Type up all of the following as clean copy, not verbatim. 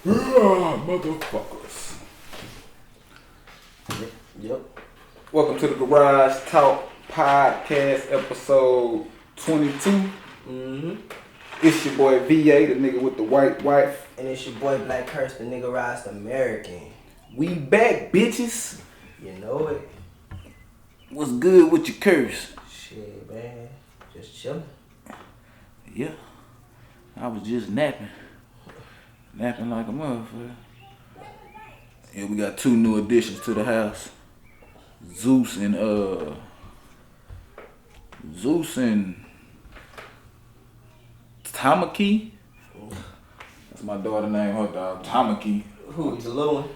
Motherfuckers. Yep. Welcome to the Garage Talk Podcast, episode 22. Mm-hmm. It's your boy VA, the nigga with the white wife. And it's your boy Black Curse, the nigga rise American. We back, bitches. You know it. What's good with your curse? Shit, man. Just chilling. Yeah. I was just napping. Napping like a motherfucker. Yeah, we got two new additions to the house. Zeus and Tamaki. That's my daughter name, her dog. Tamaki. Who? The little one?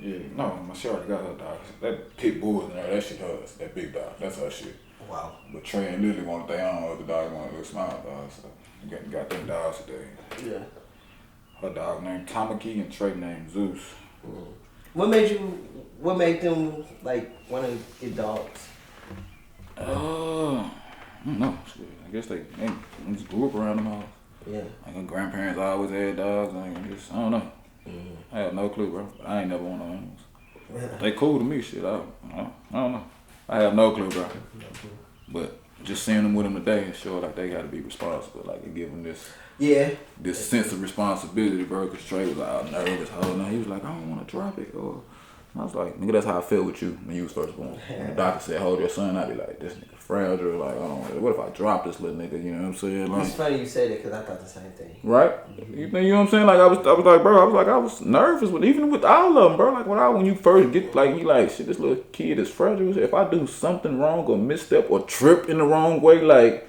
Yeah, no, my she already got her dog. That pit bull in there, that shit hers. That big dog, that's her shit. Wow. But Trey and Lily wanted their own other dog, wanted a little small dog, so we got them dogs today. Yeah. Her dog named Tamaki and Trey named Zeus. What made them like want to get dogs? I don't know. Shit. I guess they just grew up around them all. Yeah. Like my grandparents always had dogs. I don't know. Mm-hmm. I have no clue, bro. I ain't never want no animals. They cool to me, shit. I don't know. I have no clue, bro. But just seeing them with them today and sure like they got to be responsible. Like they give them this sense of responsibility, bro. Cause Trey was all nervous, holding on. He was like, I don't want to drop it. Or I was like, nigga, that's how I felt with you when you was first born. When the doctor said, hold your son, I'd be like, this nigga fragile. Like, what if I drop this little nigga? You know what I'm saying? Like, it's funny you say that because I thought the same thing. right? You know what I'm saying? Like I was like, bro, I was nervous with even with all of them, bro. Like when you first get like you like shit, this little kid is fragile. If I do something wrong or misstep or trip in the wrong way, like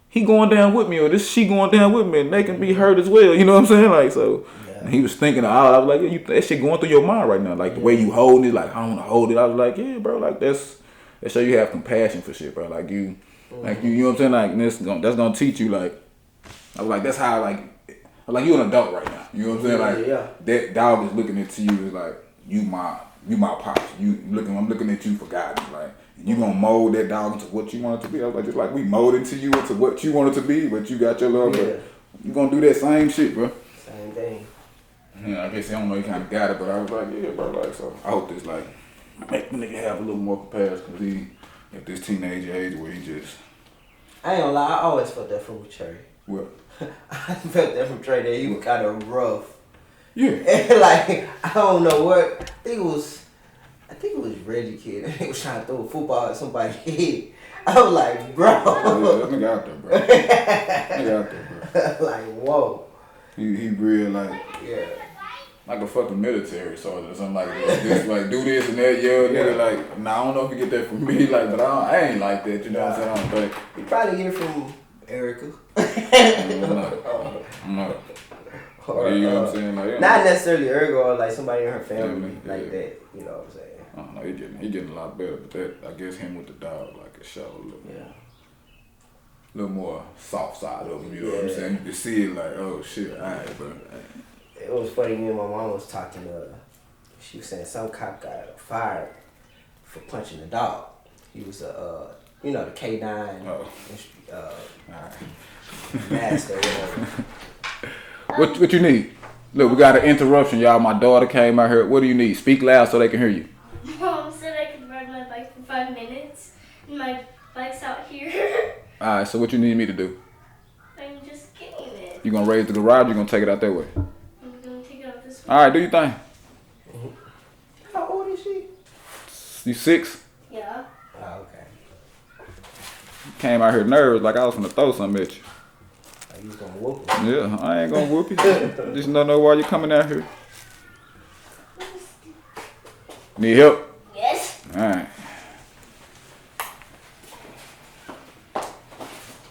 he going down with me or this she going down with me, and they can be hurt as well. You know what I'm saying? Like so. And he was thinking of all. I was like, yeah, that shit going through your mind right now. Like the way you hold it, like I don't want to hold it. I was like, yeah, bro, like that show you have compassion for shit, bro. Like you know what I'm saying? Like that's gonna teach you like. I was like, that's how like you an adult right now. You know what I'm saying? Like that dog is looking into you as like you my pops. I'm looking at you for guidance. Like you gonna mold that dog into what you want it to be. I was like, just like we molded to you into what you want it to be, but you got your love. But you gonna do that same shit, bro. Same thing. Yeah, I guess I don't know, you kind of got it, but I was like, yeah, bro, like, so I hope this, like, make the nigga have a little more compassion, because he at this teenage age where he just... I ain't gonna lie, I always felt that from Trey. What? I felt that from Trey, that he was kind of rough. Yeah. And like, I don't know what, I think it was Reggie Kid, he was trying to throw a football at somebody's head. I was like, bro. Yeah, that nigga out there, bro. Nigga out there, bro. Like, whoa. He real, like... Yeah. Like a fucking military soldier or something like that. Just like do this and that, nigga. Like, nah, I don't know if you get that from me, like, but I ain't like that. You know what I'm saying? I don't think. You probably get it from Erica. No. Or, you know what I'm saying? Like, not necessarily Erica or like somebody in her family like that. You know what I'm saying? I don't know. He getting a lot better, but that I guess him with the dog like it showed a little more soft side of him. You know what I'm saying? You can see it like, oh shit, alright, bro. It was funny, me and my mom was talking, she was saying some cop got fired for punching the dog. He was the K9 master or whatever. What you need? Look, we got an interruption, y'all. My daughter came out here. What do you need? Speak loud so they can hear you. Mom said I could ride my bike for 5 minutes, and my bike's out here. Alright, so what you need me to do? I'm just getting it. You gonna raise the garage or you gonna take it out that way? This Alright, do your thing. How old is she? You 6? Yeah. Oh, okay. Came out here nervous like I was gonna throw something at you. Like you was gonna whoop her. Yeah, I ain't gonna whoop you. Just don't know why you coming out here. Need help? Yes. Alright.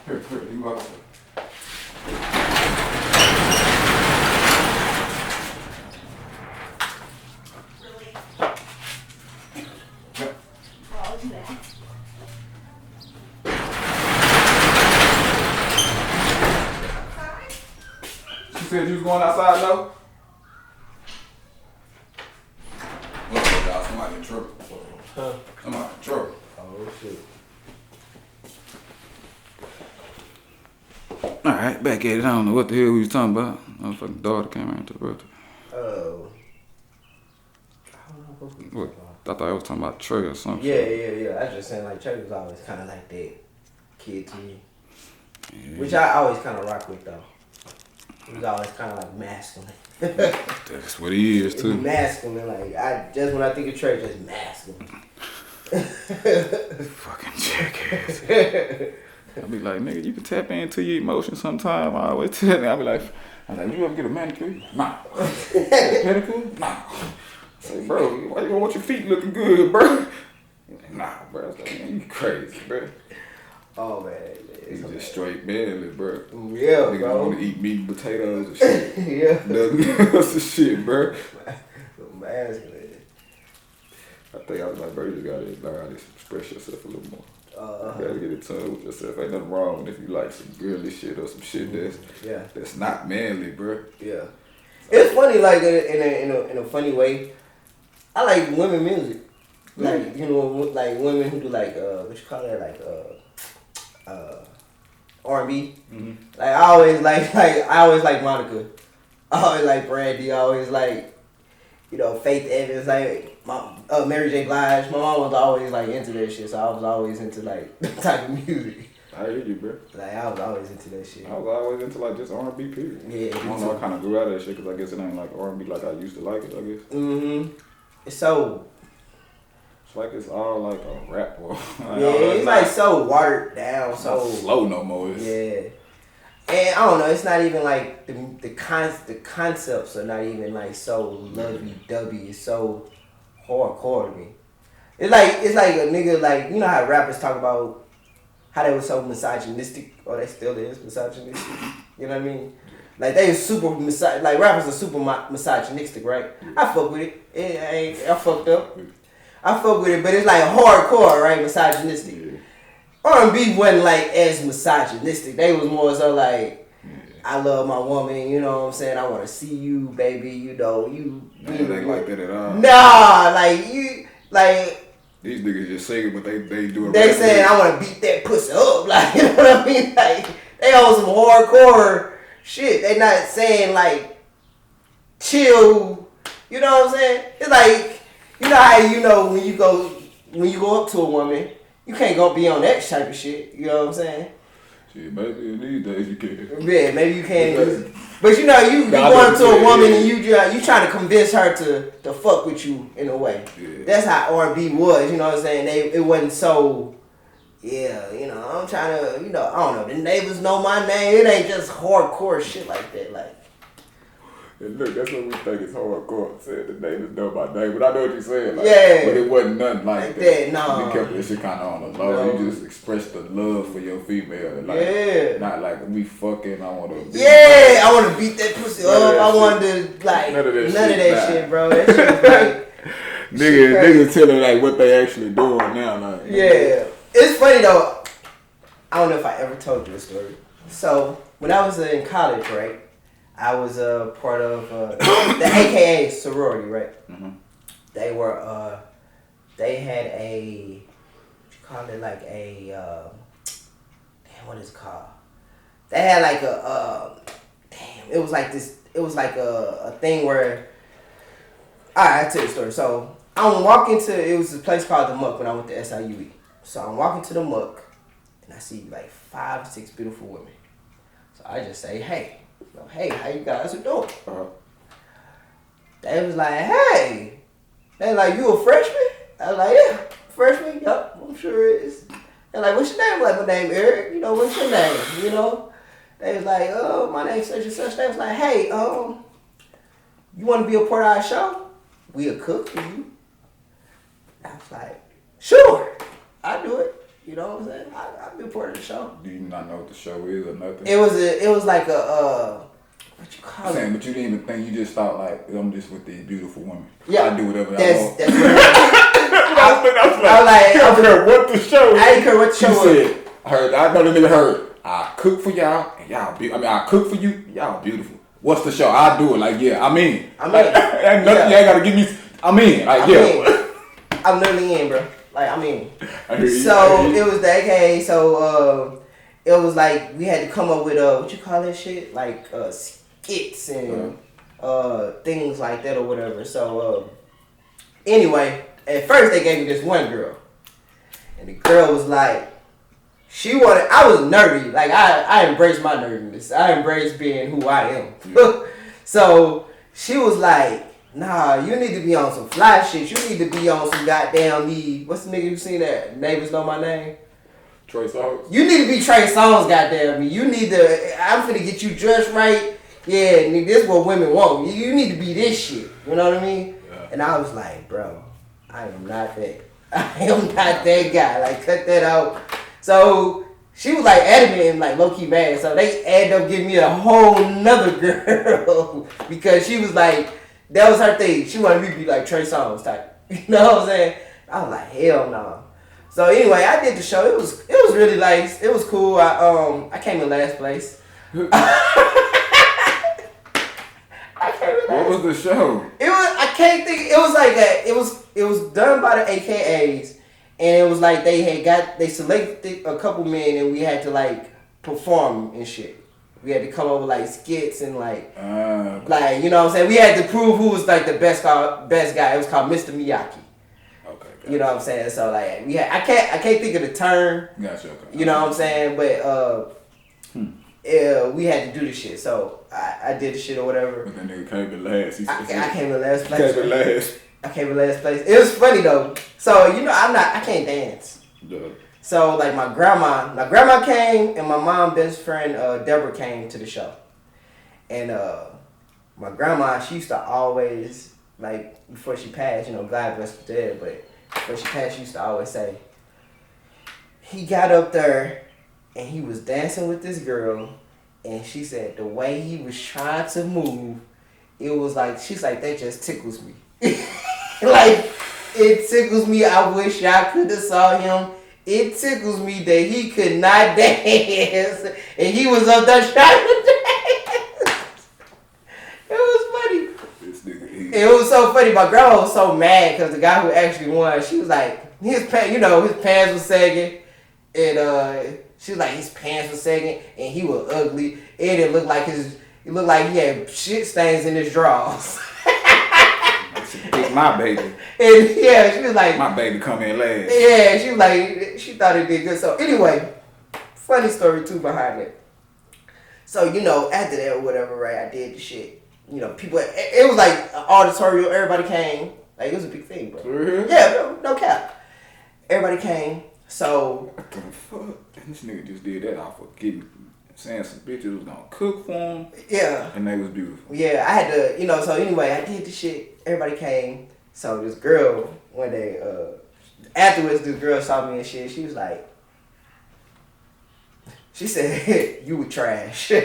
Here, you up. You said you was going outside, no? Y'all, somebody in trouble. Somebody in trouble. Oh shit. Alright, back at it. I don't know what the hell we was talking about. My fucking daughter came around to the birthday. I don't know what we What? talking about. I thought I was talking about Trey or something. Yeah. I was just saying like Trey was always kind of like that kid to me, Yeah. which I always kind of rock with though. He was always kind of like masculine. That's what he is too. Masculine, like when I think of Trey, just masculine. Fucking jackass. I be like, nigga, you can tap into your emotions sometime. I always tell me, I be like, you ever get a manicure? Nah. Pedicure? Nah. I say, bro, why you don't want your feet looking good, bro? Nah, bro. I was like, man, you crazy, bro. Oh man, He's just straight manly, bro. Yeah, Niggas bro. want to eat meat and potatoes and shit. Yeah. Nothing else and shit, bro. Masculine. I think I was like, bro, you just gotta learn how to express yourself a little more. You gotta get in tune with yourself. Ain't nothing wrong if you like some girly shit or some shit that's not manly, bro. Yeah. It's funny, like in a funny way. I like women music, like like women who do like what you call it, like R&B. Mm-hmm. Like I always like Monica. I always like Brandy. I always like Faith Evans, like Mary J. Blige. My mom was always like into that shit, so I was always into like that type of music. I hear you, bro. Like I was always into that shit. I was always into like just R&B period. Yeah, I don't know. I kind of grew out of that shit because I guess it ain't like R&B like I used to like it. I guess. Mhm. It's so. It's like it's all like a rap or. It's like so watered down, It's so not slow no more. It's, yeah. And I don't know. It's not even like the concepts are not even like so lovey-dovey. It's so hardcore to me. It's like a nigga, like, you know how rappers talk about how they were so misogynistic, or they still is misogynistic. You know what I mean? Like they super like rappers are super misogynistic, right? I fuck with it. I fucked up. I fuck with it, but it's like hardcore, right? Misogynistic. yeah. R&B wasn't like as misogynistic. They was more so like, I love my woman, you know what I'm saying? I want to see you, baby, you. It ain't like that at all. Nah, like These niggas just singing, but they do it. they saying I want to beat that pussy up, like, you know what I mean? Like they on some hardcore shit. They not saying like chill, you know what I'm saying? It's like, you know how when you go up to a woman. You can't go be on that type of shit. You know what I'm saying? Shit, maybe in these days you can. Yeah, maybe you can. But you going up to a woman and you trying to convince her to fuck with you in a way. Yeah. That's how R&B was. You know what I'm saying? It wasn't so. Yeah, I'm trying to. I don't know. The neighbors know my name. It ain't just hardcore shit like that. Like. And look, that's what we think is hardcore. Said the neighbors know my name, but I know what you're saying. Like, Yeah. But it wasn't nothing like that. No. You kept that shit kind of on the low. No. You just expressed the love for your female. Like, Yeah. Not like we fucking. I want to. Yeah, I want to beat that pussy None of up. that I shit. wanted to like None of that none of shit, that nah. shit, bro. That shit was like. Niggas telling like what they actually doing now. Like, Yeah. It's funny though. I don't know if I ever told you this story. So when I was in college, right, I was a part of the AKA sorority, right? Mm-hmm. They were they had a what you call it, like a damn, what is it called? They had like a damn. It was like this. It was like a thing where. All right, I'll tell you the story. So I'm walking to, it was a place called the Muck when I went to SIUE. So I'm walking to the Muck, and I see like 5, 6 beautiful women. So I just say, hey, hey, how you guys are doing? They was like, hey. They like, you a freshman? I was like, yeah, freshman. Yup, I'm sure it is. They're like, what's your name? I'm like, my name Eric. What's your name? They was like, oh, my name's such and such. They was like, hey, you want to be a part of our show? We'll cook for you. I was like, sure, I'll do it. You know what I'm saying? I'll be a part of the show. Do you not know what the show is or nothing? It was like a what you call Saying, it? but you didn't even think. You just thought like, I'm just with these beautiful women. Yeah, I do whatever I That's want. what I don't care what the show is. I didn't care what the show was. Said, I know the nigga heard. I cook for y'all and y'all I cook for you. Y'all beautiful. What's the show? I do it. Like, yeah, I'm in. I'm in. Ain't nothing. You ain't gotta give me. I'm in. Like, I'm yeah. in. I'm literally in, bro. Like, I'm in. I hear you. So it was the AKA. So it was like we had to come up with what you call that shit, like skits and things like that or whatever. So anyway, at first they gave me this one girl, and the girl was like, I was nerdy. Like I embraced my nerdiness. I embraced being who I am. So she was like, nah, you need to be on some fly shit. You need to be on some goddamn what's the nigga you seen that Neighbors Know My Name? Trey Songz. You need to be Trey Songz, goddamn me. You need to. I'm finna get you dressed right. Yeah, nigga, this is what women want. You need to be this shit. You know what I mean? Yeah. And I was like, bro, I am not that. I am not that guy. Like, cut that out. So she was like adamant and like low key mad. So they ended up giving me a whole nother girl because she was like, that was her thing. She wanted me to be like Trey Songz type. You know what I'm saying? I was like, hell no. So anyway, I did the show. It was really nice. It was cool. I came in last place. What was the show? I can't think. It was like it was done by the AKAs, and it was like they selected a couple men, and we had to like perform and shit. We had to come up with like skits and like you know what I'm saying. We had to prove who was like the best guy. It was called Mr. Miyagi. Okay. You know what I'm saying? So like I can't think of the term. Gotcha. Okay. You know what I'm saying? But we had to do this shit. So I did the shit or whatever. But that nigga came in last. I came in last place. Came in last. I came in last place. It was funny though. So you know I can't dance. Duh. So like my grandma came and my mom's best friend Deborah came to the show. And my grandma, she used to always, like before she passed, you know, God bless her dead, but before she passed, she used to always say, he got up there and he was dancing with this girl, and she said the way he was trying to move, it was like, she's like, that just tickles me. Like, it tickles me. I wish y'all could have saw him. It tickles me that he could not dance, and he was up there trying to dance. It was funny. This nigga, it was so funny. My grandma was so mad because the guy who actually won, she was like, his pants was sagging, and she was like, his pants were sagging, and he was ugly, and it looked like he had shit stains in his drawers. my baby. And yeah, she was like, my baby come in last. Yeah, she was like, she thought it did good. So anyway, funny story too behind it. So, you know, after that or whatever, right, I did the shit. You know, people, it was like an auditorium, everybody came. Like, it was a big thing, bro. Mm-hmm. Yeah, no cap. Everybody came, so. What the fuck? This nigga just did that off of saying some bitches was gonna cook for him. Yeah. And they was beautiful. Yeah, I had to, you know, so anyway, I did the shit. Everybody came. So this girl, one day, afterwards, this girl saw me and shit. She was like, she said, you were trash. She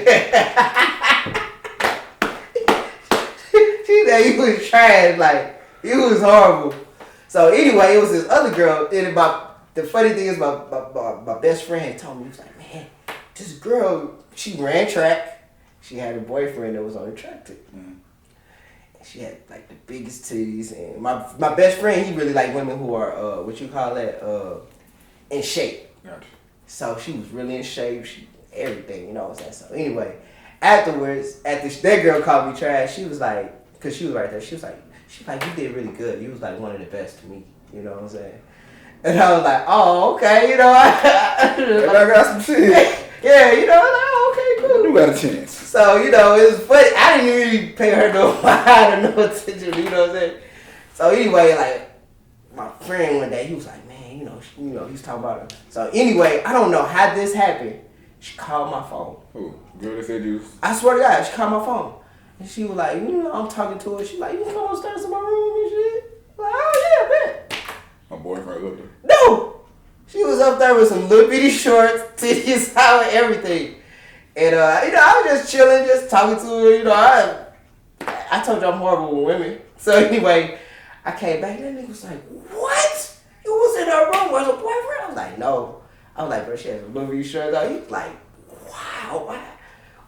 said, you was trash. Like, you was horrible. So anyway, it was this other girl. And the funny thing is, my best friend had told me, he was like, man, this girl, she ran track. She had a boyfriend that was on the track team. Mm-hmm. She had like the biggest titties, and my best friend, he really liked women who are in shape. Gotcha. So she was really in shape, everything, you know what I'm saying. So anyway, afterwards, that girl called me trash. She was like, cause she was right there. She was like, you did really good. You was like one of the best to me. You know what I'm saying. And I was like, oh, okay, you know, I got some shit. Yeah, you know, I was like, oh, okay, cool. You got a chance. So, you know, it was funny. I didn't really pay her no mind or no attention, you know what I'm saying? So anyway, like, my friend one day, he was like, man, you know, he was talking about her. So anyway, I don't know how this happened. She called my phone. Who? Girl that said you was... I swear to God, she called my phone. And she was like, you know, I'm talking to her. She's like, you can come upstairs to my room and shit. I'm like, oh yeah, bet. My boyfriend up there. No! She was up there with some little bitty shorts, titties out, and everything. And, you know, I was just chilling, just talking to her. You know, I told you I'm horrible with women. So anyway, I came back and that nigga was like, what? You was in her room with her boyfriend? I was like, no. I was like, bro, she has some little bitty shorts out. He was like, wow,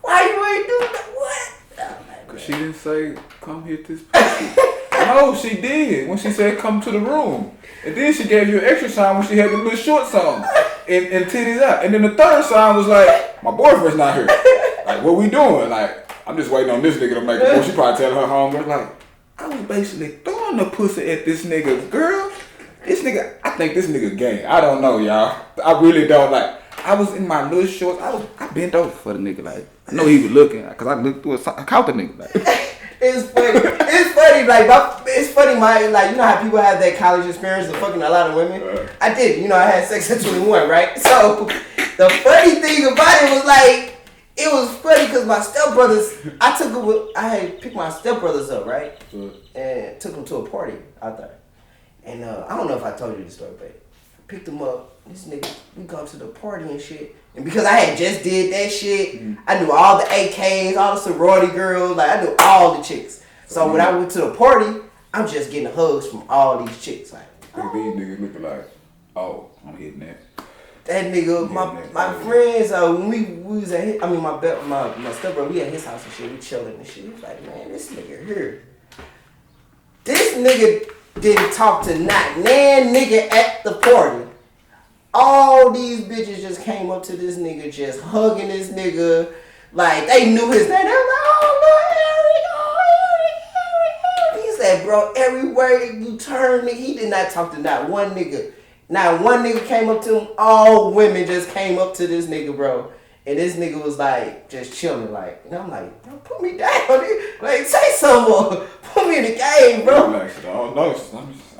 why you ain't doing that? What? Because she didn't say, come hit this pussy. No, she did when she said come to the room. And then she gave you an extra sign when she had the little shorts on and titties out. And then the third sign was like, my boyfriend's not here. Like, what we doing? Like, I'm just waiting on this nigga to make a move. She probably telling her homegirl, like, I was basically throwing the pussy at this nigga, girl. This nigga, I think this nigga gay. I don't know, y'all. I really don't. Like, I was in my little shorts. I bent over for the nigga. Like, I know he was looking, cause I looked through I caught the nigga. Like, It's funny. It's funny. It's funny. Like, you know how people have that college experience of fucking a lot of women. I did. You know, I had sex at 21, right? So the funny thing about it was like, it was funny because my stepbrothers. I had picked my stepbrothers up, right, and took them to a party out there. And I don't know if I told you the story, but I picked them up. This nigga, we go to the party and shit. And because I had just did that shit, I knew all the AKs, all the sorority girls, like I knew all the chicks. So when I went to the party, I'm just getting hugs from all these chicks. Like, these niggas looking like, oh, I'm hitting that. That nigga, my friends, when we was at his, my stepbrother, we at his house and shit, we chilling and shit. He was like, man, this nigga here. This nigga didn't talk to not nan nigga at the party. All these bitches just came up to this nigga, just hugging this nigga. Like, they knew his name. They were like, oh, Eric. He said, bro, everywhere you turn, nigga, he did not talk to not one nigga. Not one nigga came up to him. All women just came up to this nigga, bro. And this nigga was like, just chilling, like, and I'm like, bro, put me down, nigga. Like, say something more. Put me in the game, bro. Like, I don't know.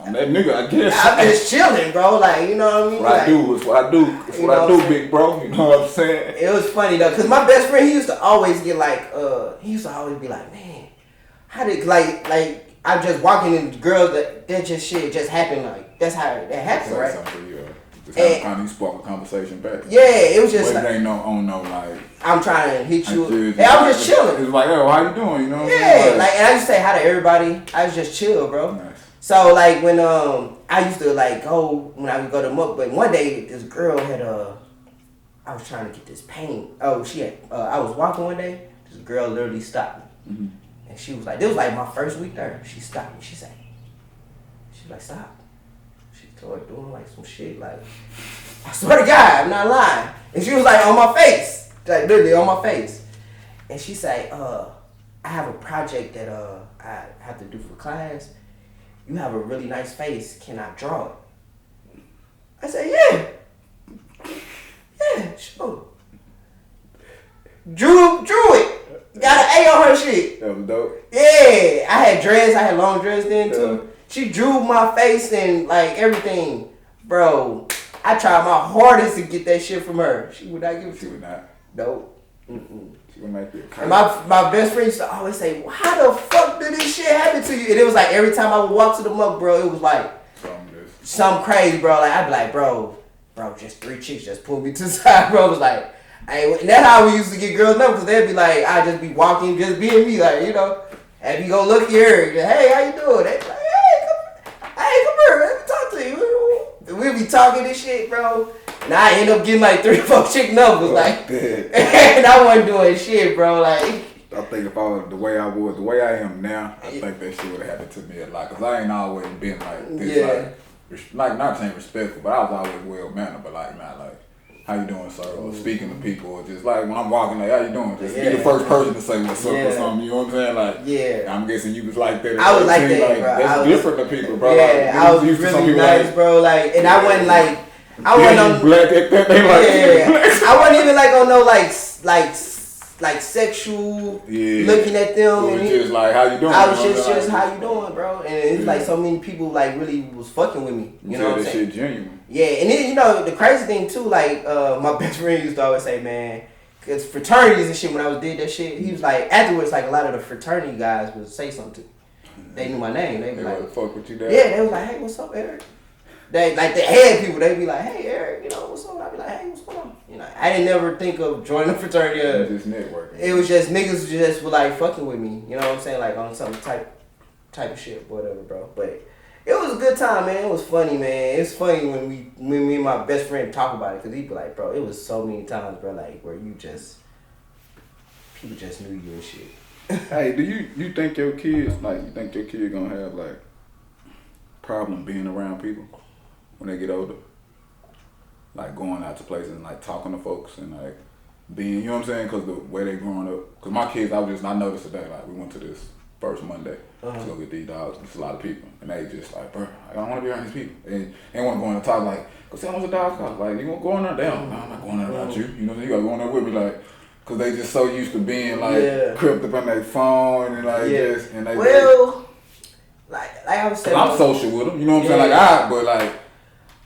I'm that nigga, I guess. I'm just chilling, bro. Like, you know what I mean? What I do is what I do. It's what I do, big bro. You know what I'm saying? It was funny, though, because my best friend, he used to always get, like, he used to always be like, man, how did, like, I'm just walking in girls that just shit just happened, like, that's how that happened, right? Just kind of spark a conversation back. Yeah, it was just like, it ain't no like, I'm trying to hit you. Hey, I was just chilling. It was like, oh, how you doing? You know what I mean? Like, and I used to say hi to everybody. I was just chill, bro. Nice. So, like, when I used to, like, go, when I would go to Muck, but one day, this girl had, I was trying to get this paint. Oh, she had, I was walking one day, this girl literally stopped me. Mm-hmm. And she was like, this was like my first week there. She stopped me. She was like, stop. She started doing, like, some shit, like, I swear to God, I'm not lying. And she was like, on my face. Like, literally on my face. And she said, I have a project that I have to do for class. You have a really nice face. Can I draw it? I said, yeah. Yeah, sure. Drew it. Got an A on her shit. That was dope. Yeah. I had dreads. I had long dreads then, too. She drew my face and, like, everything. Bro, I tried my hardest to get that shit from her. She would not give it to me. She would not. Nope. Mm-mm. She would make you. And my best friend used to always say, well, how the fuck did this shit happen to you? And it was like every time I would walk to the Muck, bro, it was like something crazy, bro. Like, I'd be like, bro, just 3 chicks just pulled me to the side, bro. It was like, and that's how we used to get girls' numbers, because they'd be like, I'd just be walking, just being me, like, you know. And you go look here, hey, how you doing? They'd be like, come here, let me talk to you. And we'd be talking this shit, bro. And I end up getting like 3 or 4 chick numbers, like, and I wasn't doing shit, bro. Like, I think if I was the way I am now, I think that shit would have happened to me a lot. Cause I ain't always been like this, like not saying respectful, but I was always well mannered, but like not like, how you doing, sir? Or speaking to people, or just like when I'm walking, like, how you doing? Just be the first person to say what's up or something. You know what I'm saying? Like, I'm guessing you was like that. I was like that, bro. That's different to people, bro. Yeah, like, I was really nice, like, bro. Like, and I wasn't like, I wasn't on black. I wasn't even like on no like sexual looking at them. And just like, how you doing? I was just how you doing, bro. And it's like so many people like really was fucking with me. You know what I'm saying? Shit genuine. Yeah, and then you know the crazy thing too, like my best friend used to always say, man, cause fraternities and shit. When I did that shit, he was like afterwards, like a lot of the fraternity guys would say something to me. They knew my name. They be like, fuck with you, Dad. Yeah, they was like, hey, what's up, Eric? They like the head people. They be like, hey, Eric, you know what's up? I be like, hey, what's going on? You know, I didn't never think of joining a fraternity. Just networking. It was just niggas just were like fucking with me. You know what I'm saying? Like on some type of shit, whatever, bro. But it was a good time, man. It was funny, man. It's funny when me and my best friend talk about it, cause he be like, bro, it was so many times, bro, like where people just knew you and shit. Hey, do you think your kids gonna have like problem being around people when they get older? Like going out to places and like talking to folks and like being, you know what I'm saying? Because the way they growing up. Because my kids, I noticed today, like, we went to this first Monday to go get these dogs. It's a lot of people. And they just like, bro, I don't want to be around these people. And they want to go in and talk, like, go see how much a dog costs. Like, you want to go in there? Damn, no, I'm not going in there without you. You know what I'm saying? You got to go in there with me, like, because they just so used to being, like, crept up on their phone and, like, just, and they like I was saying. I'm social with them, you know what I'm saying? Like, but, like,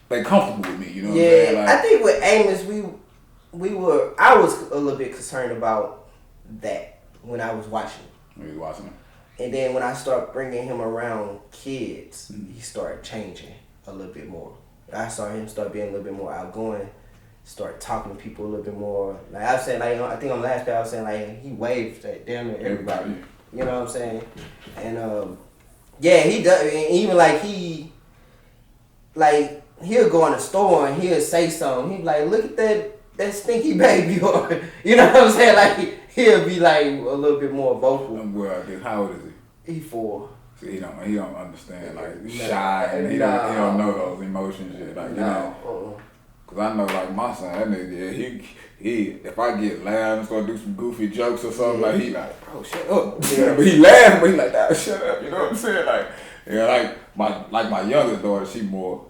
they comfortable with me, you know what I'm saying? Like, I think with Amos, I was a little bit concerned about that when I was watching. When you was watching him. And then when I started bringing him around kids, he started changing a little bit more. I saw him start being a little bit more outgoing, start talking to people a little bit more. Like I was saying, like I think on the last day I was saying, like he waved at damn near everybody. You know what I'm saying? And he does. And even like he'll go in the store and he'll say something. He'll be like, "Look at that stinky baby," or you know what I'm saying? Like he'll be like a little bit more vocal. How old is he? He 4. See, he don't understand, like, shy, and he don't know those emotions yet, like, you know. Cause I know, like, my son, that nigga, he, if I get loud and start do some goofy jokes or something, like, he like, bro, shut up. Yeah. But he laughing, but he like, nah, shut up, you know what I'm saying? Like, my youngest daughter, she more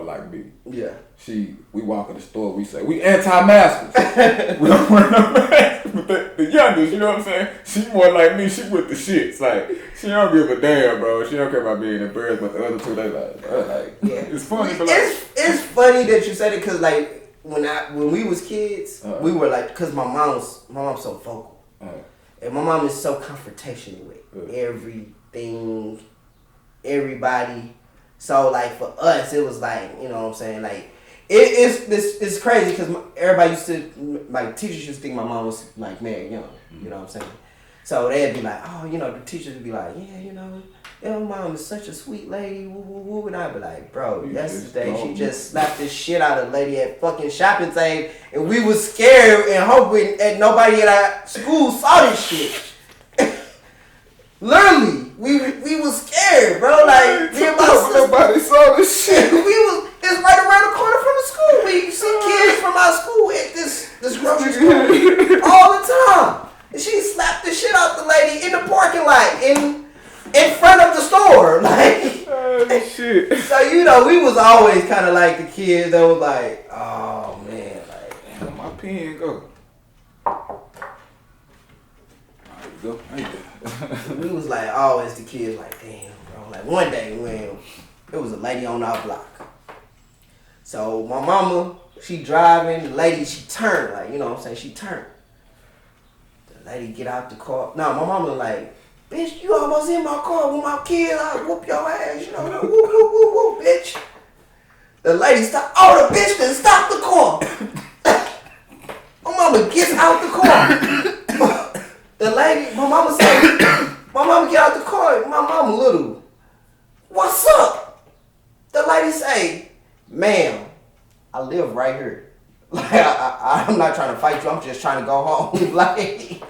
like me. Yeah. We walk in the store, we say, we anti-maskers. We don't wear no masks. But the youngest, you know what I'm saying? She more like me, she with the shits. Like, she don't give a damn, bro. She don't care about being embarrassed, but the other two, they like, bro, like, it's funny, but like. It's funny that you said it, cause like, when we was kids, we were like, cause my mom's so vocal. And my mom is so confrontational with everything, everybody. So like for us, it was like, you know what I'm saying, like it's crazy because everybody used to, like teachers used to think my mom was like mad young, you know what I'm saying. So they'd be like, oh, you know, the teachers would be like, yeah, you know, your mom is such a sweet lady, woo woo woo, and I'd be like, bro, yesterday she just slapped the shit out of a lady at fucking shopping tape, and we was scared and hoping that nobody at our school saw this shit. Literally, we was scared, bro. Like me and my sister, nobody saw this shit. It's right around the corner from the school. We see kids from our school at this grocery store all the time. And she slapped the shit out the lady in the parking lot in front of the store. Like, oh, shit. So you know, we was always kind of like the kids that was like, oh man, like where my pen go? Go. We was like always the kids like, damn, bro. Like one day when it was a lady on our block. So my mama, she driving, the lady, she turned, like, you know what I'm saying, she turned. The lady get out the car. No, my mama like, bitch, you almost in my car with my kids, I'll whoop your ass, you know, whoop, whoop, whoop, whoop, bitch. The lady stopped, oh, the bitch done stopped the car. My mama gets out the car. The lady, my mama said, my mama get out the car, my mama little, what's up? The lady say, ma'am, I live right here. Like, I'm not trying to fight you, I'm just trying to go home. Like,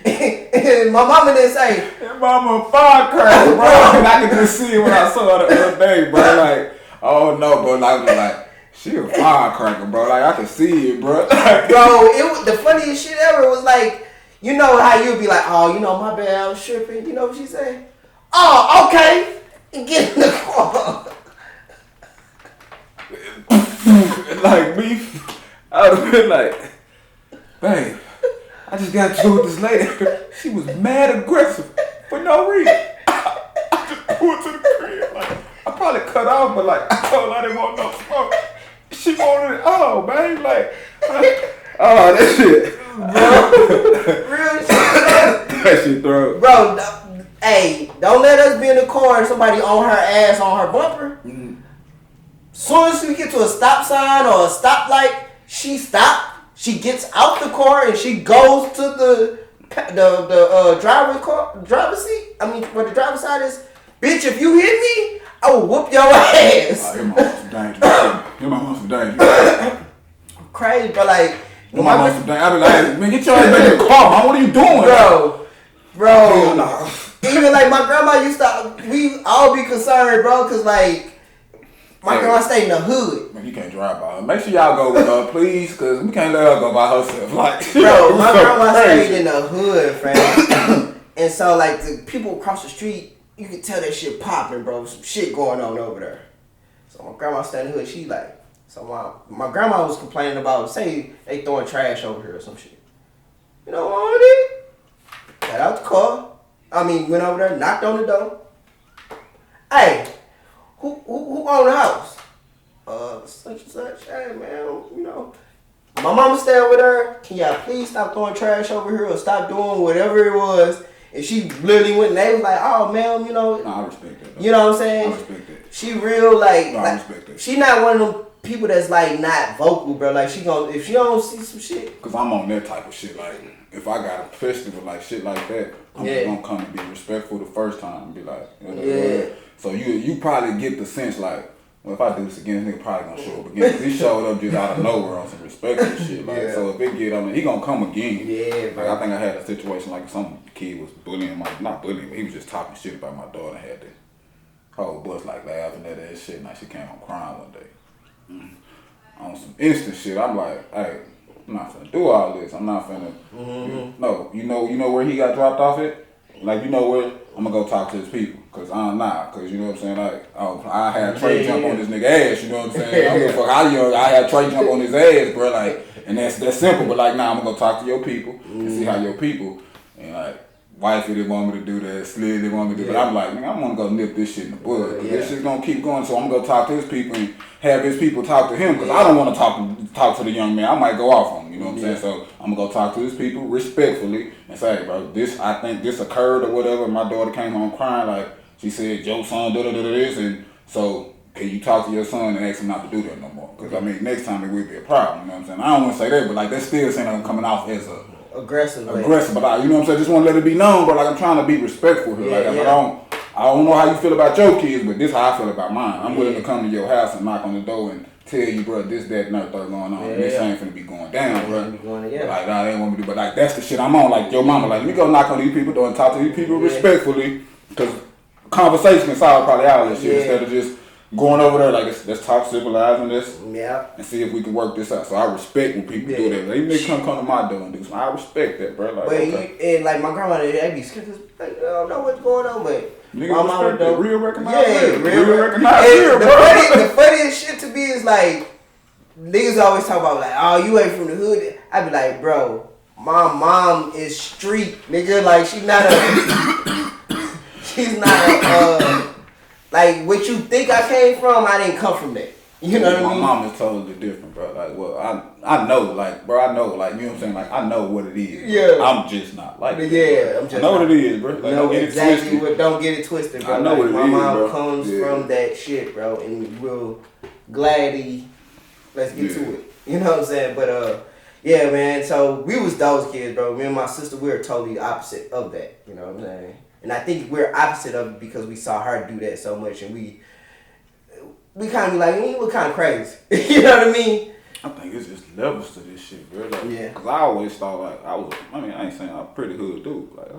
and my mama didn't say, your mama a firecracker, bro. And I could just see it when I saw her the other day, bro. Like, oh no, bro. Like, she a firecracker, bro. Like, I can see it, bro. Bro, the funniest shit ever was like, you know how you'd be like, oh, you know, my bad, I was tripping. You know what she say? Oh, okay. And get in the car. Like me, I would have been like, babe, I just got to with this lady. She was mad aggressive for no reason. I just pulled to the crib. Like, I probably cut off, but like, I told her I didn't want no smoke. She wanted it all, babe. Like, oh, that shit. Bro, real shit. That shit throw. Bro, hey, don't let us be in the car and somebody on her ass on her bumper. Soon as we get to a stop sign or a stoplight, she stopped. She gets out the car and she goes to the driver's seat. I mean, where the driver's side is. Bitch, if you hit me, I will whoop your ass. Your mom's some dangerous. Your mom's some dangerous. Crazy, but like. Your mom's some dangerous. I be like, man, get your ass back in the car, man. What are you doing? Bro. Even like my grandma used to, we all be concerned, bro, cause like, My grandma stayed in the hood. Man, you can't drive by her. Make sure y'all go with her, please, because we can't let her go by herself. Like, Bro, my grandma stayed in the hood, friend. And so, like, the people across the street, you can tell that shit popping, bro. Some shit going on over there. So my grandma stayed in the hood. She like, so my grandma was complaining about, say, they throwing trash over here or some shit. You know what I did? Got out the car. Went over there, knocked on the door. Hey, who own the house? Such and such. Hey, man, you know. My mama staying with her. Can y'all please stop throwing trash over here or stop doing whatever it was? And she literally went and they was like, oh, man, you know. Nah, I respect that. Though. You know what I'm saying? I respect that. She real, like, I respect that. She not one of them people that's, like, not vocal, bro. Like, if she don't see some shit. Because I'm on that type of shit. Like, if I got a festival, like, shit like that, I'm just going to come and be respectful the first time and be like, you know, yeah. So you probably get the sense, like, well, if I do this again, this nigga probably gonna show up again. Cause he showed up just out of nowhere on some respectful shit. Like, so if it get on me, he gonna come again. Yeah, bro. Like, I think I had a situation like some kid was bullying not bullying, but he was just talking shit about my daughter and had the whole bus like laughing at that shit. And like she came home crying one day. On some instant shit, I'm like, hey, I'm not finna do all this. I'm not finna. No, you know where he got dropped off at? Like, you know where? I'm gonna go talk to his people. Cause I'm not. Cause you know what I'm saying? Like, I had Trey jump on this nigga ass, you know what I'm saying? I don't give a fuck how young. I had Trey jump on his ass, bro. Like, and that's simple. But like, nah, I'm gonna go talk to your people and see how your people, and like, wifey didn't want me to do that, Slid didn't want me to do that. I'm like, nigga, I'm gonna go nip this shit in the bud. This shit's gonna keep going, so I'm gonna go talk to his people and have his people talk to him. Cause I don't want to talk to the young man. I might go off on him, you know what I'm saying? So I'm gonna go talk to his people respectfully and say, hey, bro, I think this occurred or whatever. My daughter came home crying like, she said, your son did this, and so can you talk to your son and ask him not to do that no more? Because, next time it will be a problem, you know what I'm saying? I don't want to say that, but, like, that's still saying I'm coming off as a... Aggressive, but, you know what I'm saying? Just want to let it be known, but, like, I'm trying to be respectful here. I don't know how you feel about your kids, but this is how I feel about mine. I'm willing to come to your house and knock on the door and tell you, bro, this, that, and that going on. And this ain't finna be going down, bro. Like, nah, they ain't want me to do, but, like, that's the shit I'm on. Like, your mama, like, let me go knock on these people door and talk to these people respectfully, because... conversation can solve probably all this shit instead of just going over there like let's talk civilizing this and see if we can work this out. So I respect when people do that. Like, even they come to my door and do something. I respect that, bro. Like, and like my grandma, they be scared like, I don't know what's going on, but nigga, my mama don't. Real recognize real recognize real, bro. The funniest shit to me is like niggas always talk about like, oh, you ain't from the hood. I be like, bro, my mom is street, nigga. Like she's not like what you think I came from, I didn't come from that. You know what I mean? My mom is totally different, bro. Like, well, I know, like, bro, I know, like, you know what I'm saying? Like, I know what it is. Yeah. I'm just not like it. Yeah, I'm just I know what it is, bro. Like, know exactly what, don't get it twisted, bro. I know what it my is, mom bro. comes from that shit, bro, and we'll gladly, let's get to it. You know what I'm saying? But, yeah, man, so we was those kids, bro. Me and my sister, we were totally opposite of that. You know what I'm saying? And I think we're opposite of it because we saw her do that so much, and we kind of be like, you look kind of crazy. You know what I mean? I think it's just levels to this shit, bro. Like, yeah. Because I always thought, like, I ain't saying I'm a pretty hood dude. Like,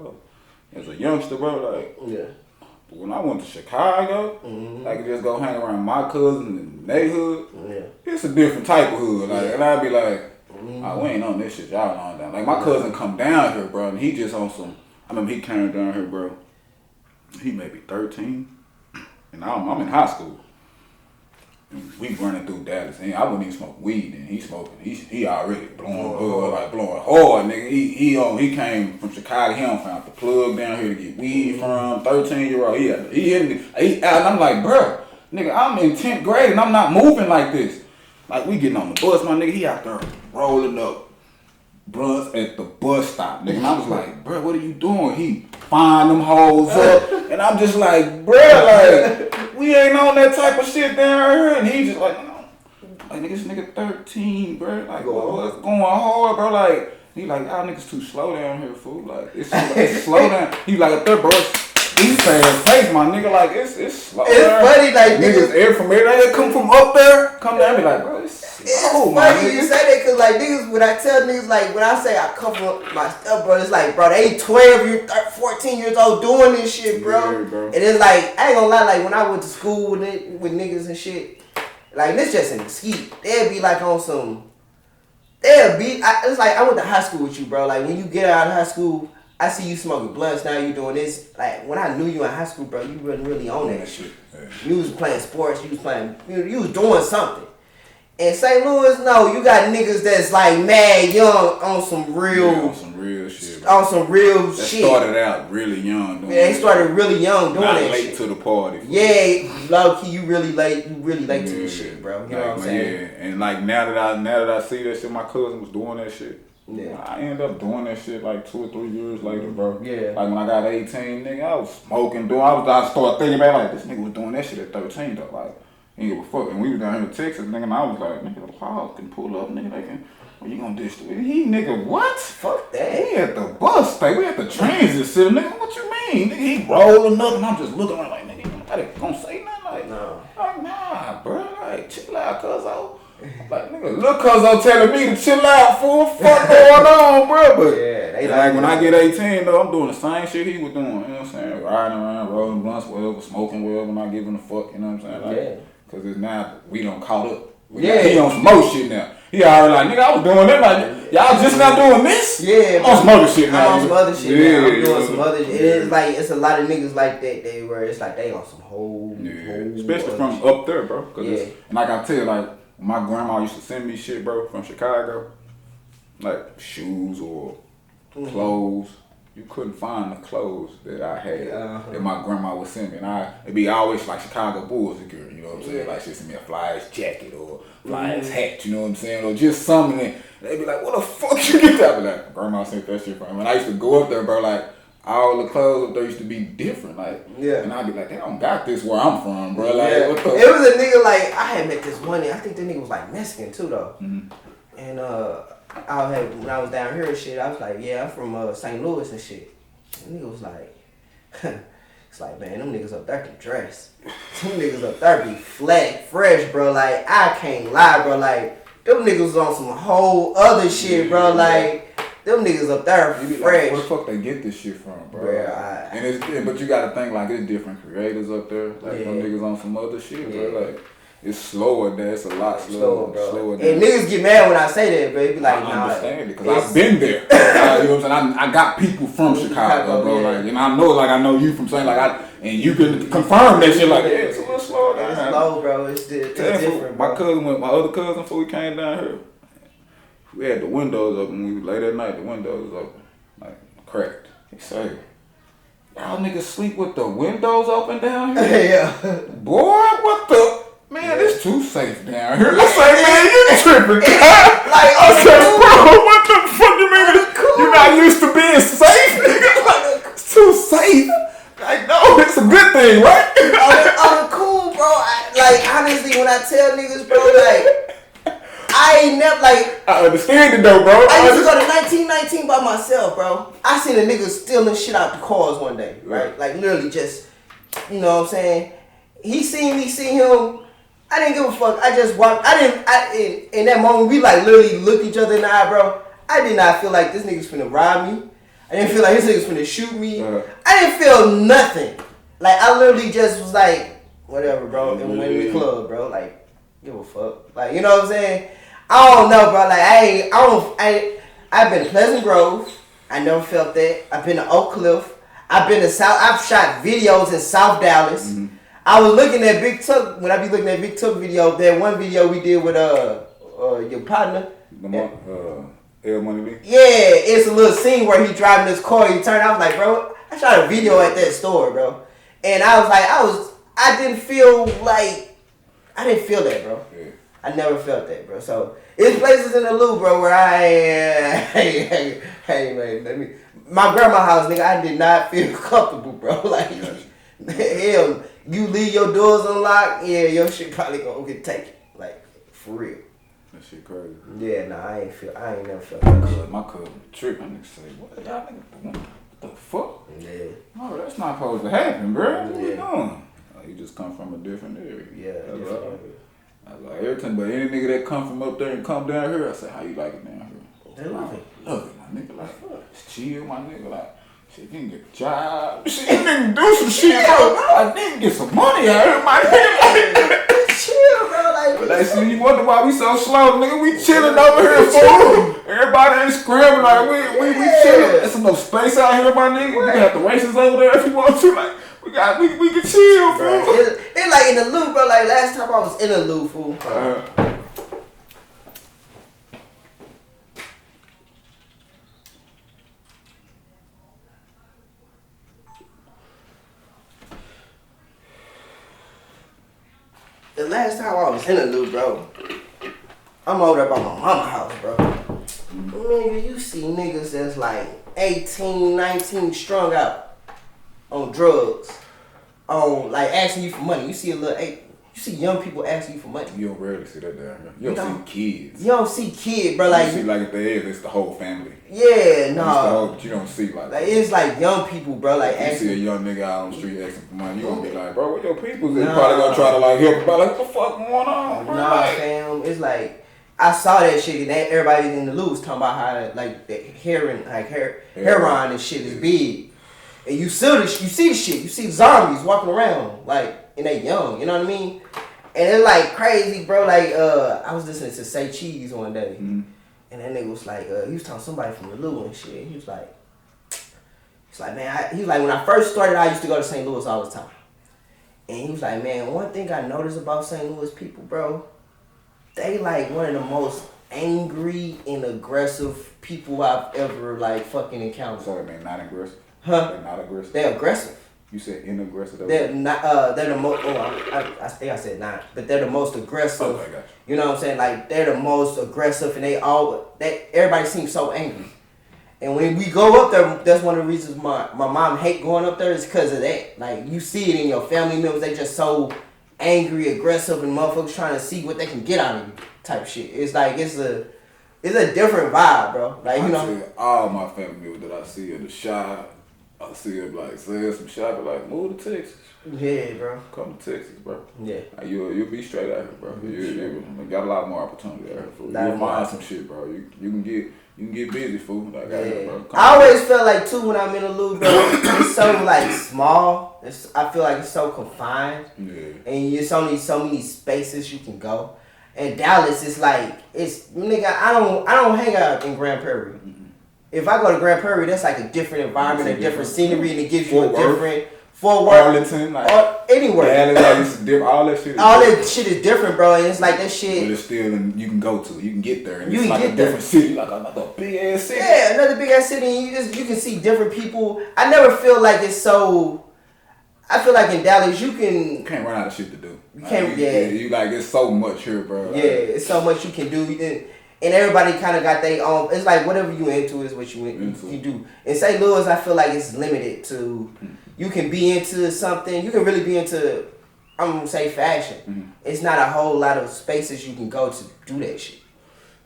as a youngster, bro, like, yeah. But when I went to Chicago, I could just go hang around my cousins and they hood. Yeah. It's a different type of hood. Like, and I'd be like, oh, we ain't on this shit, y'all on down. Like, my cousin come down here, bro, and he just on some, I remember he came down here, bro. He may be 13, and I'm in high school. And we running through Dallas, and I wouldn't even smoke weed, and he smoking. He already blowing blowing hard, nigga. He came from Chicago. He don't found the plug down here to get weed from. 13-year-old. And I'm like, bro, nigga, I'm in 10th grade, and I'm not moving like this. Like, we getting on the bus, my nigga. He out there rolling up blunts at the bus stop, nigga. And I was like, bro, what are you doing? He find them hoes up, and I'm just like, bro, like, we ain't on that type of shit down here. And he just like, no. Like, nigga, this nigga 13, bro. Like, what's going hard, bro? Like, he like, y'all niggas too slow down here, fool. Like, it's slow down. He like, a third, bro. He's fast pace, my nigga. Like, it's slow. It's funny, like niggas from everywhere come from up there, come down and be like, bro, it's funny you say that, cause like niggas, when I tell niggas, like when I say I come from my step, bro, it's like, bro, they 12, 14 years old doing this shit, bro. Yeah, bro. And it's like, I ain't gonna lie, like when I went to school with niggas and shit, Like, this just an excuse. They'll be like on some. It's like I went to high school with you, bro. Like, when you get out of high school, I see you smoking blunts. Now you doing this. Like, when I knew you in high school, bro, you wasn't really on that shit. Yeah. You was playing sports. You was doing something. In St. Louis, no, you got niggas that's like mad young on some real shit. On some real that shit. Started out really young. Yeah, they started really young doing Not that late shit. to the party. Yeah, low key, you really late to this shit, bro. You know what I'm saying? Yeah, and like now that I see that shit, my cousin was doing that shit. Yeah. I ended up doing that shit like 2 or 3 years later, bro. Yeah. Like when I got 18, nigga, I was smoking, I started thinking back like this nigga was doing that shit at 13 though, like. He didn't give a fuck. And we was down here in Texas, nigga, and I was like, nigga, the Paul can pull up, nigga, they can, well, you gonna dish the He, nigga, what? Fuck that. We at the bus stay, we at the transit center, nigga, what you mean? Nigga, he rolling up, and I'm just looking at him like, nigga, nobody gonna say nothing? Like, No. Like, nah, bro, like, chill out, cuzzo. Like, nigga, look, cuzzo telling me to chill out, fool, fuck going on, bro, but, Yeah, they like, when I get 18, though, I'm doing the same shit he was doing, you know what I'm saying? Riding around, rolling blunts, whatever, smoking, whatever, not giving a fuck, you know what I'm saying? Like, Yeah. Cause it's now we done caught up. Yeah. He on some more shit now. He already like, nigga, I was doing that. Like, y'all just not doing this? Yeah, I'm on some other shit now. I'm on some other shit yeah, now. I'm doing yeah. some other shit. It's like, it's a lot of niggas like that, where it's like they on some whole Especially from shit. up there, bro. Cause Yeah. and like I tell you, like, my grandma used to send me shit, bro, from Chicago. Like, shoes or clothes. You couldn't find the clothes that I had that my grandma would send me. And it'd be always like Chicago Bulls girl, you know what I'm saying? Like she'd send me a fly-ass jacket or fly-ass hat, you know what I'm saying? Or just something. And they'd be like, what the fuck you get that? I'd be like, grandma sent that shit from me. And I used to go up there, bro, like, all the clothes up there used to be different. Like, and I'd be like, they don't got this where I'm from, bro. Like, what the It was a nigga like, I had met this one nigga, I think the nigga was like Mexican too, though. And when I was down here and shit, I was like, yeah, I'm from St. Louis and shit. And the nigga was like, it's like, man, them niggas up there can dress. Them niggas up there be flat, fresh, bro. Like, I can't lie, bro. Like, them niggas was on some whole other shit, bro. Like, them niggas up there fresh. Like, where the fuck they get this shit from, bro? Bro, but you gotta think like it's different creators up there. Like them niggas on some other shit, bro. Like it's slower there. It's a lot slower, bro. there. And niggas get mad when I say that, bro. They be like, I nah. understand it because I've been there. You know what I'm saying? I got people from Chicago, bro. Like, and I know you from saying and you can confirm that shit. Like, yeah, it's a little slower down It's here. slow, bro. It's different, bro. My other cousin, before we came down here, we had the windows open. When we late at night, the windows was open, like cracked. He said, y'all niggas sleep with the windows open down here? Yeah. Boy, what the? Man, it's too safe down here. I say, man, you tripping. Like, I said, bro, what the fuck you mean? You're not used to being safe, nigga? Like, it's too safe. Like, no, it's a good thing, right? I'm cool, bro. Honestly, when I tell niggas, bro, like, I ain't never, like... I understand it, though, bro. I used to go to 1919 by myself, bro. I seen a nigga stealing shit out the cars one day, right? Like, literally just, you know what I'm saying? He seen me, see him. I didn't give a fuck. I just walked. In that moment, we like literally looked each other in the eye, bro. I did not feel like this nigga's finna rob me. I didn't feel like this nigga's finna shoot me. I didn't feel nothing. Like, I literally just was like, whatever, bro. And went in the club, bro. Like, give a fuck. Like, you know what I'm saying? I don't know, bro. Like, I've been to Pleasant Grove. I never felt that. I've been to Oak Cliff. I've shot videos in South Dallas. Mm-hmm. I was looking at Big Tuck, when I be looking at Big Tuck video, that one video we did with your partner. L Money Lee? Yeah, it's a little scene where he driving his car, he turned, I was like, bro, I shot a video at that store, bro. And I was like, I didn't feel that, bro. Yeah. I never felt that, bro. So, it's places in the loop, bro, where hey, man, my grandma's house, nigga, I did not feel comfortable, bro. Like, hell, you leave your doors unlocked, yeah, your shit probably gonna get taken. Like, for real. That shit crazy. Yeah, nah, I ain't never felt that shit. My cousin tripped. I nigga say, what y'all niggas doing? What the fuck? Yeah. No, that's not supposed to happen, bro. What you Yeah. doing? You just come from a different area. Yeah, that's different right. area. I was like, every time, but any nigga that come from up there and come down here, I say, how you like it down here? They love it. Love it, my nigga. Like, it's chill, my nigga. Like, shit, you can get a job. Shit, you can do some shit, bro. I didn't get some money out here, my nigga. Chill, bro. Like, Like, see, you wonder why we so slow, nigga. We chilling over here, fool. Everybody ain't scrambling like we chilling. There's enough space out here, my nigga. You can have the races over there if you want to. Like, we can chill, fool. It's like in the loop, bro. Like last time I was in the loop, fool. The last time I was in the loop, bro, I'm over there by my mama's house, bro. Nigga, you see niggas that's like 18, 19 strung out on drugs, on like asking you for money. You see you see young people asking you for money. You don't rarely see that down here. You don't see kids. You don't see kids, bro. Like you see, like if there is, it's the whole family. Yeah, no. But you don't see like it's like young people, bro. Like you see a young nigga out on the street asking for money, you gonna be like, bro, what your people's? They probably gonna try to like help him. Like, what the fuck going on? Bro? Nah, fam. It's like I saw that shit, and everybody in the loop was talking about how like the heroin and shit is big. And you see the shit. You see zombies walking around like, and they young. You know what I mean? And it's like crazy, bro. Like I was listening to Say Cheese one day, and that nigga was like, he was talking to somebody from the Lou and shit. He was like, man, he was like, when I first started, I used to go to St. Louis all the time. And he was like, man, one thing I noticed about St. Louis people, bro, they like one of the most angry and aggressive people I've ever like fucking encountered. So they not aggressive? Huh? They're not aggressive? They're aggressive. You said inaggressive? They're not, they're the most, I think I said not, but they're the most aggressive. Okay, gotcha. You know what I'm saying? Like, they're the most aggressive, and everybody seems so angry. And when we go up there, that's one of the reasons my mom hate going up there is because of that. Like, you see it in your family members, they just so angry, aggressive, and motherfuckers trying to see what they can get out of you type shit. It's like, it's a different vibe, bro. Like, you know. All my family members that I see in the shop, I see them like saying some shit, but like, move to Texas. Yeah, bro. Come to Texas, bro. Yeah. Like, you'll be straight out here, bro. You got a lot more opportunity out here, fool. You'll find some shit, bro. You can get busy, fool. Like, out here, bro. I always feel like too when I'm in a loop, bro. It's so like small. I feel like it's so confined. Yeah. And it's only so many spaces you can go. And Dallas is like nigga. I don't hang out in Grand Prairie. If I go to Grand Prairie, that's like a different environment, a different scenery, and it gives you a different Fort Worth, Arlington, like anywhere. All that shit. All that shit is different, bro. And it's like that shit. But it's still, you can go to, you can get there, and it's like a different city, like another big ass city. Yeah, another big ass city. And you can see different people. I never feel like it's so. I feel like in Dallas you can't run out of shit to do. You can't. You like it's so much here, bro. Yeah, it's so much you can do. And everybody kind of got their own. It's like whatever you into is what you do. In St. Louis, I feel like it's limited to. You can be into something. You can really be into. I'm gonna say fashion. Mm-hmm. It's not a whole lot of spaces you can go to do that shit.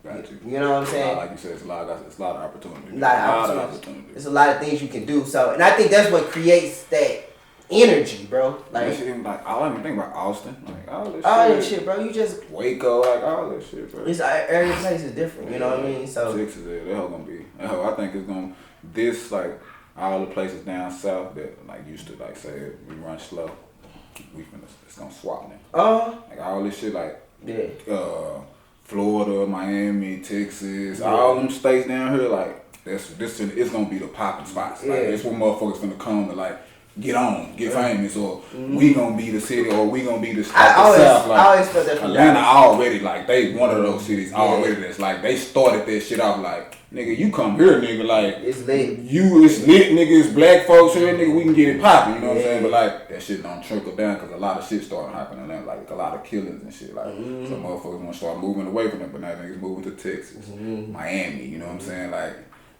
Got you. You know what I'm saying? Like you said, it's a lot of opportunity. A lot of opportunity. It's a lot of things you can do. So, and I think that's what creates that energy, bro. Like, I don't even think about Austin. Like all that shit, bro. You just Waco, like all that shit, bro. It's every place is different. You know what I mean? So Texas, that hell gonna be. I think it's gonna like all the places down south that like used to like say we run slow. It's gonna swap now. Like all this shit, like Florida, Miami, Texas, all them states down here, like it's gonna be the popping spots. Like it's where motherfuckers finna come to like get famous, or we gonna be the city, or we gonna be the south. I always felt that from Atlanta already, like they one of those cities already that's like they started that shit off like, nigga, you come here, nigga, like it's lit. It's lit, nigga. It's black folks here, nigga. We can get it popping, you know what I'm saying? But like that shit don't trickle down because a lot of shit started happening there, like a lot of killings and shit. Like some motherfuckers wanna start moving away from it, but now niggas moving to Texas, Miami. You know what I'm saying? Like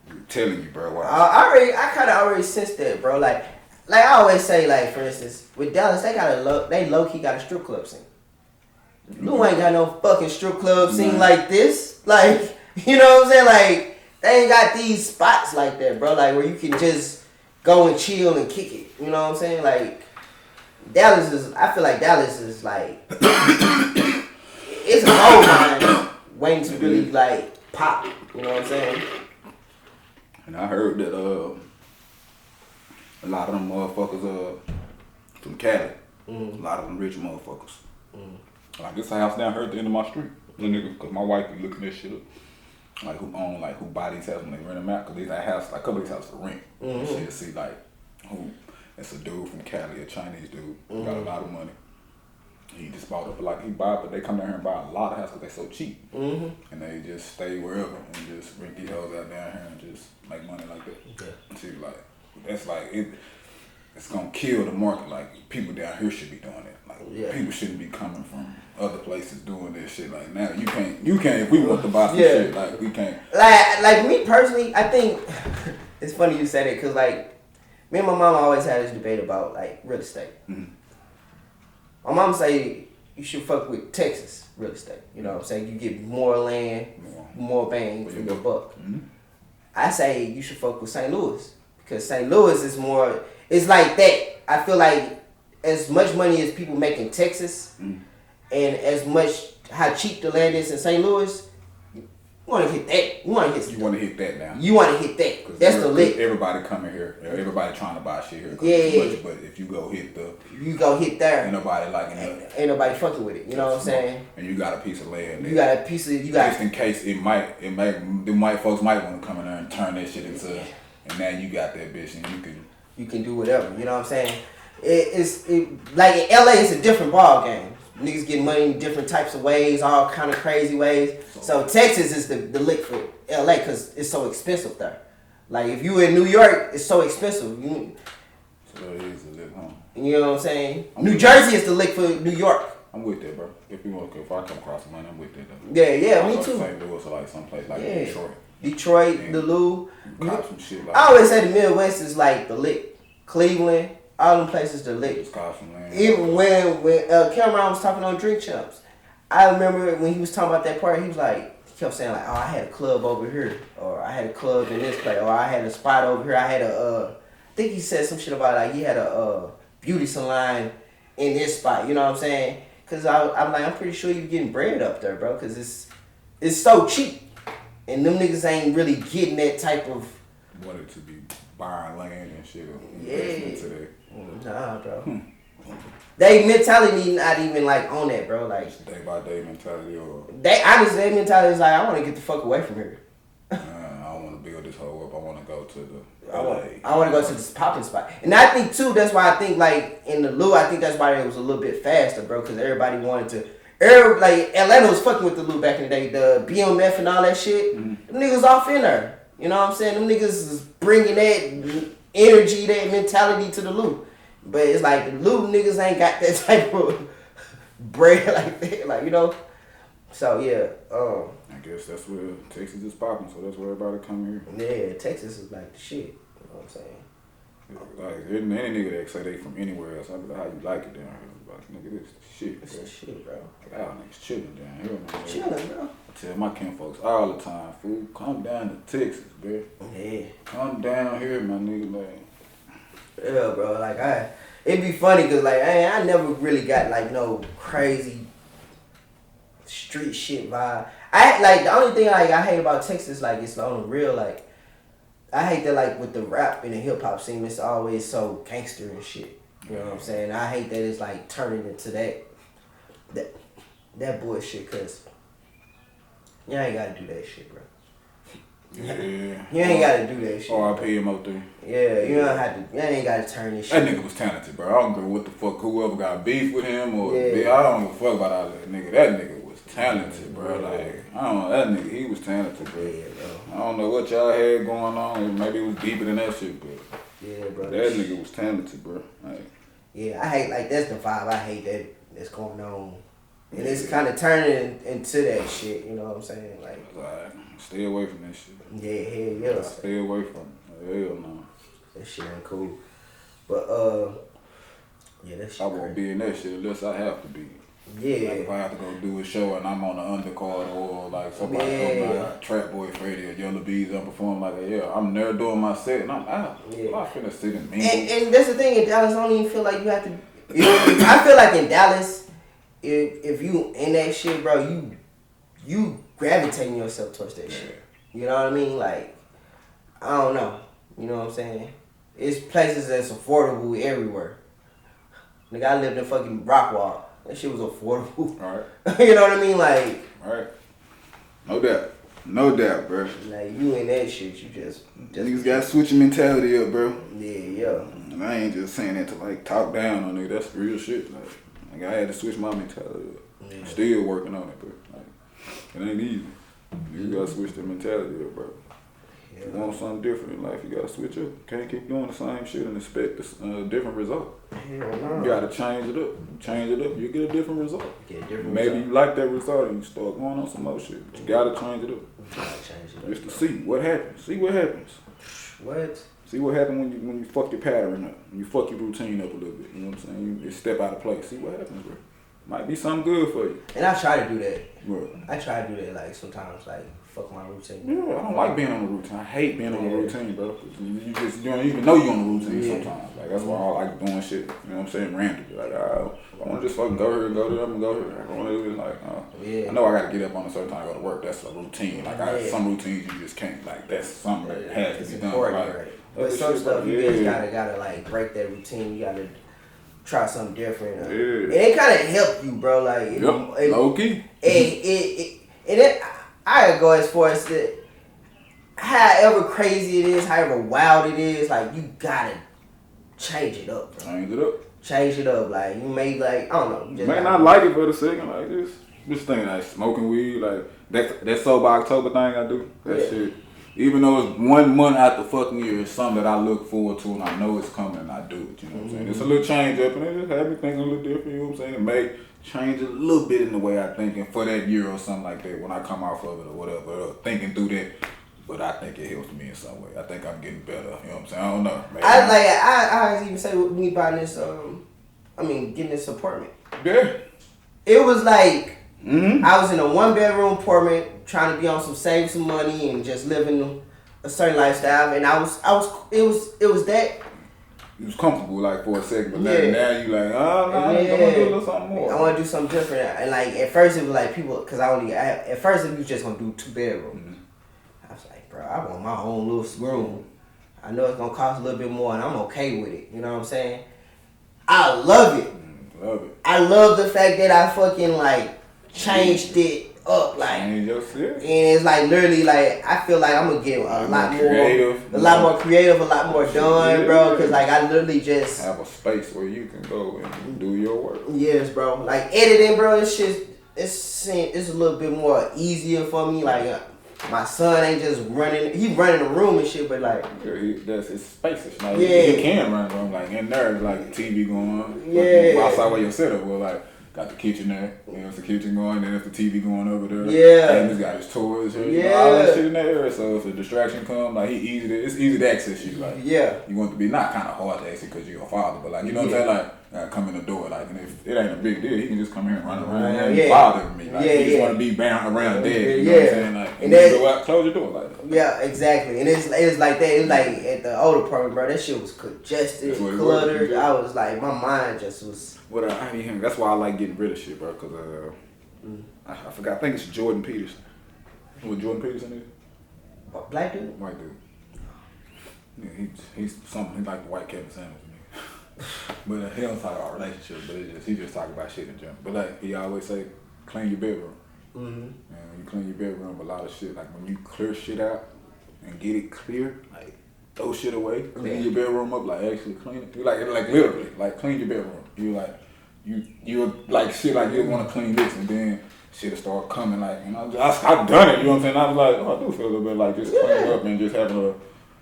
I'm telling you, bro. I kind of already sensed that, bro. Like I always say, like for instance, with Dallas, they low key got a strip club scene. Lou ain't got no fucking strip club scene like this. Like, you know what I'm saying? Like, they ain't got these spots like that, bro. Like, where you can just go and chill and kick it. You know what I'm saying? Like, I feel like Dallas is like, it's a gold mine waiting to really, like, pop. You know what I'm saying? And I heard that, a lot of them motherfuckers from Cali, a lot of them rich motherfuckers. Like this house down here at the end of my street. Little nigga, cause my wife be looking this shit up. Like who buy these houses when they rent them out? Cause these house, like a couple of these houses for rent. And shit, see like who? It's a dude from Cali, a Chinese dude, who got a lot of money. He just bought up but they come down here and buy a lot of houses because they so cheap. And they just stay wherever and just rent these houses out down here and just make money like that. Yeah. See, like that's like it's gonna kill the market. Like people down here should be doing it. Like people shouldn't be coming from other places doing this shit. Like now you can't if we want to buy some shit, like we can't. Like me personally, I think it's funny you said it because like me and my mom always had this debate about like real estate. My mom say you should fuck with Texas real estate. You know what I'm saying? You get more land, more bang for your buck. I say you should fuck with St. Louis because St. Louis is more. It's like that. I feel like as much money as people make in Texas, and as much how cheap the land is in St. Louis, you want to hit that. You want to hit that now. You want to hit that. That's the lick. Everybody coming here. Everybody trying to buy shit here. Yeah. But if you go hit there. Ain't nobody liking it. Ain't nobody fucking with it. You know what I'm saying? And you got a piece of land. Just in case them white folks might want to come in there and turn that shit into. And now you got that bitch, and you can do whatever. You know what I'm saying? Like in LA, it's a different ball game. Niggas get money in different types of ways, all kind of crazy ways. So Texas is the lick for LA because it's so expensive there. Like if you in New York, it's so expensive. So it is a lick, huh? You know what I'm saying? New Jersey is the lick for New York. I'm with that, bro. If I come across the money, I'm with that though. Yeah, me too. St. Louis or like someplace like Detroit. The Lou. Some shit like I always say the Midwest is like the lick. Cleveland, all them places the lick. Even when Cameron was talking on Drink Champs, I remember when he was talking about that part, he kept saying like, oh, I had a club over here, or I had a club in this place, or I had a spot over here. I had I think he said some shit about like he had a beauty salon in this spot. You know what I'm saying? Cause I'm pretty sure you're getting bread up there, bro. Cause it's so cheap, and them niggas ain't really getting that type of. Wanted to be buying land and shit. Nah, bro. They mentality not even like on that, bro. Like day by day mentality, or their mentality is like, I want to get the fuck away from here. I don't want to build this whole up. I want to go to the. I want to go to this popping spot, and I think too. That's why I think like in the Lou, I think that's why it was a little bit faster, bro. Because everybody wanted to. Like Atlanta was fucking with the Lou back in the day, the BMF and all that shit. Them niggas off in there. You know what I'm saying? Them niggas is bringing that energy, that mentality to the Lou. But it's like the Lou niggas ain't got that type of bread like that, like, you know? So, yeah. I guess that's where Texas is popping, so that's where everybody come here. Yeah, Texas is like the shit. You know what I'm saying? Like, any nigga that say they from anywhere else, I be like, how you like it down here? Like, nigga, this shit. It's the shit, bro. Like, y'all niggas chilling down here, man. Chilling, bro. I tell my kinfolks all the time, fool, come down to Texas, bro. Yeah. Come down here, my nigga, man. Yeah, bro. Like, it'd be funny because, like, I never really got, like, no crazy street shit vibe. The only thing, like, I hate about Texas, like, it's on the real, like, I hate that, like, with the rap and the hip-hop scene, it's always so gangster and shit. You know what I'm saying? I hate that it's, like, turning into that bullshit because you ain't got to do that shit, bro. Yeah. You ain't gotta do that shit. R.I.P. MO3. Yeah, you don't have to. You ain't gotta turn this shit. That nigga was talented, bro. I don't care what the fuck, whoever got beef with him or I don't give a fuck about all that nigga. That nigga was talented, bro. Like, I don't know, that nigga, he was talented, bro. Yeah, bro. I don't know what y'all had going on. Maybe it was deeper than that shit, but yeah, bro. That nigga was talented, bro. Like, yeah, I hate, like, that's the vibe I hate that's going on. And it's kind of turning into that shit, you know what I'm saying? Like, stay away from that shit. Yeah, hell yeah. Stay away from it. Hell no. That shit ain't cool. But, yeah, that shit I won't be in that shit unless I have to be. Yeah. Like if I have to go do a show and I'm on the undercard or like somebody come by, Trap Boy Freddy or Yellow Bees, I'm performing like that. I'm there doing my set and I'm out. Yeah. I'm finna sit and mingle. And that's the thing, in Dallas, I don't even feel like you have to. I feel like in Dallas, if you in that shit, bro, you gravitating yourself towards that shit. You know what I mean? Like, I don't know. You know what I'm saying? It's places that's affordable everywhere. Nigga, I lived in fucking Rockwall. That shit was affordable. All right. You know what I mean? Like, All right. No doubt, bro. like you in that shit, you just Niggas gotta switch your mentality up, bro. yeah. And I ain't just saying that to like talk down on nigga. That's real shit. Like I had to switch my mentality up. Yeah. Still working on it, bro. Like it ain't easy. You gotta switch the mentality up, bro. Yeah. If you want something different in life, you gotta switch up. Can't keep doing the same shit and expect a different result. Hell no. You gotta change it up. Change it up, you get a different result. Get a different Maybe result. you like that result and you start going on some more shit. But you gotta change it up. Gotta change it up. Just to see what happens. See what happens. What? See what happens when you fuck your pattern up. When you fuck your routine up a little bit. You know what I'm saying? You step out of place. See what happens, bro. Might be something good for you. And I try to do that. Bro. I try to do that like sometimes, like fuck my routine. Yeah, I don't like being on a routine. I hate being on a routine, bro. 'Cause you don't even know you're on a routine sometimes. Like that's why I like doing shit. You know what I'm saying? Randomly. Like I want to just fucking go here and go there. I'm gonna go here. I want to do this. Like I know I gotta get up on a certain time to go to work. That's a routine. Like some routines you just can't. Like that's something that has to be done. Right. But some stuff you just gotta like break that routine. You gotta try something different. And it kind of help you, bro. Like low key. I go as far as that. However crazy it is, however wild it is, like you gotta change it up, bro. Change it up. Like you may like I don't know. You just may not like it for the second. Like this thing like smoking weed. Like that sober October thing I do. That shit. Even though it's 1 month out the fucking year, it's something that I look forward to and I know it's coming and I do it, you know what I'm saying? It's a little change up and it just had me thinking a little different, you know what I'm saying? It may change a little bit in the way I think and for that year or something like that when I come off of it or whatever, or thinking through that. But I think it helps me in some way. I think I'm getting better, you know what I'm saying? I don't know. Maybe I even say with me buying this, getting this apartment. Yeah. It was like, I was in a 1-bedroom apartment trying to be on save some money and just living a certain lifestyle, and it was that. You was comfortable like for a second, but now you like, I want to do a little something more. I want to do something different, and like at first it was like people, cause at first it was just gonna do 2 bedrooms. I was like, bro, I want my own little room. I know it's gonna cost a little bit more, and I'm okay with it. You know what I'm saying? I love it. Love it. I love the fact that I fucking like changed it up, like, and it's like literally like I feel like I'm gonna get a lot more creative, a lot more done, bro. Cause like I literally just have a space where you can go and do your work. Yes, bro. Like editing, bro. It's a little bit more easier for me. Like my son ain't just running. He running the room and shit, but like it's spacious. Like he can run the room like in there, like TV going on. Yeah. Outside where your setup was like. Got the kitchen there, it's the kitchen going, then it's the TV going over there. Yeah. And he's got his toys here, all that shit in there. So if a distraction come, like it's easy to access you. Like you want to be not kind of hard to access because you're a father, but like you know what I'm saying, like come in the door, like and if it ain't a big deal, he can just come here and run around. He bothering me, like he just want to be bound around there. You know what I'm saying, like and then go out, close your door, like that. Yeah, exactly. And it's like that. It's like at the old apartment, bro. That shit was congested, cluttered. I was like, my mind just was. That's why I like getting rid of shit, bro. Cause I forgot. I think it's Jordan Peterson. You know what Jordan Peterson is? What, black dude? White dude. Yeah, he's something. He's like the white Kevin Samuels to me. But he don't talk about relationships. But he just talk about shit in general. But like he always say, clean your bedroom. And when you clean your bedroom, a lot of shit. Like when you clear shit out and get it clear, like throw shit away, clean your bedroom up, like actually clean it. You like literally, like clean your bedroom. You like you like shit like you want to clean this, and then shit'll start coming. Like I've done it. You know what I'm saying? I was like, I do feel a little bit like just cleaning up and just having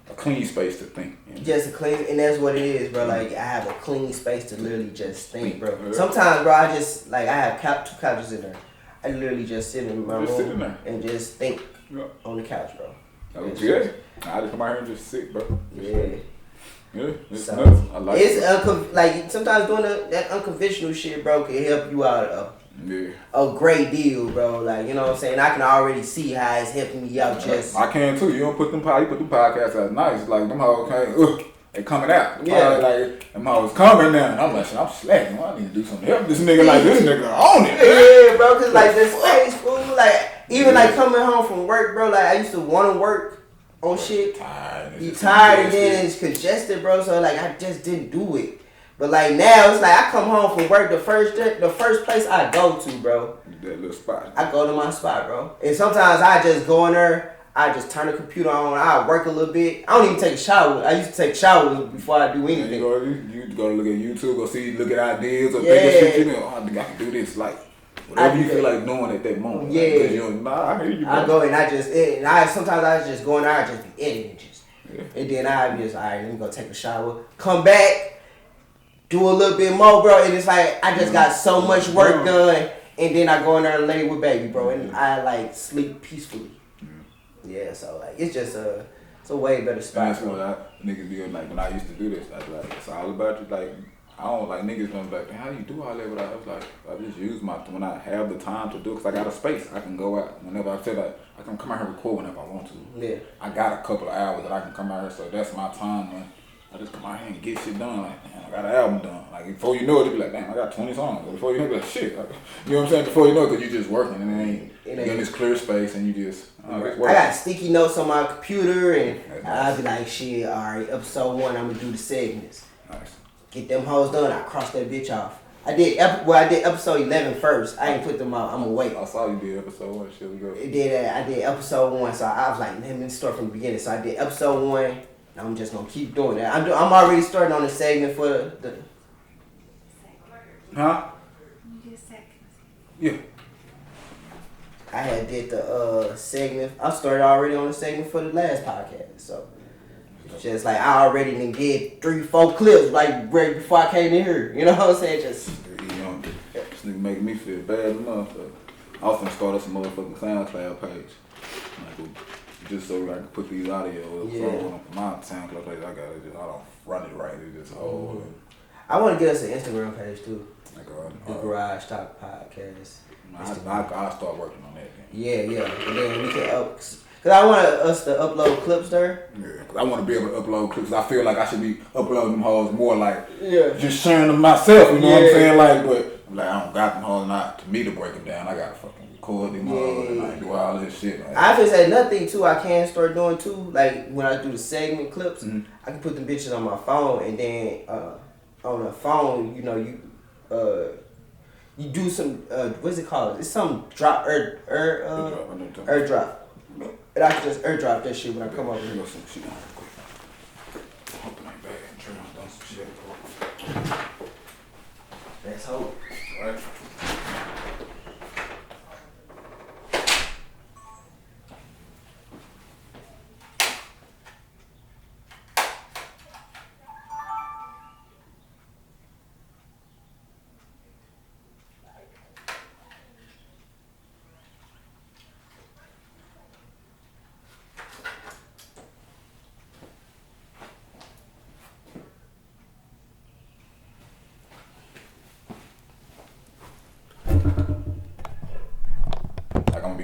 a clean space to think. You know? Just a clean, and that's what it is, bro. Like I have a clean space to literally just think, bro. Sometimes, bro, I just like I have 2 couches in there. I literally just sit in my room and just think on the couch, bro. That good. I just come out here and just sit, bro. Yeah, it's so, nuts. I like it. Like sometimes doing that unconventional shit, bro, can help you out a great deal, bro. Like you know what I'm saying. I can already see how it's helping me out. Just I can too. You don't put them podcasts out nice. Like them hoes they coming out. Like them hoes coming now. And I'm like, I'm slacking. I need to do something to help this nigga. Like this nigga on it. Yeah, bro. Cause like this space, fool. Like even like coming home from work, bro. Like I used to want to work on shit. Be tired and then it's congested, bro. So like I just didn't do it. But like now, it's like I come home from work. The first place I go to, bro. That little spot. I go to my spot, bro. And sometimes I just go in there. I just turn the computer on. I work a little bit. I don't even take a shower. I used to take showers before I do anything. You go to look at YouTube, look at ideas or bigger shit. You know, I can do this. Like whatever you feel like doing at that moment. Yeah. Like, I hear you. Bro. I go and I just edit. And sometimes I just go in there. I just be editing just. Yeah. And then I just alright. Let me go take a shower. Come back. Do a little bit more, bro, and it's like I just got so much work done, and then I go in there and lay with baby, bro, and I like sleep peacefully. Yeah, so like it's just it's a way better spot. And that's what niggas be like when I used to do this. I be like, it's all about you. Like I don't like niggas gonna be like, how do you do all that? But I was like, I just use when I have the time to do it, cause I got a space. I can go out whenever I feel like I can come out here and record whenever I want to. Yeah. I got a couple of hours that I can come out here, so that's my time, man. I just come out here and get shit done. Like, damn, I got an album done. Like, before you know it, you be like, damn, I got 20 songs. Before you know it, you be like, shit. Like, you know what I'm saying? Before you know it, because you just working and you're in this clear space and you just, I got sticky notes on my computer and I'll be like, shit, all right, episode 1, I'm going to do the segments. Nice. Get them hoes done, I cross that bitch off. I did episode 11 first. I ain't put them out. I'm going to wait. I saw you did episode 1. Shit, we go. I did episode 1, so I was like, man, let me start from the beginning. So I did episode 1. I'm just gonna keep doing that. I'm already starting on the segment for the. Huh? Yeah. I had did the segment. I started already on the segment for the last podcast, so just like I already done did 3-4 clips like right before I came in here. You know what I'm saying? Just. This nigga making me feel bad enough. I was gonna start us a motherfucking SoundCloud page. Like, just so I can put these audios on my SoundCloud page. I don't run it right. It's just whole. I want to get us an Instagram page too. Like the Garage Talk Podcast. I'll start working on that. Then. Yeah. And then we can cause I want us to upload clips there. Yeah, cause I want to be able to upload clips. I feel like I should be uploading them hoes more like just sharing them myself. You know what I'm saying? Like, but I don't got them hoes not to me to break them down. I gotta fucking record them hoes and I do all this shit. Like, I just say nothing too. I can start doing too. Like when I do the segment clips, I can put the bitches on my phone and then on the phone, you do some what's it called? It's some drop airdrop. And I can just airdrop that shit when I come over here. Some shit on quick. Hoping I'm back and turn on some shit. Let's hope. Right.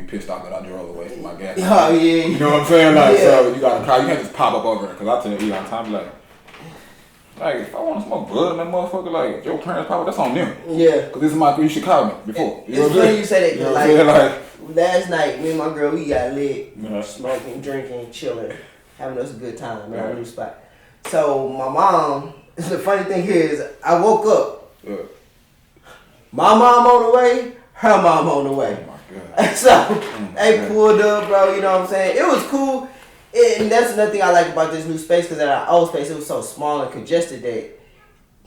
Pissed off that I drove away from my gas. Oh, yeah. You know what I'm saying? Like, so you got a car, you can't just pop up over there. Because I tell you all the time, like, if I want to smoke bud in that motherfucker, like, if your parents pop up, that's on them. Yeah. Because this is you should call me before. You know it's funny you say that. You know what I'm saying? Like, last night, me and my girl, we got lit, smoking, drinking, chilling, having us a good time in our new spot. So my mom, the funny thing here is, I woke up. Yeah. My mom on the way, her mom on the way. So they pulled up, bro. You know what I'm saying? It was cool, and that's another thing I like about this new space. Because at our old space, it was so small and congested that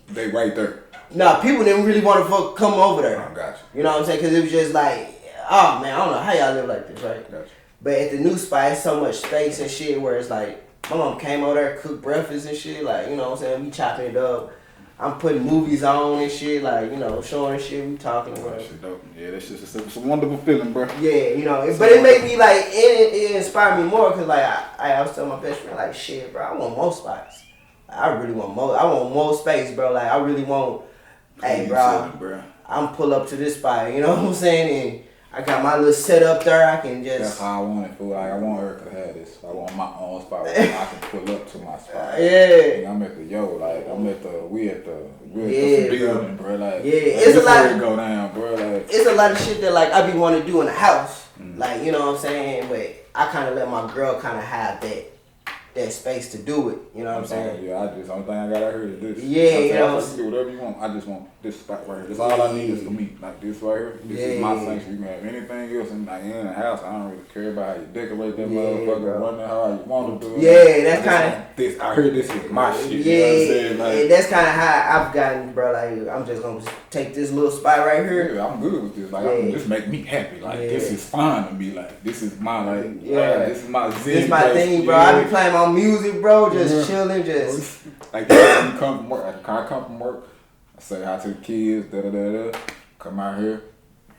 they right there. Nah, people didn't really want to come over there. I got you. You know what I'm saying? Because it was just like, oh man, I don't know how y'all live like this, right? Got you. But at the new spot, it's so much space and shit where it's like, my mom came over there, cooked breakfast and shit. Like, you know what I'm saying? We chopping it up. I'm putting movies on and shit, like, you know, showing shit, we talking and whatever. Yeah, that's just it's a wonderful feeling, bro. Yeah, you know, but it made me like, it inspired me more because like, I was telling my best friend, like, shit, bro, I want more spots. I really want more. I want more space, bro. Like, I really want, hey, bro, I'm pull up to this spot, you know what I'm saying? And I got my little setup there. I can just. That's how I want it. Like, I want her to have this. I want my own spot where I can pull up to my spot. Yeah. I'm at the we at the building, bro. Like, it's a lot. To go down, bro. Like, it's a lot of shit that like I be want to do in the house, like, you know what I'm saying. But I kind of let my girl kind of have that. that space to do it. You know what I'm saying? Yeah, only thing I got out here is this. Yeah, you know. You can do whatever you want. I just want this spot right here. That's all I need is for me. Like this right here. This is my sanctuary. You can have anything else in the house. I don't really care about how you decorate that motherfucker, run it how you want to do it. Yeah, that's kind of this. I heard this is my shit. Yeah, you know what I'm saying? Like, and that's kind of how I've gotten, bro. Like I'm just gonna take this little spot right here. Yeah, I'm good with this. Like, this make me happy. Like, this is fine to me. Like, this is my this is my zen. This is my thing, bro. I be playing my music, bro. Just chilling, just like when you come from work. Like, I come from work. I say hi to the kids. Come out here,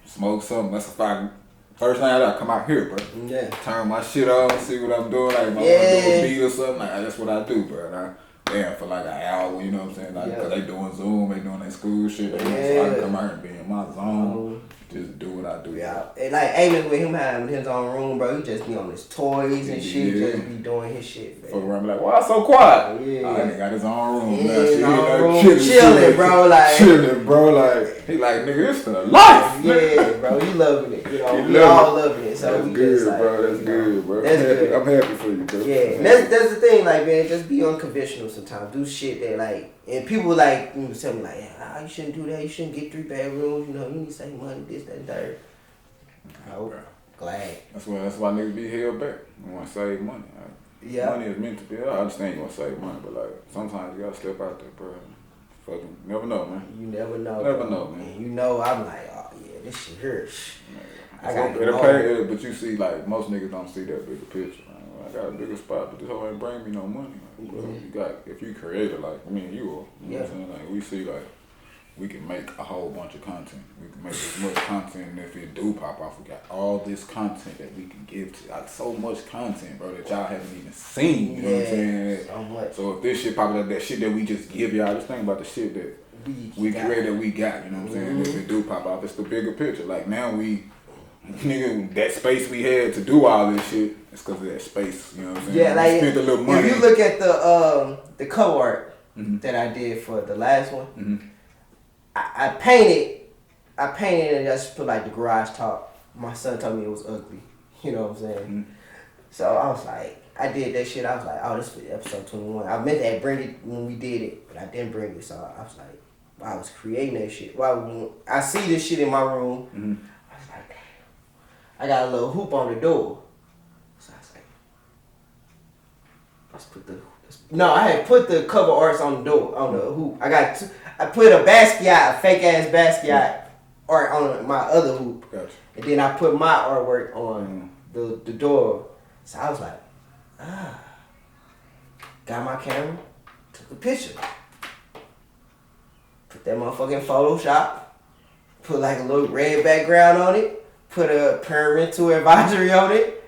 smoke something. That's if I first thing I come out here, bro. Yeah. Turn my shit on, see what I'm doing. Like, if I'm doing a beat or something. Like, that's what I do, bro. And I damn for like an hour, you know what I'm saying? Like, cause they doing Zoom, they doing their school shit. So I can come out here and be in my zone. Just do what I do. Yeah, and like Amos with him having his own room, bro. He just be on his toys and shit, just be doing his shit. Man. Fuck around, be like, why so quiet? Yeah, he got his own room. Yeah, His own room, chilling, bro. Like chilling, bro. Like he like nigga, this the life. Yeah, bro. He loving it. You know, we all loving it. So that's we good, just like, bro. That's good, bro. That's good. I'm happy for you, bro. Yeah, and that's the thing, like man, just be unconventional sometimes. Do shit that like, and people like tell me like, yeah, you shouldn't do that. You shouldn't get 3 bedrooms. You know, you need to save money, this, that, and third. Oh, glad. That's why niggas be held back. You want to save money. Right? Money is meant to be. I understand you want to save money, but like sometimes you gotta step out there, bro. Fucking never know, man. You never know. Never know, man. And you know, I'm like, oh yeah, this shit hurts. I got it'll pay, but you see, like most niggas don't see that bigger picture. Man. I got a bigger spot, but this whole ain't bring me no money. Like, bro, you got if you creator like me and you are, you know what I'm saying? Like we see like. We can make a whole bunch of content. We can make as much content, and if it do pop off, we got all this content that we can give to. Like so much content, bro, that y'all haven't even seen. You know what I'm saying? So much. So if this shit pop up, that shit that we just give y'all, just think about the shit that we create that we got. You know what I'm saying? If it do pop off, it's the bigger picture. Like now nigga, that space we had to do all this shit, it's because of that space. You know what I'm saying? Yeah, like we spent a little money. If you look at the cover art that I did for the last one. I painted and just put like the garage top. My son told me it was ugly. You know what I'm saying? So I was like, I did that shit. I was like, oh, this is episode 21. I meant to bring it when we did it, but I didn't bring it. So I was like, I was creating that shit. Well, I see this shit in my room. I was like, damn. I got a little hoop on the door. So I was like, let's put the... No, I had put the cover arts on the door, on the hoop. I put a Basquiat, a fake ass Basquiat art on my other hoop. Gotcha. And then I put my artwork on the door. So I was like, got my camera, took a picture. Put that motherfucking Photoshop, put like a little red background on it, put a parental advisory on it.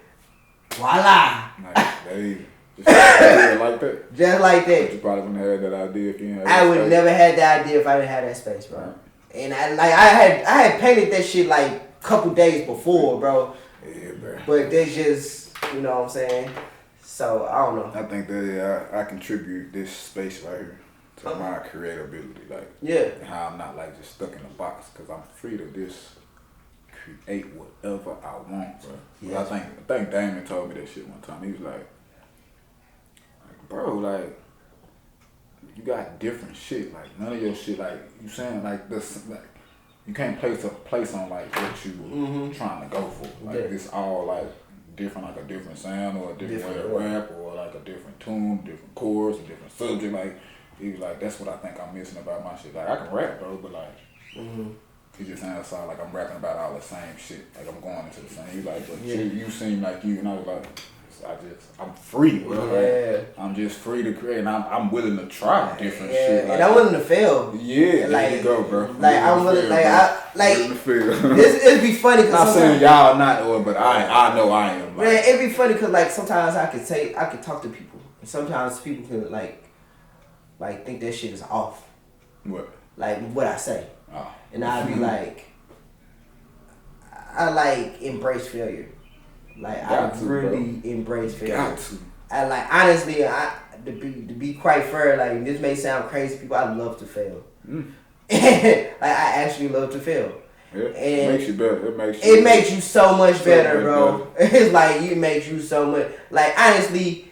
Voila! Nice. Just like that. Just like that. But you probably wouldn't have had that idea if you didn't have I would space. never had that idea if I didn't have that space, bro. And I had painted that shit like a couple days before, bro. Yeah, bro. But that's just, you know what I'm saying? So I don't know. I think that I contribute this space right here to my creativity, like how I'm not like just stuck in a box, because I'm free to just create whatever I want, bro. Yeah. I think Damon told me that shit one time. He was like, bro, like you got different shit. Like none of your shit, like you saying like this, like you can't place on like what you trying to go for. Like it's all like different, like a different sound or a different way to rap or like a different tune, different chords, a different subject. Like he was like, that's what I think I'm missing about my shit. Like I can rap, bro, but like it just sounds like I'm rapping about all the same shit. Like I'm going into the same. He like, but you seem like you, and I was like, I'm free, bro. Yeah. Like, I'm just free to create, and I'm willing to try different shit. Like, and I'm willing to fail. Yeah, like, there you go, bro. Like I'm willing, willing to fail. It'd be funny because I'm not saying y'all not, but I know I am. Like, man, it'd be funny because like sometimes I could talk to people, and sometimes people can like think that shit is off. What? Like what I say, and I'd be like, I like embrace failure. Like I really embrace failure. Got to. I like honestly, to be quite fair, like this may sound crazy, people. I love to fail. Like I actually love to fail. Yeah, and it makes you better. It makes you so much better, bro. It's like it makes you so much. Like honestly,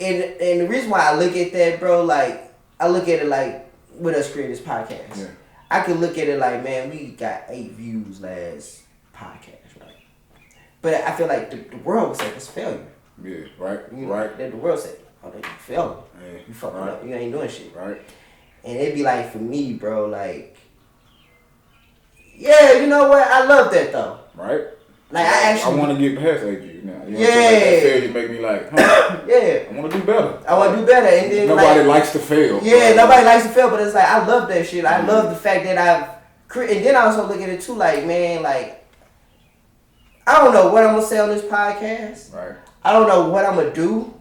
And the reason why I look at that, bro, like I look at it like with us creating this podcast. Yeah. I could look at it like, man, we got 8 views last podcast, right? But I feel like the world would say it's failure. Yeah, right, You know, right. That the world say, oh, you failing. Yeah, You fucking right. up. You ain't doing shit. Right. And it'd be like, for me, bro, like, yeah, you know what? I love that, though. Right. Like, I actually... I want to get past AG now. You know Yeah. what I'm saying? Like, that failure make me like, huh, Yeah. I want to do better. I want to do better. And then, Nobody like, likes to fail. yeah, nobody likes to fail, but it's like, I love that shit. I love the fact that and then I also look at it, too, like, man, like, I don't know what I'm going to say on this podcast. Right. I don't know what I'm going to do.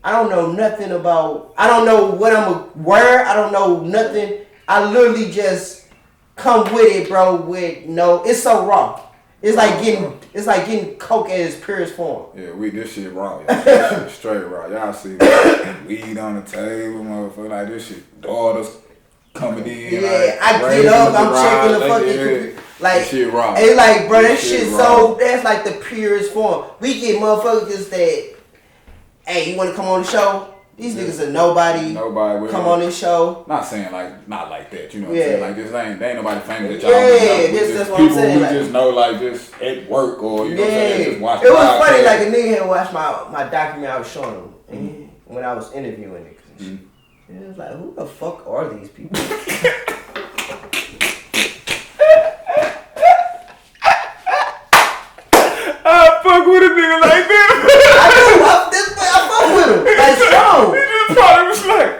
I don't know nothing about, I don't know what I'm going to wear. I don't know nothing. I literally just come with it, bro, with no, it's so raw. It's like getting coke at its purest form. Yeah, this shit raw. Y'all. This shit straight raw. Y'all see weed on the table, motherfucker. Like this shit, daughters coming in. Yeah, like, I get raising up, the I'm checking the garage, fucking yeah. computer. Like, This shit raw. it's like, bro, that This shit raw. so, that's like the purest form. We get motherfuckers that, hey, you want to come on the show? These niggas are nobody. Nobody will. Come on this show. Not saying like, not like that, you know what Yeah. I'm saying? Like, this they ain't nobody famous that y'all Yeah, know. that's Just what I'm people saying, we like- just know, like, just at work or, you know what I'm saying? Just watch It was funny, podcasts. like a nigga had watched my documentary I was showing him and when I was interviewing niggas. And it was like, who the fuck are these people? I fuck with a nigga like that. I fuck with him. Like, strong. He just probably was like,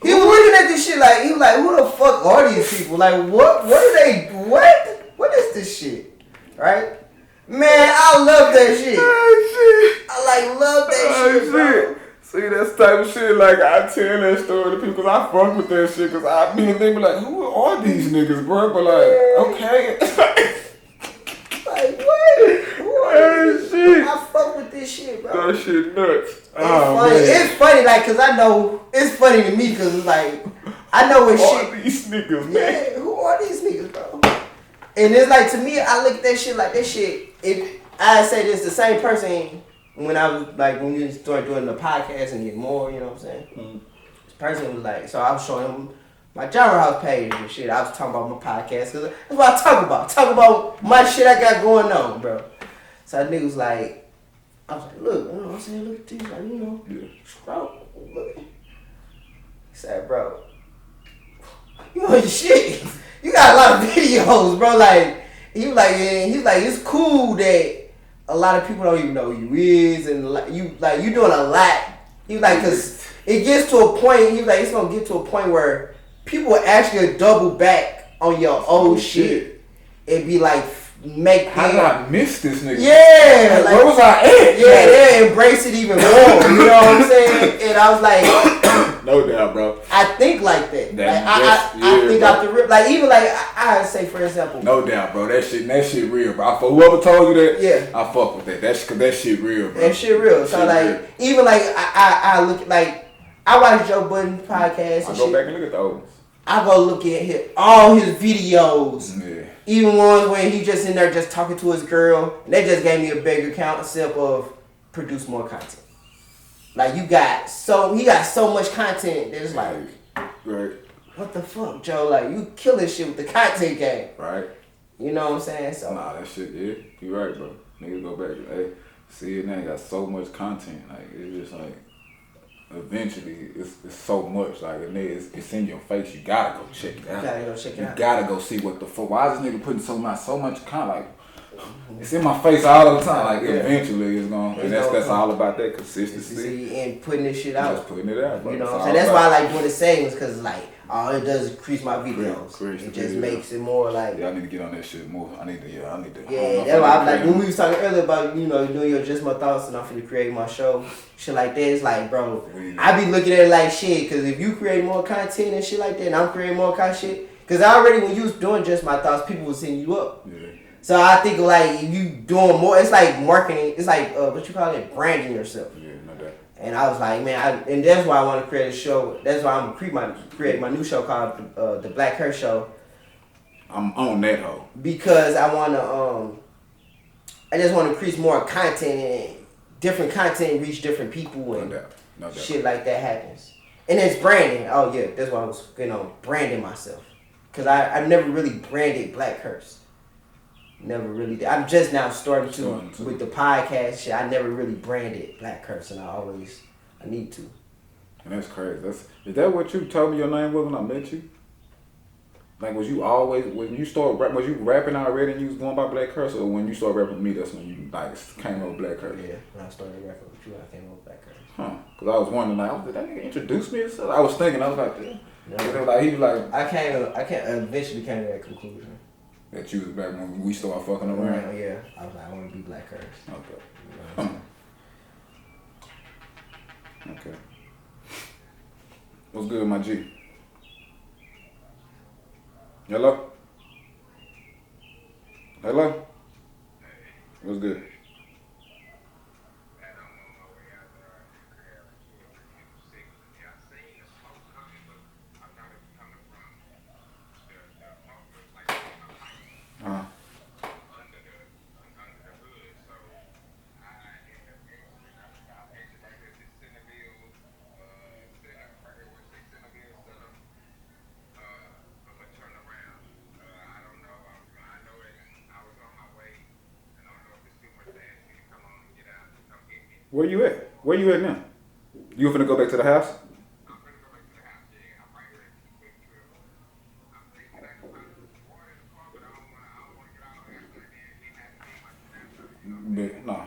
He was looking at this shit like, he was like, who the fuck are these people? Like, what are they, what is this shit? Right? Man, I love that shit. oh, shit. I love that Oh, shit, bro. See, that's the type of shit, like, I tell that story to people because I fuck with that shit because I be and they be like, who are these niggas, bro? But like, okay. Like, what? Who are Oh, these? shit. I fuck with this shit, bro. That shit nuts. It's funny. It's funny, like, cause I know it's funny to me, cause like I know what All shit. these niggas, man. Yeah, who are these niggas, bro? And it's like to me, I look at that shit like that shit. If I say this, the same person when I was like when you start doing the podcast and get more, you know what I'm saying? This person was like, so I was showing him my Genre House page and shit. I was talking about my podcast, cause that's what I talk about. Talk about my shit I got going on, bro. So that nigga was like. I was like, look, you know what I'm saying? Look at these, like, you know, scroll, look. He said, bro, you know your shit. You got a lot of videos, bro. Like, he was like, it's cool that a lot of people don't even know who you is, and you doing a lot. He was like, cause it gets to a point. He was like, it's gonna get to a point where people will actually double back on your old shit. It'd be like. How did I miss this nigga? Yeah, like, where was I at? Yeah, they embrace it even more. You know what I'm saying? And I was like, no doubt, bro. I think like that. That- I think bro. out the rip. Like even like I say for example. No doubt, bro. That shit real, bro. For whoever told you that, Yeah. I fuck with that. Cause that shit real, bro. That shit real. So Shit like real. even like I look like I watch Joe Budden podcast I and go shit. back and look at those. I go look at all his videos. Yeah. Even ones when he just in there just talking to his girl, and that just gave me a bigger concept of produce more content. Like he got so much content that it's like, Right. what the fuck, Joe? Like you killing shit with the content game. Right. You know what I'm saying? So Nah, that shit, yeah. You right, bro. Niggas go back. Hey, see it now. Got so much content. Like it's just like. Eventually, it's so much like it's in your face. You gotta go check it out. You gotta go check it out. You gotta go see what the fuck. Why is this nigga putting so much content? Like it's in my face all the time. Like eventually, it's gonna. And that's all about that consistency. See, and putting this shit out. Just putting it out, bro. You know what I'm It's saying? all That's why I about- like doing the segments, because like all it does is increase my videos. Increase It the just videos. makes it more like Yeah, I need to get on that shit more. I need to. I don't know yeah, if that's why I I'm like, need when to we was talking earlier about, you know, doing your Just My Thoughts and I'm finna create my show, shit like that, it's like, bro, I be looking at it like shit, because if you create more content and shit like that, and I'm creating more content, because already when you was doing Just My Thoughts, people was seeing you up. Yeah. So I think like, if you doing more, it's like marketing, it's like, what you call it, branding yourself. Yeah, no doubt. And I was like, man, and that's why I want to create a show. That's why I'm create my new show called the Black Her Show, I'm on that hoe. because I want to I just want to increase more content and different content reach different people, and No doubt. No doubt. shit like that happens. And it's branding. Oh yeah, that's why I was, branding myself. Cause I never really branded Black Curse. Never really did. I'm just now starting to with the podcast shit. I never really branded Black Curse, and I need to. And that's crazy. Is that what you told me your name was when I met you? Like, was you always, when you started was you rapping already and you was going by Black Curse, or when you started rapping with me, that's when you like came up with Black Curse? Yeah, when I started rapping with you, I came up with Black Curse. Huh? Because I was wondering, like, did that nigga introduce me or something? I was thinking, I was like, yeah. No. He was like, I eventually came to that conclusion. That you was back when we started fucking around. Right, yeah, I was like, I want to be Black Curse. Okay. Okay. What's good, my G? Hello? Hello? What's good? Where you at? Where you at now? You finna go back to the house? Nah.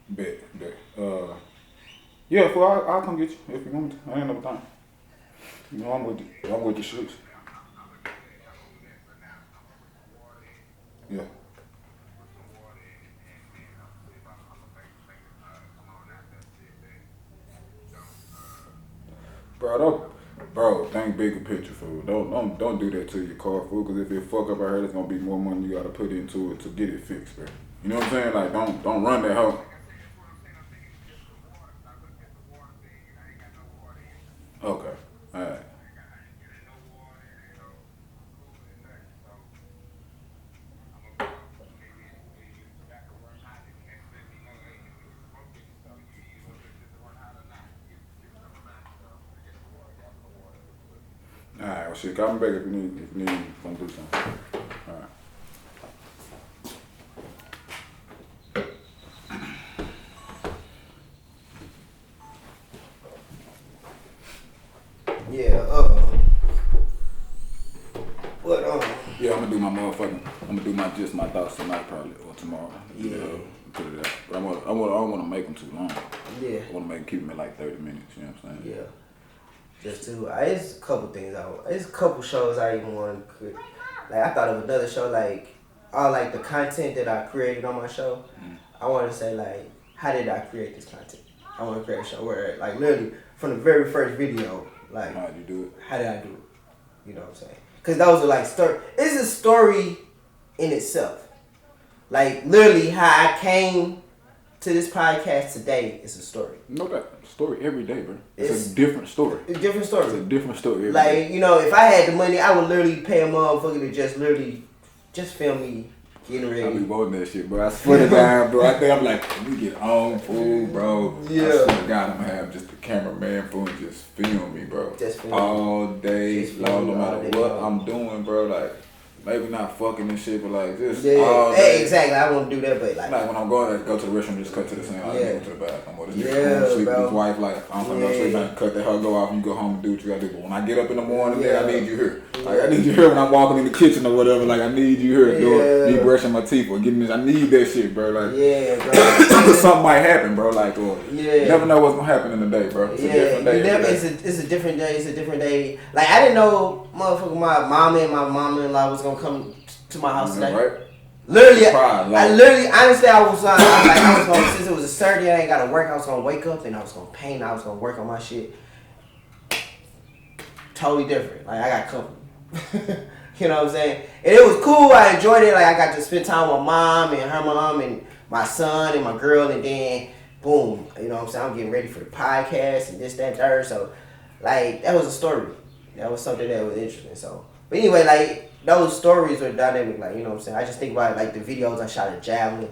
Bet. Yeah, I'll come get you if you want me to. I ain't no time. You know, I'm with the shoots. Yeah. Bro, think bigger picture, fool. Don't do that to your car, fool. Because if it fuck up out here, there's gonna be more money you gotta put into it to get it fixed, bro. You know what I'm saying? Like, don't run that hoe. Okay. All right. Alright, well shit, call me back if you need to do something. Alright. Yeah, Yeah, I'm gonna do my thoughts tonight probably, or tomorrow. Yeah. Put it out. But I don't wanna make them too long. Yeah. I wanna keep them at like 30 minutes, you know what I'm saying? Yeah. Just to, it's a couple things it's a couple shows I even want to create. Like, I thought of another show, like, all like the content that I created on my show. I want to say, like, how did I create this content? I want to create a show where, like, literally from the very first video, like, How did you do it? How did I do it? You know what I'm saying? Because those are like it's a story in itself. Like, literally how I came to this podcast today is a story. No, that story every day, bro. It's a different story. It's a different story. It's a different story every like, day. You know, if I had the money, I would literally pay a motherfucker to just film me getting ready. I be wanting that shit, bro. I swear to God, bro. I think I'm like, when we get home, fool, bro. Yeah. I swear to God, I'm gonna have just the cameraman, fool, just film me, bro. Just film all day just long, no matter all day what long. I'm doing, bro. Like, maybe not fucking and shit, but like just Yeah, all day. exactly. I want to do that, but like when I'm going to go to the restroom, just cut to the same. I Yeah. go to the bathroom. Or this Yeah, nigga sleep with bro. his wife. Like, I'm gonna go sleep and cut the hell go off and you go home and do what you gotta do. But when I get up in the morning, Yeah. I need you here. Like, I need you here when I'm walking in the kitchen or whatever. Like, I need you here doing me brushing my teeth or getting this. I need that shit, bro. Like, yeah, bro. something might happen, bro. Like, or Yeah. you never know what's gonna happen in the day, bro. It's a different day. It's a different day. It's a different day. Like, I didn't know, motherfucker, my mama-in-law was gonna come to my house today. Right? Literally, Surprise, like- I literally, honestly, I was gonna, since it was a Saturday, I ain't gotta work. I was gonna wake up and I was gonna paint. I was gonna work on my shit. Totally different. Like, I got company. You know what I'm saying? And it was cool. I enjoyed it. Like, I got to spend time with my mom and her mom and my son and my girl, and then boom, you know what I'm saying? I'm getting ready for the podcast and this, that, third. So, like, that was a story. That was something that was interesting. So, but anyway, like, those stories are dynamic. Like, you know what I'm saying. I just think about like the videos I shot at Javelin,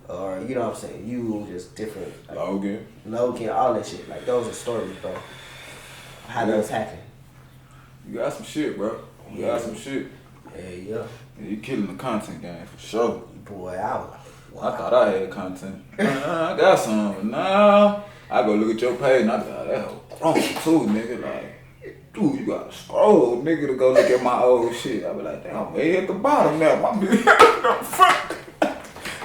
or you know what I'm saying. You just different. Like, Logan, all that shit. Like those are stories, bro. How those happen. You got some shit, bro. You got some shit. Yeah. You killing the content game for sure. Boy, I was like, I thought I had content. I got some, but now I go look at your page and I be like, that hoe grown too, nigga. Like, dude, you gotta scroll, nigga, to go look at my old shit. I be like, damn, I'm way at the bottom now. My bitch, the fuck?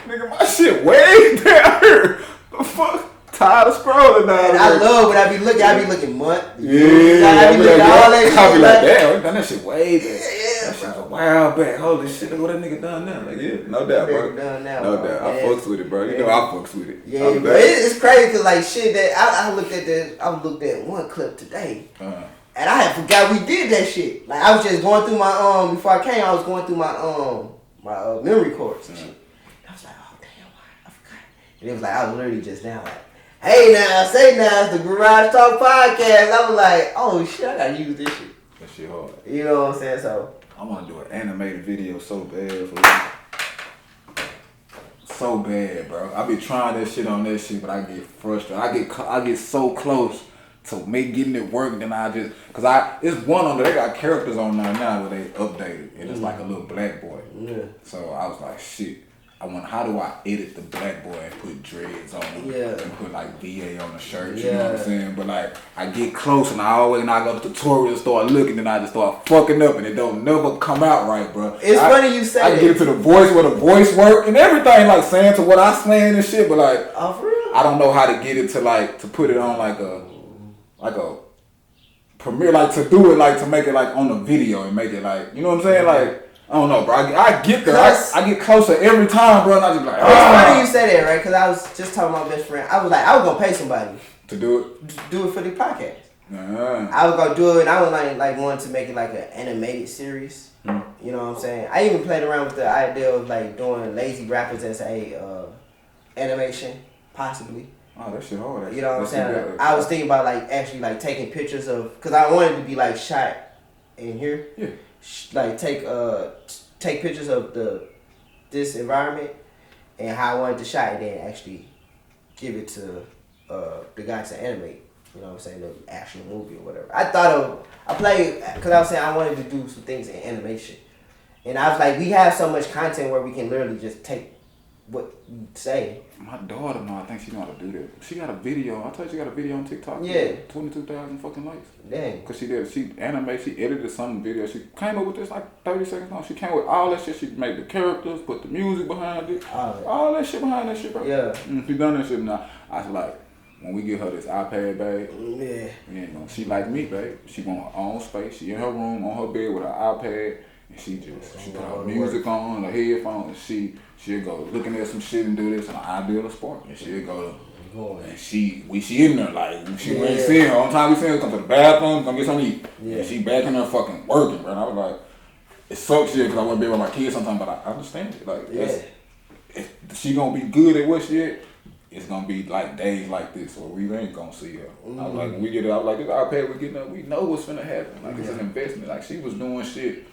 Nigga, my shit way down here. The fuck? Tired of scrolling down and I love when I be looking month. Yeah, I be looking all that shit. I be like, damn, we done that shit way back. Yeah, that shit a while back. Holy shit, look what that nigga done now. Like, yeah, no doubt, bro. No doubt. I fucks with it, bro. You know I fucks with it. Yeah, bro. It's crazy because like shit that I looked at one clip today. And I had forgot we did that shit. Like I was just going through my before I came, I was going through my memory cards and shit. And I was like, oh damn, I forgot. And it was like I was literally just now like, hey now, say now, it's the Garage Talk podcast. I was like, oh shit, I gotta use this shit. That shit hard. You know what I'm saying? So I wanna do an animated video so bad for you. So bad, bro. I be trying that shit on that shit, but I get frustrated. I get so close to me getting it working, then I just, it's one on there, they got characters on there now where they updated, and it's like a little black boy. Yeah. So I was like, shit, how do I edit the black boy and put dreads on him? Yeah. And put like VA on the shirt, you know what I'm saying? But like, I get close and I go to tutorials, start looking, and I just start fucking up, and it don't never come out right, bro. It's funny you say that. I get into the voice where the voice work and everything, like saying to what I saying and shit, but like, oh, for real? I don't know how to get it to put it on like a premiere, like to do it, like to make it like on the video and make it like, you know what I'm saying? Like, I don't know, bro. I get there. I get closer every time, bro, and I just like, It's funny you say that, right? Because I was just talking to my best friend. I was gonna pay somebody to do it for the podcast. Uh-huh. I was gonna do it, and I was like wanting to make it like an animated series. You know what I'm saying? I even played around with the idea of like doing lazy rappers as a animation, possibly. Oh, that shit hard. You know what I'm saying? I was thinking about like actually like taking pictures of, cause I wanted to be like shot in here. Yeah. Like take pictures of this environment and how I wanted to shot, and then actually give it to the guys to animate. You know what I'm saying? The actual movie or whatever. I played, cause I was saying I wanted to do some things in animation, and I was like, we have so much content where we can literally just take what you say. My daughter, I think she know how to do that. She got a video. I told you she got a video on TikTok. Yeah. 22,000 fucking likes. Dang. Cause she edited some video. She came up with this like 30 seconds long. She came with all that shit. She made the characters, put the music behind it. All that shit behind that shit, bro. Yeah. She done that shit now. I was like, when we get her this iPad, babe, you know, she like me, babe. She want her own space. She in her room on her bed with her iPad, and she put her music on, her headphones, and she'll go looking at some shit and do this, and I'll do a spark, and she'll go. And she in there like she ain't seeing her. On time we seen her come to the bathroom, come get something to eat. Yeah. And she back in there fucking working, bro. And I was like, it sucks shit because I want to be with my kids sometimes, but I understand it. Like, if she gonna be good at what she at, it's gonna be like days like this, or we ain't gonna see her. I was like, when we get it, I was like, this iPad we getting up, we know what's finna happen. Like, it's an investment. Like, she was doing shit,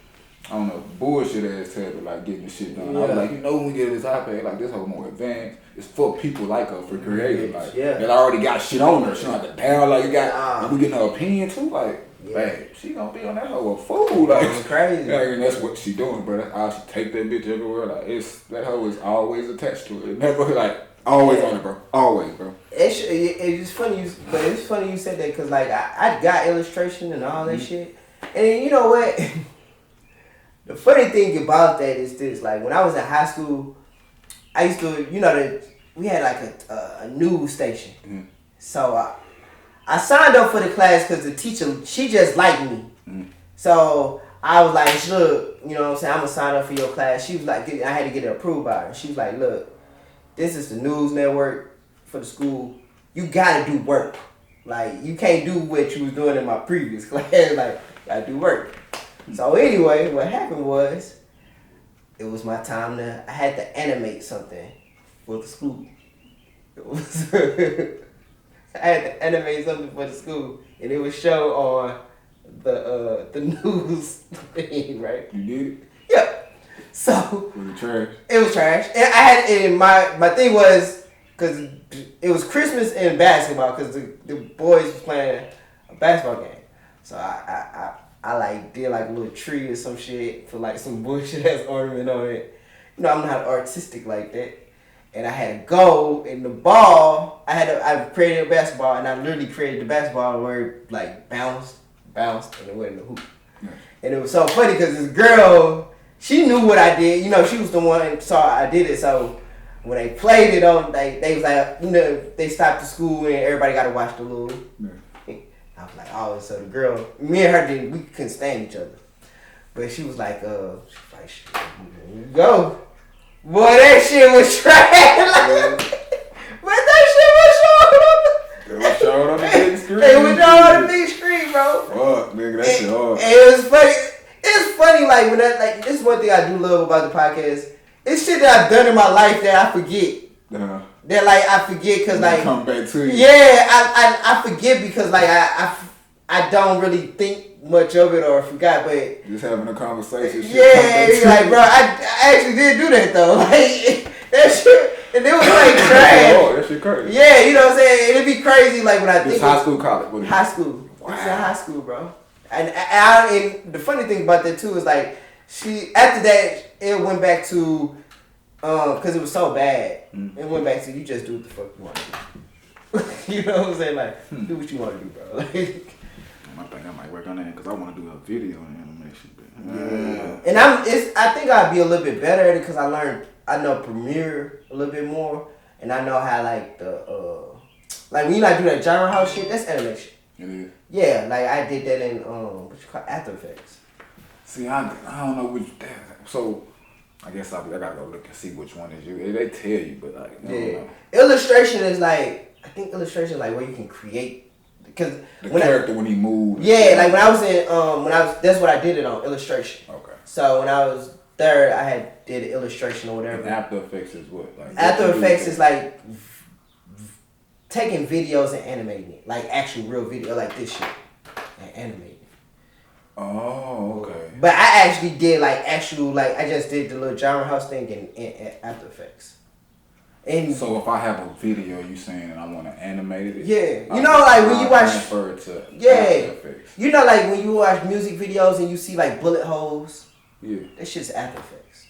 I don't know, bullshit ass type of like getting the shit done. I was like, you know, when we get this iPad, like, this whole more advanced. It's for people like her, for creators. Like, that already got shit on her. She don't have to down, like, you got, and we getting her opinion too. Like, man, she gonna be on that hoe a fool. Like, it's crazy. Like, and that's what she doing, bro. That's how she take that bitch everywhere. Like, that hoe is always attached to it. It never, like, always on it, bro. Always, bro. It's funny, but it's funny you said that because, like, I got illustration and all that shit. And you know what? The funny thing about that is this. Like, when I was in high school, I used to, you know, we had like a news station. So I signed up for the class because the teacher, she just liked me. So I was like, look, you know what I'm saying, I'm going to sign up for your class. She was like, I had to get it approved by her. She was like, look, this is the news network for the school. You got to do work. Like, you can't do what you was doing in my previous class. Like, you got to do work. So anyway, what happened was, it was my time I had to animate something for the school. I had to animate something for the school, and it would show on the news thing, right? You did it? So Was it trash? it was trash. And I had, and my thing was, because it was Christmas and basketball, because the boys was playing a basketball game. So I like did like a little tree or some shit for like some bullshit ass ornament on it. You know, I'm not artistic like that. And I had a goal in the ball. I created a basketball, and I literally created the basketball where it like bounced, and it went in the hoop. Yeah. And it was so funny because this girl, she knew what I did. You know, she was the one saw I did it. So when they played it on, they was like, you know, they stopped the school and everybody got to watch the little. Yeah. I was like, oh, so the girl, me and her we couldn't stand each other, but she was like, shit, go. Boy, that shit was trash. But that shit was showing on the big screen. It was showing on the big screen, bro. Fuck, nigga, that shit hard. And it was funny. It's funny, like, when this is one thing I do love about the podcast. It's shit that I've done in my life that I forget. That, like, I forget because, like. Come back to you. Yeah, I forget because, like, I don't really think much of it or forgot, but just having a conversation. Yeah, like, bro, I actually did do that though. Like that shit, and it was like trash. Oh, that shit crazy. Yeah, you know what I'm saying. It'd be crazy, like when I think. It's high school, college. High school. Wow. It's in high school, bro. And the funny thing about that too is like she after that it went back to because it was so bad. It went back to you just do what the fuck you want to do. You know what I'm saying? Like do what you want to do, bro. Like. I think I might work on that because I want to do a video on animation. Yeah. And I think I'd be a little bit better at it because I know Premiere a little bit more, and I know how like the like when you like do that genre house shit, that's animation. It is. Yeah, like I did that in what you call After Effects. See, I don't know which. So I guess I gotta go look and see which one is you. They tell you, but like I don't know. Illustration is like illustration is like where you can create. Because the character when he moves. Yeah, like when I was in that's what I did it on illustration. Okay. So when I was there, I did illustration or whatever. And After Effects is what? Like After Effects is like taking videos and animating it, like actual real video, like this shit, and animating it. Oh, okay. But I actually did like actual I just did the little genre house thing in After Effects. And so if I have a video, you saying I want to animate it? Yeah, you know, like when you watch, transfer it to yeah, you know, like when you watch music videos and you see like bullet holes. Yeah, that shit's After Effects.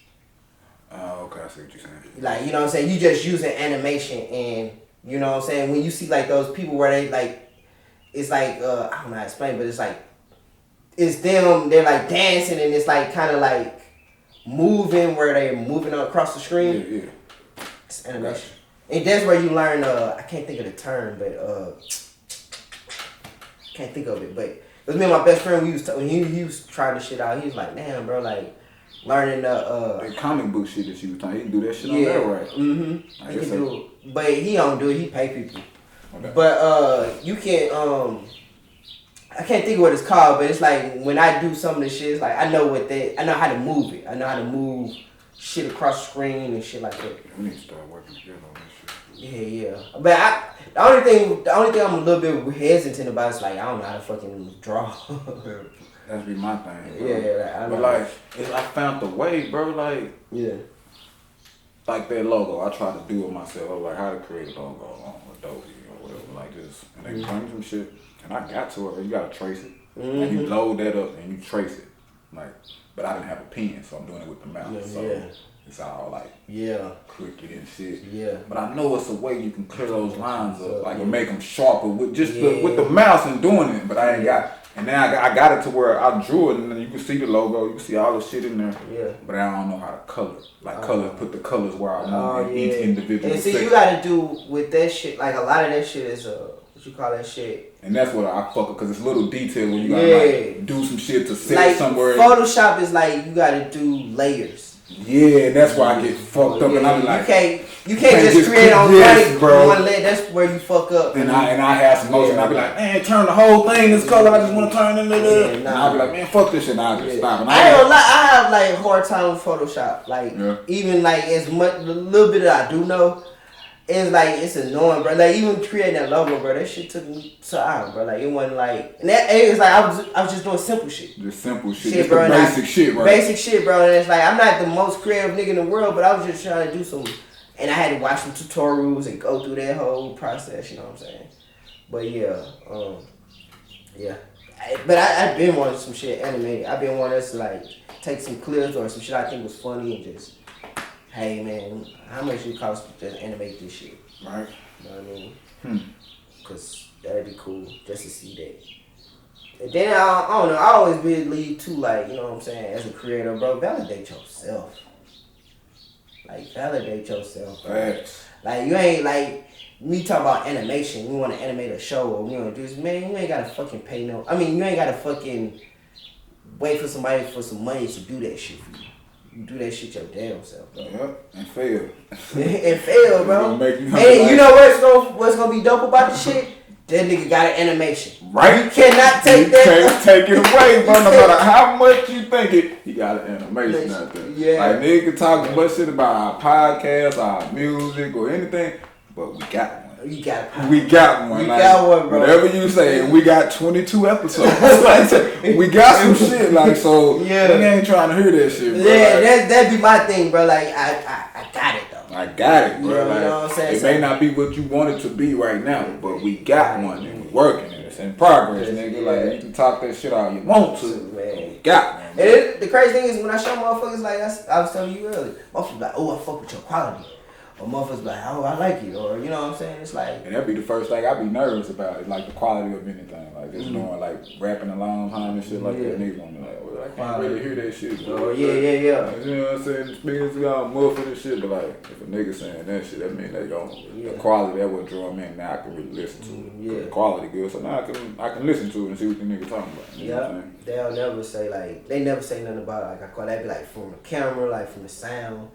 Oh, okay, I see what you're saying. Like, you know what I'm saying? You just using animation, and you know what I'm saying? When you see like those people where they like, it's like I don't know how to explain, but it's like it's them. They're like dancing, and it's like kind of like moving where they're moving across the screen. Yeah. It's animation. And that's where you learn, I can't think of the term, but can't think of it, but it was me and my best friend, when he was trying this shit out, he was like, damn, bro, like, learning the comic book shit that you was talking, he can do that shit on there, right? Mm-hmm. He can do it. But he don't do it, he pay people. Okay. But, you can, I can't think of what it's called, but it's like, when I do some of the shit, it's like, I know how to move it. I know how to move shit across the screen and shit like that. We need to start working together on this shit. Yeah. But the only thing I'm a little bit hesitant about is like I don't know how to fucking draw. That's be my thing, bro. Yeah, but like I found the way, bro. Like like that logo, I tried to do it myself. I was like, how to create a logo on Adobe or whatever, like this, and they bring some shit, and I got to it. You gotta trace it, and you load that up and you trace it, like. But I didn't have a pen, so I'm doing it with the mouse. It's all like crooked and shit. Yeah. But I know it's a way you can clear those lines up, like and make them sharper with just with the mouse and doing it. But I ain't got, and then I got it to where I drew it, and then you can see the logo, you can see all the shit in there. Yeah. But I don't know how to color, put the colors where I want in each individual. And see, you gotta do with that shit. Like a lot of that shit is what you call that shit. And that's what I fuck with, because it's little detail when you gotta like, do some shit to set like, somewhere. Photoshop is like, you gotta do layers. Yeah, that's why I get fucked up, and I be like, you can't just create on one layer. That's where you fuck up. And I have some motion. I be like, man, turn the whole thing this color. I just want to turn it. And I be like, man, fuck this shit. And I just stop. And I ain't gonna lie, I have like hard time with Photoshop. Like even like as much a little bit that I do know. it's like it's annoying, bro. Like even creating that logo, bro, that shit took me so out, bro. Like it wasn't like, and that it was like I was just doing simple shit. Just simple shit, Shit, bro. the basic shit, right? Basic shit, bro. And it's like I'm not the most creative nigga in the world, but I was just trying to do some, and I had to watch some tutorials and go through that whole process. You know what I'm saying? But yeah, yeah. But I've been wanting some shit animated. I've been wanting us to like take some clips or some shit I think was funny and just, hey man, how much it cost to just animate this shit? Right. You know what I mean? Cause that'd be cool just to see that. And then I don't know. I always believe too, like you know what I'm saying, as a creator, bro, validate yourself. Like validate yourself. Bro. Facts. Like you ain't like. Me talk about animation, we want to animate a show or we want to do this, man, you ain't got to fucking pay no, I mean, you ain't got to fucking wait for somebody for some money to do that shit for you. You do that shit your damn self, bro. Yep, and fail. And fail, bro. Make you And you know what's gonna be dope about the shit? That nigga got an animation. Right? You cannot take you that. Can't take it away, bro. No matter how much you think it, he got an animation out there. Yeah. Like nigga can talk much shit about our podcast, our music, or anything. But we got one. You got We got one. You like, got one, bro. Whatever you say, and we got 22 episodes. Like, we got some shit, like, so yeah. we ain't trying to hear that shit, bro. Yeah, like, that'd be my thing, bro. Like, I got it, though. I got it, bro. You know like, what I'm saying? it may not be what you want it to be right now, but we got one, and we working, and it's in progress, nigga. Like, you can talk that shit all you want to, man. We got one. And the crazy thing is when I show motherfuckers, like I was telling you earlier, motherfuckers like, oh, I fuck with your quality. Or motherfuckers like, oh, I like it. Or, you know what I'm saying? It's like... And that'd be the first thing I'd be nervous about, is like the quality of anything. Like just knowing like rapping a long time and shit like that. Niggas gonna be like, well, I can't really hear that shit. Bro. Oh, yeah. Like, you know what I'm saying? Speakers got muffled and shit, but like if a nigga saying that shit, that mean they gon' the quality that would draw me in. Now I can really listen to it. Yeah. The quality good, so now I can listen to it and see what the nigga talking about. You know what I'm saying? They'll never say like, they never say nothing about it. Like I call that be like from the camera, like from the sound.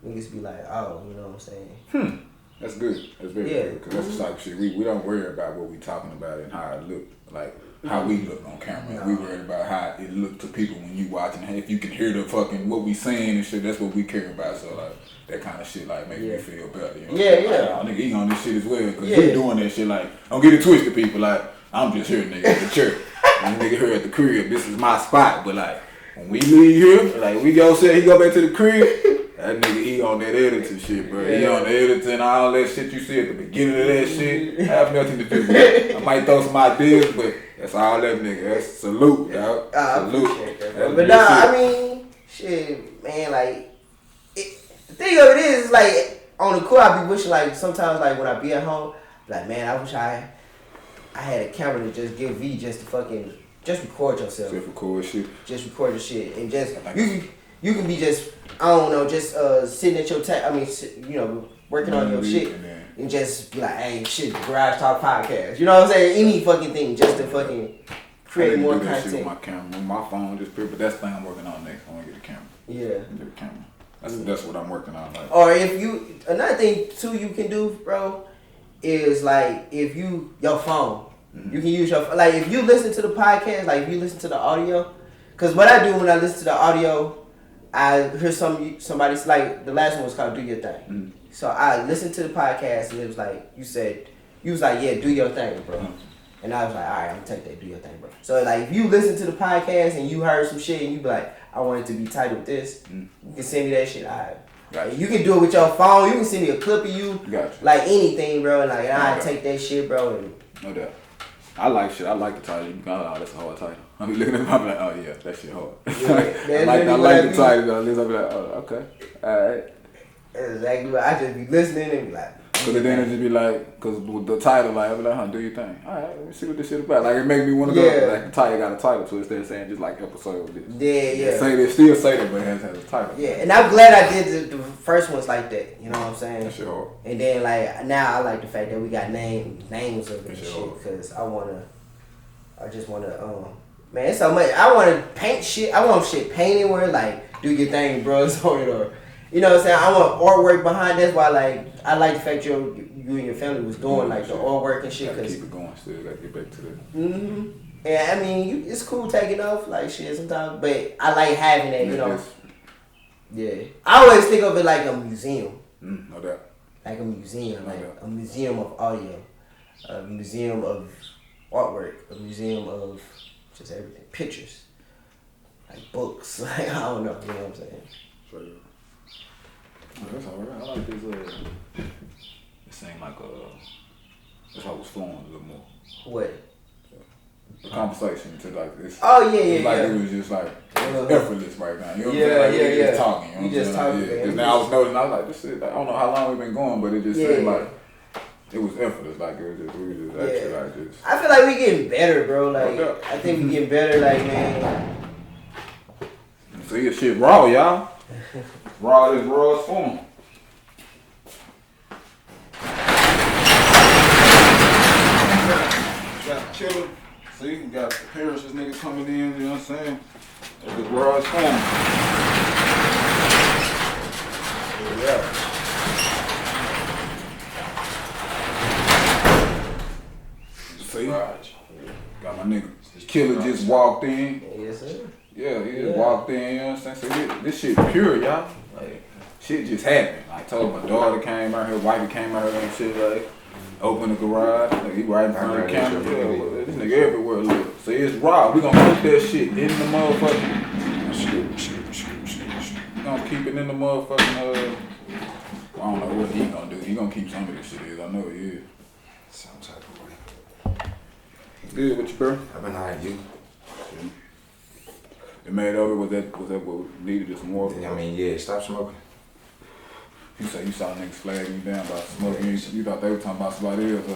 Niggas be like, oh, you know what I'm saying? That's good. That's very good. Because that's the type of shit we don't worry about what we talking about and how it look. Like how we look on camera. No. We worry about how it look to people when you watching. If you can hear the fucking what we saying and shit, that's what we care about. So like that kind of shit like make me feel better. You know? Yeah. Like, nigga, he on this shit as well because we doing that shit. Like don't get it twisted, people. Like I'm just here, nigga, at the church. And nigga here at the crib. This is my spot. But like when we leave here, like we go say he go back to the crib. That nigga, he on that editing shit, bro. He on the editing, all that shit you see at the beginning of that shit. Have nothing to do with it. I might throw some ideas, but that's all that nigga. That's salute, dog. Salute. But nah, I mean, shit, man, like, the thing of it is, like, on the court, I be wishing, like, sometimes, like, when I be at home, like, man, I wish I had a camera to just give V just to fucking, just record yourself. Just record shit. Just record your shit. And just, you can be just, I don't know, just sitting at your working on your shit. And just be like, hey, shit, Garage Talk Podcast. You know what I'm saying? Any fucking thing just to fucking create more content. Shit with my camera, my phone just pure, but that's the thing I'm working on next. I want to get a camera. Yeah. Get a camera. That's what I'm working on. Like. Or if you, another thing too you can do, bro, is like if your phone, you can use your, like if you listen to the podcast, like if you listen to the audio, because what I do when I listen to the audio, I hear somebody's like the last one was called Do Your Thing. So I listened to the podcast and it was like you was like yeah, do your thing, bro. And I was like, all right, I'm gonna take that, do your thing, bro. So like if you listen to the podcast and you heard some shit and you be like, I want it to be titled this, you can send me that shit. Gotcha. You can do it with your phone. You can send me a clip of you, like anything, bro. And like I take that shit, bro. And no doubt. I like shit. I like the title. You can go, oh, that's a hard title. I be looking at it, I be like, oh yeah, that shit hard. I like the title though. At least I be like, oh, okay, alright. That's exactly what I just be listening and be like. Cause then it just be like, cause with the title, like, I be like, huh, do your thing. Alright, let me see what this shit about. Like, it make me want to go, like, the title got a title to it instead of saying just like episode of this. Yeah. Still say that, but it has a title. Yeah, and I'm glad I did the first ones like that. You know what I'm saying? That shit hard. And then, like, now I like the fact that we got names of it and shit, cause I just wanna, man, it's so much. I wanna paint shit. I want shit painted where, like, do your thing, bro, on it, or, you know what I'm saying? I want artwork behind. That's why, like, I like the fact you and your family was doing, like, the artwork and shit. Gotta keep it going still. Gotta get back to that. Yeah, I mean, it's cool taking off, like, shit sometimes, but I like having that, you know. Yeah. I always think of it like a museum. No doubt. like a museum, like a museum of audio, a museum of artwork, a museum of just everything, pictures, like books, like I don't know, you know what I'm saying? So, oh, that's alright. I like this. It seemed like that's how it was flowing a little more. What? The conversation to like this. Oh yeah, It's like yeah. it was just like effortless right now. You know what I'm Yeah, saying? Like, yeah, we yeah. just talking. You know We what I'm just saying? talking, Like, man. Cause now I was noticing. I was like, this shit. Like, I don't know how long we've been going, but it just seemed like it was effortless. Like it was just, we was just actually like just. I feel like we getting better, bro. Like Okay. I think we getting better. Like man, See this shit raw, y'all. Raw as raw as form. Got the killer. See, we got the Paris's niggas coming in, you know what I'm saying? It was raw as form. Yeah. See? Got my nigga. Killer just walked in. yes sir. Yeah, he just walked in, you know what I'm saying? So this shit pure, y'all. Like, shit just happened. I told my daughter came out here, wifey came out here and shit, like, open the garage, like, he right in front of the camera. Yeah, well, this nigga everywhere, look. See, it's raw. We gonna put that shit in the motherfucking. We gonna keep it in the motherfucking, I don't know what he gonna do. He gonna keep some of this shit is. I know he is. Some type of way. Good with you, bro? I've been hiding you. It made over. Was that what we needed? Just more? I mean, yeah, stop smoking. You say you saw niggas flagging you down about smoking. You thought they were talking about somebody else.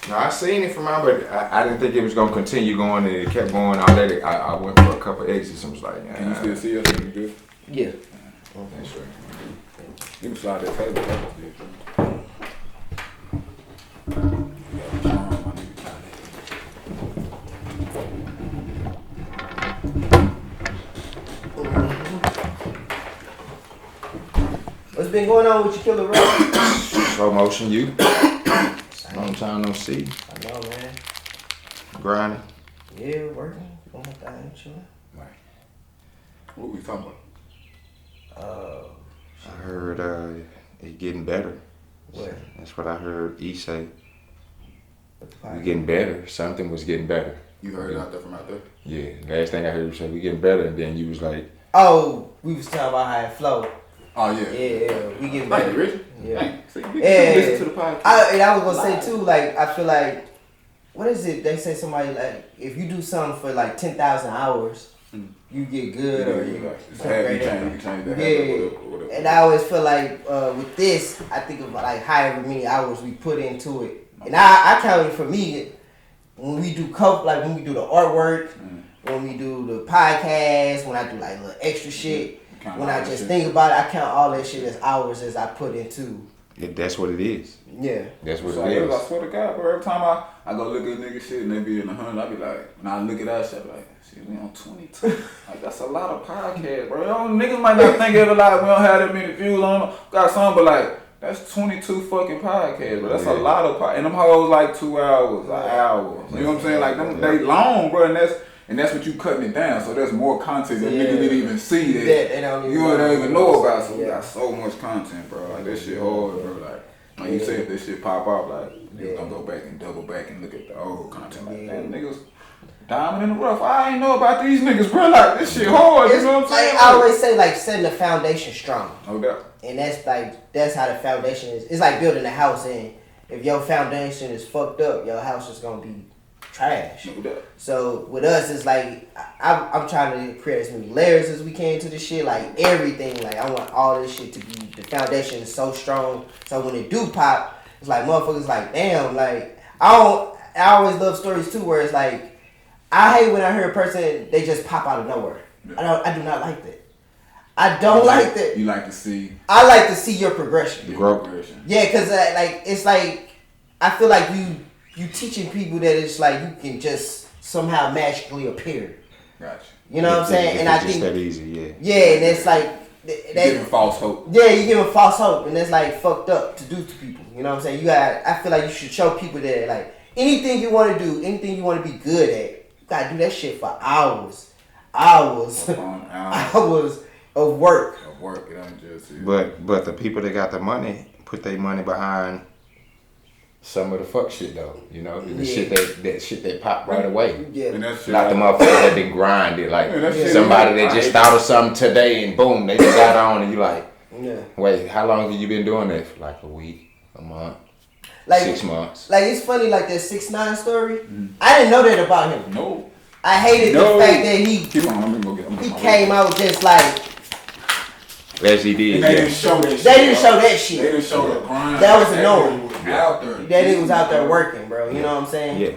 No, I seen it from mine, but I didn't think it was gonna continue going, and it kept going. I let it. I went for a couple exits and was like, Can you still see us? You good? Yeah. That's right. You can slide that table. That was good. What's been going on with your killer, bro? Slow motion, you. Long time no see. I know, man. Grinding. Yeah, working. Doing my thing, chilling. Right. What we talking about? I heard it getting better. What? That's what I heard E say. What the We podcast? getting better. Something was getting better. You heard it out there from out there? Yeah. Last thing I heard you say, we getting better, and then you was like, Oh, we was talking about how it flowed. Oh yeah. Yeah, we getting Thank better. you, Richard. Yeah. Thank you. See, you Yeah. listen to the podcast. I was gonna say too, like I feel like, what is it? They say somebody like if you do something for like 10,000 hours, you get good or you. It's a habit. You can change that Yeah. habit. Whatever. And I always feel like with this, I think of like however many hours we put into it, and I count it for me when we do like when we do the artwork, when we do the podcast, when I do like little extra shit. Count When all I that just shit. think about it, I count all that shit as hours as I put into. that's what it is. Yeah. That's what So, it is. I swear to God, bro, every time I go look at nigga shit and they be in the 100, I be like, when I look at that shit, I be like, shit, we on 22. Like, that's a lot of podcasts, bro. Niggas might not think of it like we don't have that many views on them. Got some, but like, that's 22 fucking podcasts, bro. That's a lot of podcasts. And them hoes like 2 hours, an hour. You know what I'm saying? Like, them, they long, bro, and that's what you cutting it down. So there's more content that niggas didn't even see that They don't even you don't even know about. So we Yeah. got so much content, bro. Like that shit hard, bro. Like you said, if this shit pop up, like niggas gonna go back and double back and look at the old content. Like damn, niggas diamond in the rough. I ain't know about these niggas, bro. Like this shit hard. You know what I'm saying? I always say like setting the foundation strong, No doubt. and that's how the foundation is. It's like building a house, and if your foundation is fucked up, your house is gonna be trash. No doubt. So with us, it's like I'm trying to create as many layers as we can to this shit. Like everything, like I want all this shit to be the foundation is so strong. So when it do pop, it's like motherfuckers like damn. Like I always love stories too where it's like I hate when I hear a person they just pop out of nowhere. Yeah. I do not like that. I don't like that. You like to see I like to see your progression. the Growth. progression. Yeah, cause like it's like I feel like you teaching people that it's like you can just somehow magically appear. Gotcha. You know what I'm saying? And I it's just think that easy, yeah. yeah, and it's like You giving false hope. yeah, you giving false hope, and that's like fucked up to do to people. You know what I'm saying? I feel like you should show people that like anything you want to do, anything you want to be good at, you gotta do that shit for hours Hours of of work. work. It ain't just But the people that got the money put their money behind some of the fuck shit though. You know, the Yeah. shit that shit they pop right away. Yeah. And that shit Not the motherfuckers that been grinded. Like Yeah, that shit somebody like- that just thought of something today and boom, they just got on and you like, Yeah. wait, how long have you been doing that? For like a week, a month, Like 6 months. Like it's funny, like that 6ix9ine story. I didn't know that about him. No. I hated No. the fact that he Keep on. Let me go get. he came out just like As he did, And they yeah. didn't show that shit. they didn't bro. show that They shit. didn't show the grind. That was nigga annoying. was out there. That nigga was out there working, bro. You know what I'm saying? Yeah.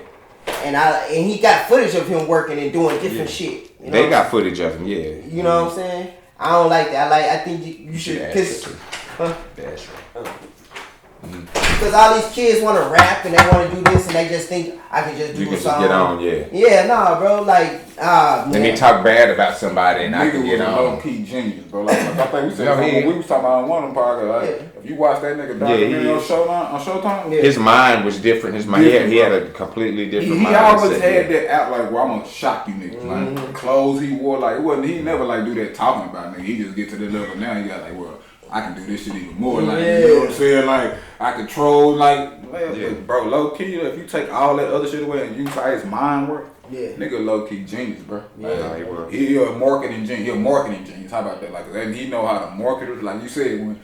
And he got footage of him working and doing different Yeah. shit. You know They what got footage of him, yeah. You know what I'm saying? I don't like that. I think you should, Yeah, cause that's right. all these kids want to rap and they want to do this and they just think I can just do You a can song. just get on, yeah. Yeah, nah, bro. Like, Let me man. talk bad about somebody and I Nigga can was get a on. low key genius, bro. Like I think we said No, something he- when we was talking about on one of them podcasts. Like, Yeah. if you watch that nigga he documentary on is. Showtime, Yeah. His mind was different. His mind, Different, he had bro. a completely he different mind. always had that out like, well, I'm gonna shock you niggas. Mm-hmm. Like clothes he wore, like it wasn't. He never like do that talking about nigga. He just get to the level now. He got like, well, I can do this shit even more. Like you know what I'm saying? Like I control like, man, Yeah. bro, low key. If you take all that other shit away and use how his mind work, Yeah. nigga, low key genius, bro. Like, Yeah, he was. he a marketing genius. He a marketing genius. How about that? Like, and he know how to market it. Like you said when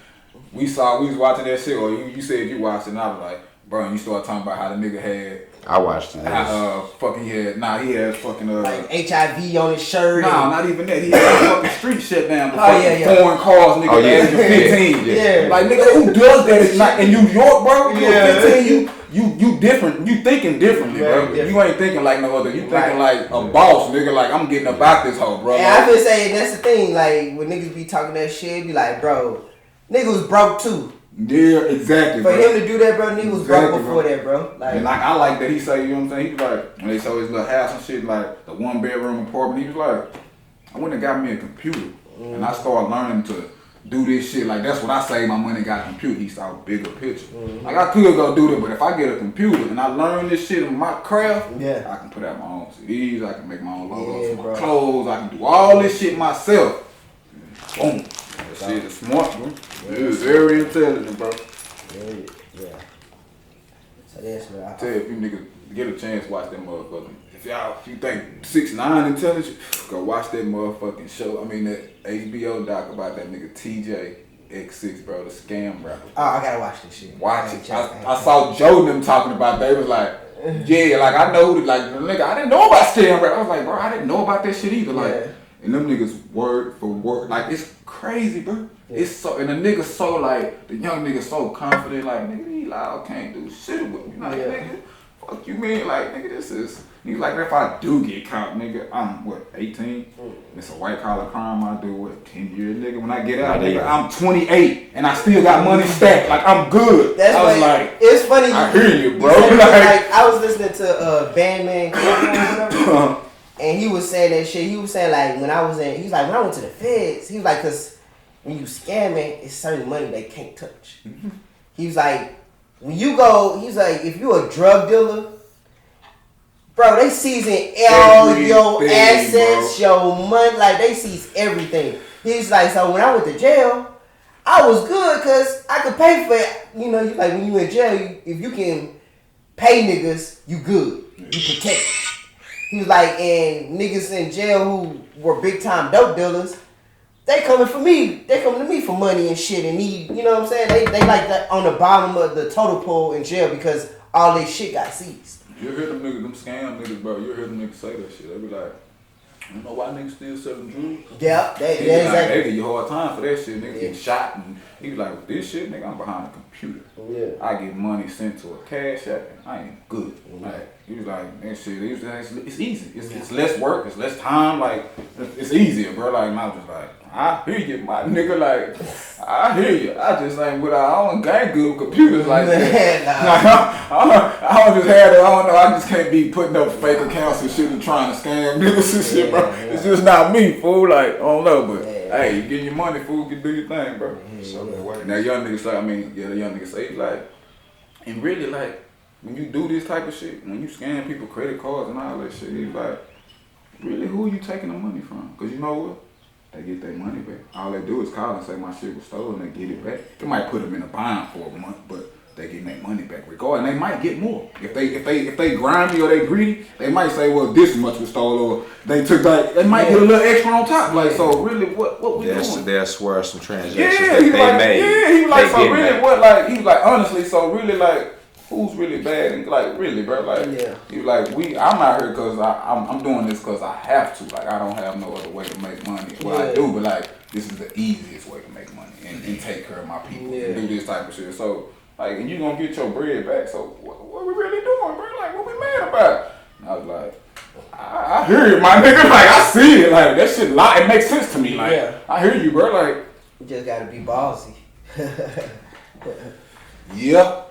we was watching that shit, or you said you watched it, and I was like, bro, and you started talking about how the nigga had. I watched it. How fucking he had fucking Like HIV on his shirt. Nah, and- not even that. He had fucking street shut down. The Oh, fucking yeah, yeah. foreign cars, nigga. Oh, yeah. Age of 15. Yeah. Like nigga, who does that? It's not in New York, bro. You Yeah. 15, you different. You thinking differently, bro. Very You ain't thinking like no other. You thinking Right. like a boss, nigga. Like I'm getting about this hoe, bro. And I've been saying that's the thing. Like when niggas be talking that shit, be like, bro, nigga was broke too. Yeah, exactly, For bro. him to do that, bro, nigga was broke Exactly, before bro. that, bro. Like, And like I like that he say, you know what I'm saying? He was like, when they saw his little house and shit, like the 1-bedroom apartment, he was like, I went and got me a computer. And I started learning to do this shit. Like that's what I saved my money, got a computer. He saw a bigger picture. Like I could go do that, but if I get a computer and I learn this shit in my craft, Yeah. I can put out my own CDs, I can make my own logos Yeah, for bro. my clothes, I can do all this shit myself. Boom. That shit is smart, bro. It is very intelligent, bro. yeah. So that's what I Tell you, if you niggas get a chance, watch that motherfucking. If you think 6ix9ine intelligent, go watch that motherfucking show. I mean that HBO doc about that nigga TJ X6, bro, the scam rapper. Oh, I gotta watch this shit. Watch it. I saw Joe and them talking about. They was like, yeah, like I know, like nigga, I didn't know about scam rap. I was like, bro, I didn't know about that shit either. Like, Yeah. and them niggas word for word, like it's crazy, bro. It's so, and the nigga so like the young nigga so confident, like nigga, he loud can't do shit with me, like Yeah. nigga, fuck you mean, like nigga, this is. He's like, if I do get caught, nigga, I'm what 18. It's a white collar crime. I do what 10 years, nigga. When I get out, nigga, I'm 28 and I still got money stacked. Like I'm good. That's I was why like, it's funny. I hear you, bro. said it, Like- like I was listening to Bandman whatever, and he was saying that shit. He was saying like when I was in, he's like when I went to the feds, he was like, cause when you scamming, it's certain money they can't touch. He was like, when you go, he's like, if you a drug dealer, bro, they seizing all your Everything, assets, your money, like they seize everything. He's like, so when I went to jail, I was good because I could pay for it. You know, you like when you in jail, if you can pay niggas, you good. You protect. He was like, and niggas in jail who were big time dope dealers, they coming for me. They coming to me for money and shit and need, you know what I'm saying? They like that on the bottom of the total pole in jail because all their shit got seized. You hear them niggas, them scam niggas, bro. You hear them niggas say that shit. They be like, I don't know why niggas still selling drugs. Yeah, They that be like, exactly. they give you a hard time for that shit. Niggas Yeah. get shot and he be like, with this shit, nigga, I'm behind a computer. Yeah. I get money sent to a cash app and I ain't good. Like, he was like, that shit, he was like, it's easy. It's less work, it's less time, like, it's easier, bro. Like, and I was just like, I hear you, my nigga, like, I hear you. I just ain't with I don't gang good with computers like that. Nah. I don't just have it, I don't know, I just can't be putting up fake accounts and shit and trying to scam niggas and shit, bro. Yeah. It's just not me, fool. Like, I don't know, but Yeah. hey, you get your money, fool, you do your thing, bro. So that works. Now young niggas say, the young niggas say like, and really like, when you do this type of shit, when you scan people credit cards and all that shit, it's like, really who you taking the money from? Cause you know what? they get their money back. All they do is call and say my shit was stolen. They get it back. They might put them in a bind for a month, but they get their money back regardless. And they might get more if they grimy or they greedy. They might say, well, this much was stolen, or they took that. They might get a little extra on top. Like, so really, what we doing? They'll swear some transactions Yeah, that he they like, made. yeah, he was like, They so get really, back. what, like, he was like, honestly, so really, like, who's really bad and like, really, bro, like, Yeah. he was like, I'm out here because I'm doing this because I have to, like, I don't have no other way to make money. Well, I Yeah. do, but like, this is the easiest way to make money and take care of my people Yeah. and do this type of shit. So, like, and you gonna get your bread back. So, what we really doing, bro? Like, what we mad about? And I was like, I hear you, my nigga. Like, I see it. Like, that shit, it makes sense to me. Like, Yeah. I hear you, bro. Like, You just gotta be ballsy. yeah.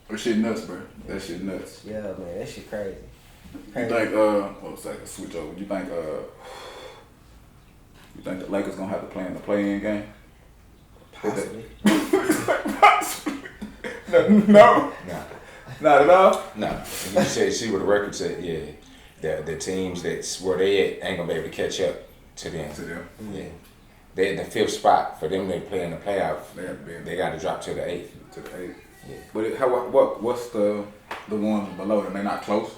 That shit nuts, bro. That shit nuts. Yeah, man, that shit crazy. You think, one second, switch over. You think the Lakers gonna have to play in the play-in game? Possibly. No. Nah. Not at all. No, you see what the record said. Yeah, the teams that's where they at ain't gonna be able to catch up to them. To them. Yeah, they in the 5th spot. For them, they play in the playoff. They have to be in They got to drop to the 8th. to the 8. Yeah. But what's the ones below them? They not close.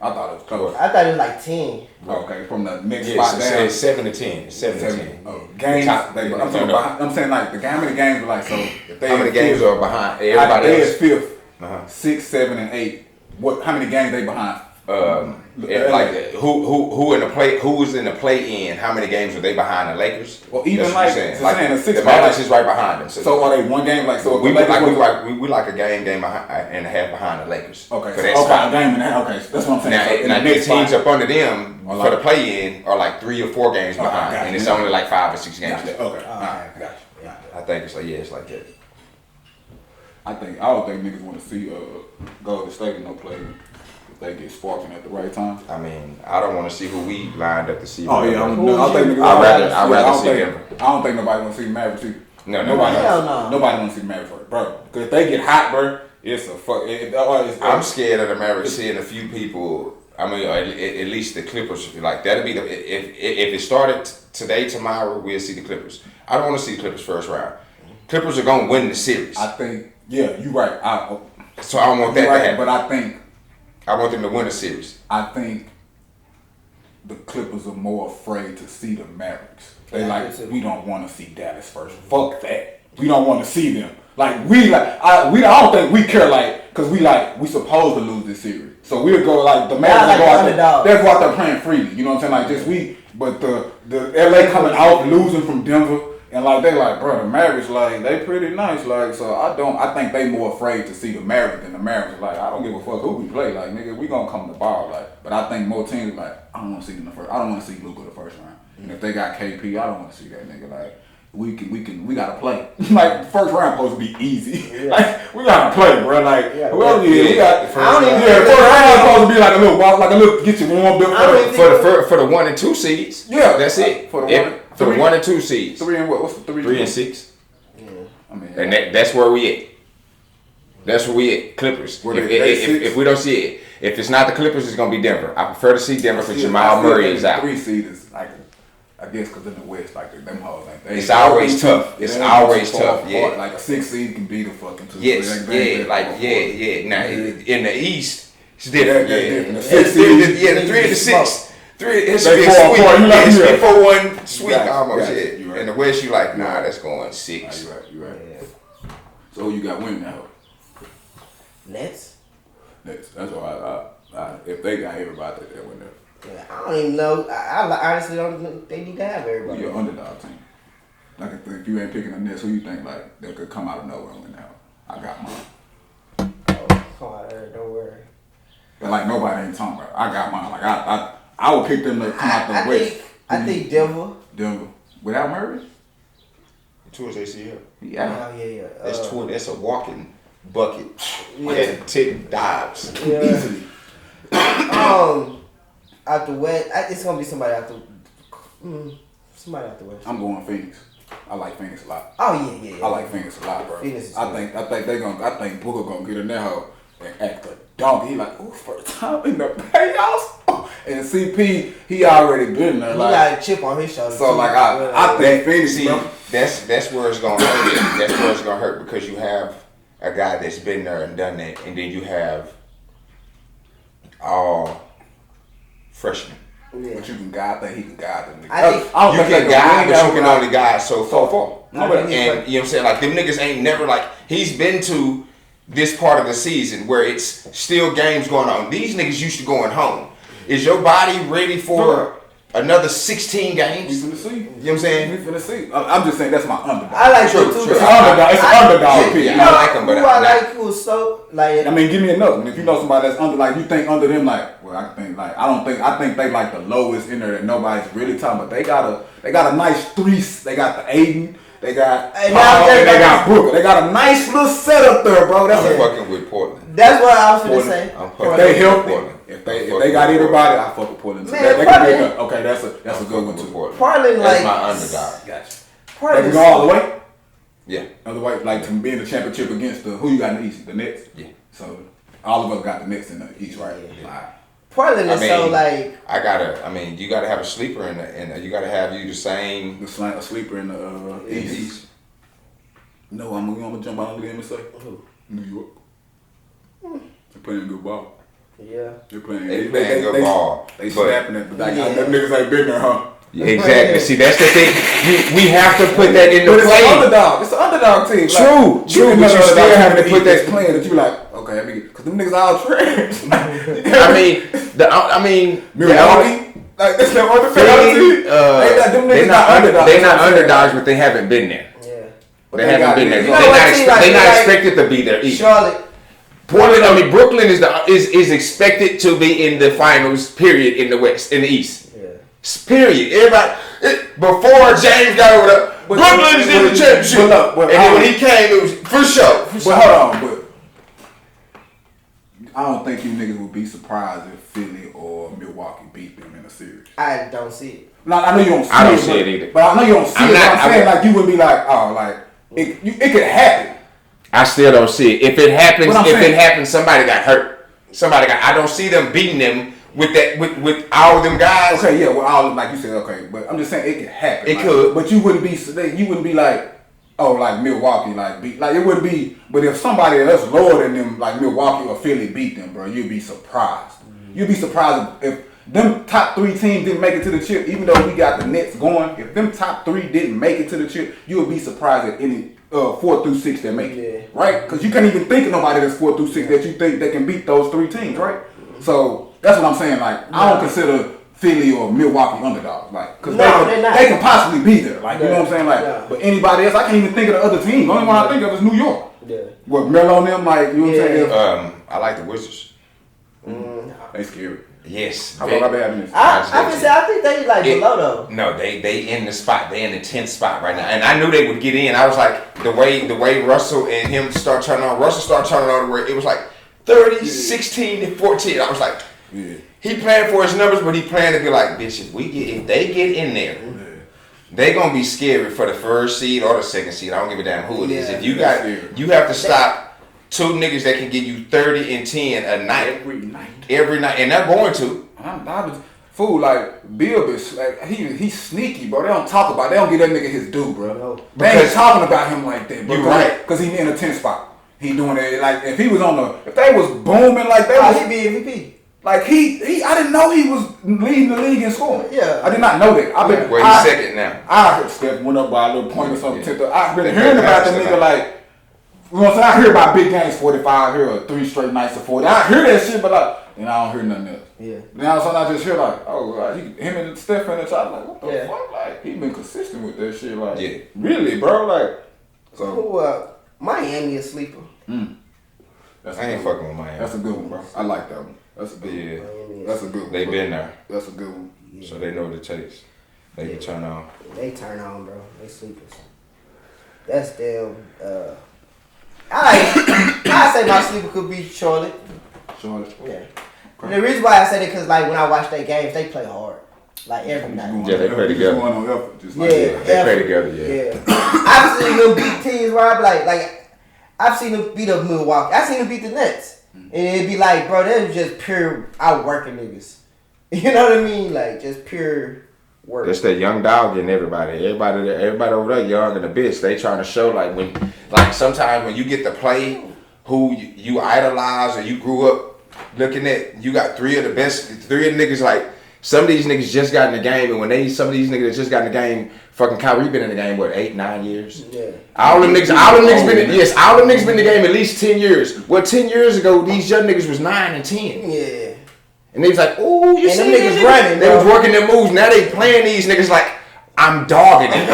I thought it was close. I thought it was like 10. Okay, from the next Yeah, spot down. it's 7 to 10. It's 7 to 10. Games. Top- I'm no, saying, no. I'm saying like how many games are like so. If they How many in games fifth, are behind everybody they else? is 5th, Uh-huh. 6, 7, and 8. What? How many games they behind? Like who in the play? Who was in the play in? How many games are they behind the Lakers? Well, even That's what like, I'm saying. so Like saying the 6 the Mavericks is right behind them. So are they one game like so? If we the Lakers was- we like a game behind and a half behind the Lakers. Okay, for so, that okay, spot. a game and a half. Okay, so that's what I'm saying. Now, So in now the the next teams spot- up under them Are for like- the play in are like 3 or 4 games behind, gotcha. and it's only like 5 or 6 games. Gotcha. Okay, Oh, alright, okay. gotcha. Yeah. I think it's like it's like that. I don't think niggas want to see Golden State in no play if they get sparking at the right time. I mean, I don't want to see who we lined up to see. Oh yeah, I don't think niggas. I'd rather see Denver. I don't think nobody want to see Mavericks either. No, nobody. Hell no. Nobody want to see Mavericks, bro. Because if they get hot, bro, it's a fuck. I'm scared of the Mavericks seeing a few people. I mean, at least the Clippers. Like that'll be the if it started today, tomorrow we'll see the Clippers. I don't want to see the Clippers first round. Clippers are gonna win the series, I think. Yeah, you right. so I don't want that You to right. happen. But I think them to win the series. the Clippers are more afraid to see the Mavericks. They Yeah, like, me too. we don't want to see Dallas first. Fuck that. We don't want to see them. I don't think we care cause we supposed to lose this series. So we'll go the Mavericks like go the out there. underdog. They'll go out there playing freely. You know what I'm saying? But the LA coming out losing from Denver. And they bro, the Mavericks they pretty nice. So I think they more afraid to see the Mavericks than the Mavericks. I don't give a fuck who we play. Nigga, we gonna come to ball. But I think more teams I don't want to see them the first. I don't want to see Luka the first round. And if they got KP, I don't want to see that nigga. We gotta play. First round supposed to be easy. Yeah. We gotta play, bro. Whoever it is, we got. I don't even First round supposed to be like a little get you warmed up. I don't even For the 1 and 2 seeds. Yeah. That's it. For the For the 1 and 2 seeds. 3 and what? What's the 3? 3 and 6. I mean, And that's where we at. That's where we at. Clippers. Where they six? If we don't see it, if it's not the Clippers, it's gonna be Denver. I prefer to see Denver because Jamal Murray is out. 3 seed is I guess because in the West, them hoes It's always tough. It's always tough. Yeah. A 6 seed can be the fucking 2. Yes. Yeah. Now in the East, it's different. Yeah, Yeah. different. The 6 seed, The 3 and the 6. 3. It should They be a fall sweep. apart. You like It should be that. 4-1 sweep Gotcha, almost. gotcha. Yeah. You right. In the West, you like, nah, right. that's going 6. You right. So who you got winning now? Nets? That's why if they got everybody, they win there. Yeah, I don't even know. I honestly don't think they need to have Who everybody. your underdog team? If you ain't picking the Nets, who you think that could come out of nowhere and win out? I got mine. Oh, come on, don't worry. But nobody ain't talking about it. I got mine. I would pick them to come out the West. I think Denver. Denver. Without Murray? Towards ACL. Yeah. Oh, yeah. That's a walking bucket. Yeah. 10 dives. Yeah. Easily. Out the West, it's gonna be somebody out the. Somebody out the West. I'm going Phoenix. I like Phoenix a lot. Oh yeah. I like Phoenix a lot, bro. Phoenix is I think Booker gonna get in that hole and act dunk. He like, oh, first time in the playoffs. And CP, he already been there. He Like, got a chip on his shoulder. so too. like I think Phoenix, See, bro. that's where it's gonna hurt. That's where it's gonna hurt because you have a guy that's been there and done that, and then you have all freshmen. Yeah. But you can guide. I think he can guide them. I think- I don't You think they can guide, win but you can that, only guide so far. I think And you know what I'm saying? Like them niggas ain't never like he's been to this part of the season where it's still games going on. These niggas used to going home. Is your body ready for another 16 We games? finna see. You know what I'm saying? We finna see. I'm just saying that's my underdog. I like True, him too. true. It's an underdog. It's an underdog Yeah, pick. yeah. You know? I like him, but who I'm I not. like who's so like. I mean, give me another one. If you know somebody that's under, like you think under them, like, well, I think like I think they like the lowest in there that nobody's really talking about. They got a nice three. They got the Aiden. They got Hey, Paul, now and they they got Brooklyn. They got a nice little setup there, bro. That's I'm a, fucking with Portland. That's what I was gonna Portland. say. I'm if fucking they with healthy, Portland. if they got everybody, I fuck with Portland. Too. Man, They can be Portland- good. Okay, that's a good one with too. Portland. Portland, That's like my underdog. Gotcha. They Portland. can go all the way. Yeah. Otherwise, like to be in the championship against the who you got in the East, the Nets. Yeah. So all of us got the Nets in the East, right? Yeah. Like, Portland is I so mean, like. you gotta have a sleeper and you gotta have you the same a sleeper in the East. East. No, I'm gonna jump out on the game and say Who? New York. They're playing good ball. Yeah. They're playing. They playing good ball, They but- snapping at the back. Yeah. Them niggas ain't been there, huh? Exactly. See, that's the thing. We have to put that in the But it's an play. underdog. It's an underdog team. True, true, but you still have to put that- playing that you like. Okay, let me get because them niggas all trash. I mean, Milwaukee. Like that's their underdog team. they're not underdogs. They're not underdogs, but they haven't been there. Yeah. They haven't been there. You know what team like They're not like expected to be there either. Charlotte. Portland, I mean, Brooklyn is expected to be in the finals. Period. In the West, in the East. Yeah. Period. Everybody before James got over there, Brooklyn is in the championship. But And then when he came, it was for sure. But hold on, but I don't think you niggas would be surprised if Philly or Milwaukee beat them in a series. I don't see it. No, I know you don't see I don't it. see it either. But I know you don't see I'm it. not- But I'm saying like you wouldn't be like, oh, like it could happen. I still don't see it. If it happens, What I'm saying- somebody got hurt. I don't see them beating them with that with all of them guys. Okay, yeah, well, all like you said, okay, but I'm just saying it could happen. It like, could. but you wouldn't be like, oh, like Milwaukee, like beat, like it wouldn't be. But if somebody that's lower than them, like Milwaukee or Philly, beat them, bro, you'd be surprised. You'd be surprised if them top three teams didn't make it to the chip, even though we got the Nets going. If them top three didn't make it to the chip, you would be surprised at any 4 through 6 that make it, right? Because you can't even think of nobody that's 4 through 6 that you think that can beat those three teams, right? So that's what I'm saying. Like I don't consider Philly or Milwaukee underdogs, like because they're not. they can possibly be there, like you know what I'm saying, like. Yeah. But anybody else, I can't even think of the other team. The only one I think of is New York. Yeah. What Melo and them, like you know what I'm saying? I like the Wizards. They scary. Yes. How long have they having this? I think they like below though. No, they in the spot. They in the 10th spot right now. And I knew they would get in. I was like, the way Russell and him start turning on. Russell started turning on where it was like 30, 16, and 14. I was like, Yeah. he playing for his numbers, but he playing to be like, bitch, if they get in there, they gonna be scary for the first seed or the second seed. I don't give a damn who it is. Yeah, If you that's got, scary. you have to stop two niggas that can give you 30 and 10 a night. Every night, and they're going to. I was fool like Bill is like he's sneaky, bro. They don't talk about. They don't give that nigga his due, bro. No. They ain't Because- talking about him like that, bro. You right. Because he in a 10 spot. He doing it like if he was on the if they was booming like they Oh, was he be MVP. like he I didn't know he was leading the league in scoring. Yeah. I did not know that. Well, he's second now. I heard Steph went up by a little point or something. Yeah. I've been hearing about the nigga like. You know what I'm saying? I hear about big games 45. I hear 3 straight nights of 40. I hear that shit, but like, then I don't hear nothing else. Yeah. Then all of a sudden I just hear like, oh, like, him and Steph in the shot. Like, what the Yeah. fuck? Like, he been consistent with that shit. Like, Yeah. really, bro? Like, so Who Miami a sleeper. that's I ain't good one. fucking with Miami. That's a good one, bro. I like that one. That's a good one. Yeah. Miami That's a good one. They bro. been there, That's a good one. so they know what it takes. They can turn on. They turn on, bro. They sleepers. That's damn. I say my sleeper could be Charlotte. Charlotte. Yeah. And the reason why I say that because like when I watch their games, they play hard, like every night. Yeah, they play together. Just going on effort. Just Yeah, like They play effort. together, yeah. Yeah. I've seen them beat teams where I'm like I've seen them beat up Milwaukee. I've seen them beat the Nets. And it'd be like, bro, that was just pure outworking niggas. You know what I mean? Like, just pure work. It's that young dog in everybody. Everybody over there young and a bitch. They trying to show like sometimes when you get to play who you idolize or you grew up looking at, you got three of the niggas. Like some of these niggas just got in the game, and when some of these niggas that just got in the game, fucking Kyrie been in the game 8-9 years. Yeah. All them niggas been in the game at least 10 years. Well, 10 years ago, these young niggas was 9 and 10. Yeah. And they was like, ooh, you and see them niggas niggas running. They was working their moves. Now they playing these niggas like, I'm dogging it.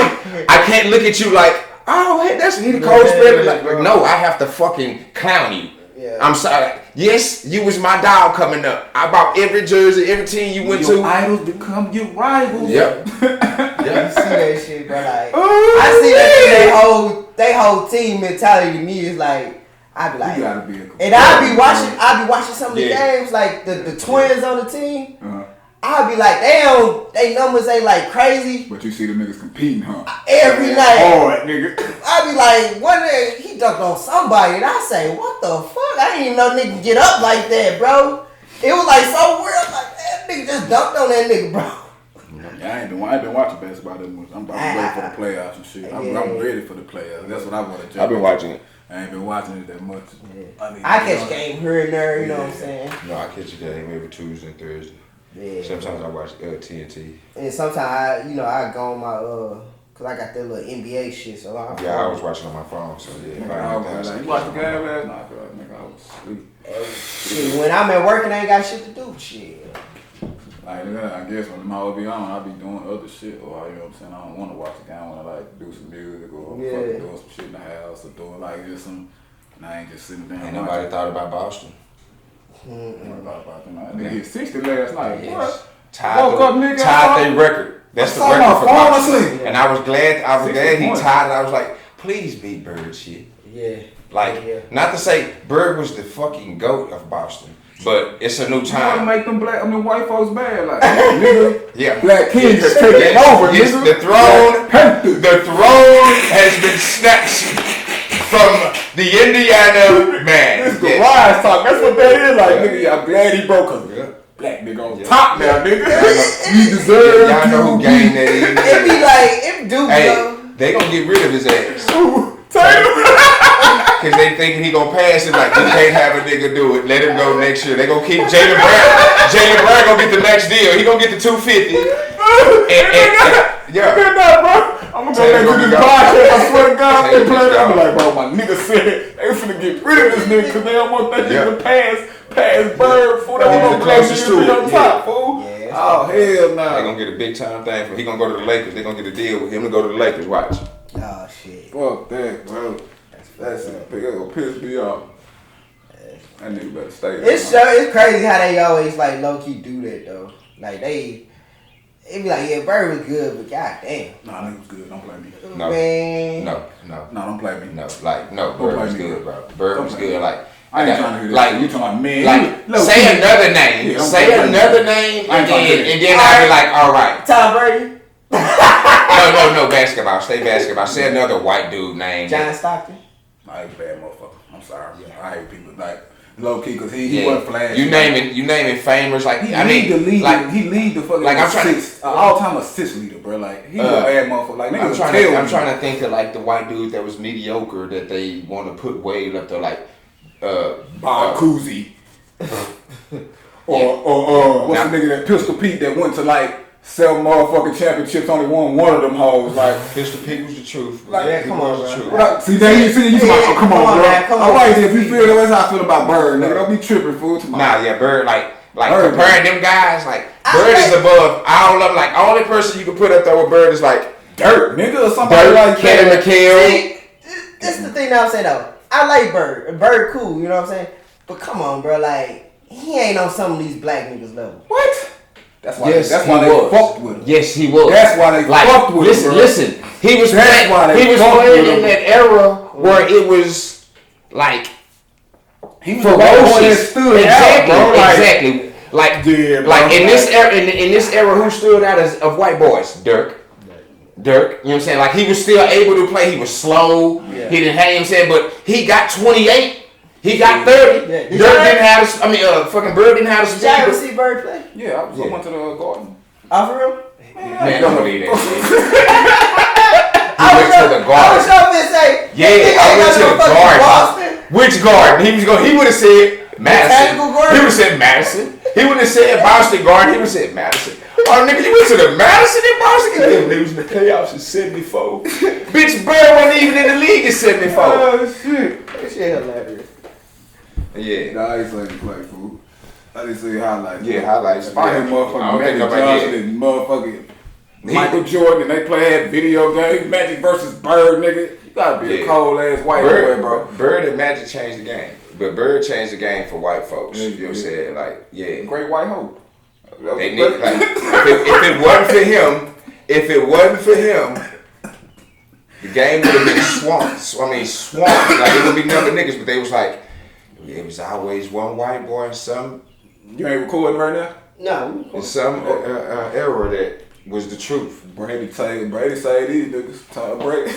I can't look at you like, oh, hey, that's he the coach, baby. Like, no, I have to fucking clown you. Yeah. I'm sorry. Yes, you was my dog coming up. I bought every jersey, every team you went Your to. idols become your rivals. Yep. You see that shit, bro. Like, Ooh, I see that they whole team mentality to me is like, I be like, You gotta be a and I be watching some of the Yeah. games, like the twins on the team. Uh-huh. I be like, they numbers ain't like crazy But you see the niggas competing, huh? every night. Hard, nigga. I be like, one day he dunked on somebody, and I say, what the fuck? I didn't even know nigga get up like that, bro. It was like so weird. I'm like, that nigga just dunked on that nigga, bro. Yeah, I ain't been watching basketball that much. I'm ready for the playoffs and shit. I'm ready for the playoffs. That's what I want to do. I've been watching it. I ain't been watching it that much. I catch game here and there, you know what I'm saying? No, I catch a game every Tuesday and Thursday. Yeah. Sometimes I watch TNT. And sometimes I go on my cause I got that little NBA shit, so I Yeah, I was watching on my phone, so yeah. I was like, you watched the game last night, bro? Nigga, I was asleep. shit, when I'm at work and I ain't got shit to do, shit. Like, I guess when my be on, I be doing other shit, or you know what I'm saying. I don't want to watch the game. I want to like do some music or fucking doing some shit in the house or doing like just some. And I ain't just sitting down. Ain't nobody thought about Boston. About them. They hit 60 last night. Yes. What? Tied their record. That's the I saw record my for phone Boston. asleep. And I was glad he points. tied it. I was like, please beat Bird shit. Yeah. Like, not to say Bird was the fucking GOAT of Boston, but it's a new You want to time. make them white folks bad, like nigga. Yeah. Black King has taken over, Yes, nigga. the throne, Black Panther. the throne has been snatched from the Indiana man. This is the Yes. rise talk. That's what that is. Like, nigga, I'm glad he broke us. Black nigga on top now, nigga. You deserve Y'all know who to game that is. It be like, it do, Hey, bro. they gonna get rid of his ass. Taylor. Cause they thinking he gonna pass it. Like, you can't have a nigga do it. Let him go next year. They gonna keep Jalen Brown. Jalen Brown gonna get the next deal. He gonna get the 250. Yeah. Good night, bro. I'm gonna go back to this podcast. I swear to God, they play that. I'm like, bro, my nigga said they finna get rid of this nigga because they don't want that nigga to pass Bird. Fool, they gonna close closest to to on it. top, fool. Yeah. Oh, hell They nah. gonna get a big time thing for. He gonna go to the Lakers. They gonna get a deal with him to go to the Lakers. Watch. Oh, shit. Fuck that, bro. That's it. They gonna piss me off. That nigga better stay there. It's crazy how they always like low key do that though. Like it be like, yeah, Bird was good, but goddamn, Nah, nigga was good. Don't play me. No. man. No. Nah, don't play me. No. Like, no. Don't Bird play was me, good, bro. bro. Bird Don't was play good. me. Like, I ain't trying to hear this. like, You talking about man? Like, low say key. another name. Yeah, don't Say play me. another name, I ain't trying to hear and then I'll be like, all right. Tom Brady, No, basketball. Stay basketball. Say another white dude name. John Stockton. Nah, he's a bad motherfucker. I'm sorry. I hate people like low key because he wasn't flashy. You naming famers like He I mean the lead. like He lead the fucking like, I'm trying to- all-time assist leader, bro. Like he a bad motherfucker. Like I'm niggas I'm trying to think of like the white dude that was mediocre that they want to put way up there like Bob Cousy. or what's the nigga that Pistol Pete that went to like 7 motherfucking championships, only won one of them hoes. Like, Pistol Pete was the truth. Like, yeah, He come was on, the bro. truth. what I, see, now you see, Yeah, come on, bro. man, come on. All right, if you feel that's how I feel about Bird, nigga. Don't be tripping, fool. Nah, yeah, Bird like Bird, comparing them guys like I Bird is like- above all of them. Like only person you can put up there with Bird is like Dirt, nigga, or somebody Bird, like Kenny that. McHale. See, this is the thing that I'm saying though. I like Bird. Bird cool, you know what I'm saying? But come on, bro. Like he ain't on some of these black niggas level. What? That's why. Yes, that's he why they was. fucked with him. Yes, he was. That's why they fucked with listen, him, bro. listen. He was That's why they he was fucked playing with in him. that era where it was like He was the one that ferocious. stood Exactly, out, bro. Like, exactly. Like, Yeah, bro, like in like- this era, in this era, who stood out as of white boys? Dirk. You know what I'm saying? Like he was still able to play. He was slow. Yeah. He didn't have, you know what I'm saying, but he got 28. He got 30. Yeah. Dirk didn't have fucking Bird didn't have the Did y'all ever speed. see Bird play? Yeah, I went to the Garden. Oh, for real? Man, don't believe that shit. I went to the Garden. I was gonna say, Yeah, I went to the Garden. Boston. Which Garden? He would have said Madison. Botanical Garden? He would have said Madison. He wouldn't have said Boston Garden. He would have said Madison. Oh, nigga, you went to the Madison in Boston? They was in the playoffs in 74. Bitch, Bird wasn't even in the league in 74. Oh shit. That shit hilarious. Yeah. Nah, I ain't saying he play fool. I just say highlights. Yeah, highlights. If I had I motherfucking don't think Magic nobody Johnson did. and motherfucking Michael Jordan and they play had video games, Magic versus Bird, nigga. You gotta be a cold ass white boy, bro. Bird and Magic changed the game. But Bird changed the game for white folks. Yeah, You know what I'm saying? Like, yeah. Great white hope. They need, like, if it wasn't for him, the game would have been swamped. Like it would be nothing niggas, but they was like, it was always one white boy in some You ain't recording right now? No. era that was the truth. Brady said these niggas. Tom Brady.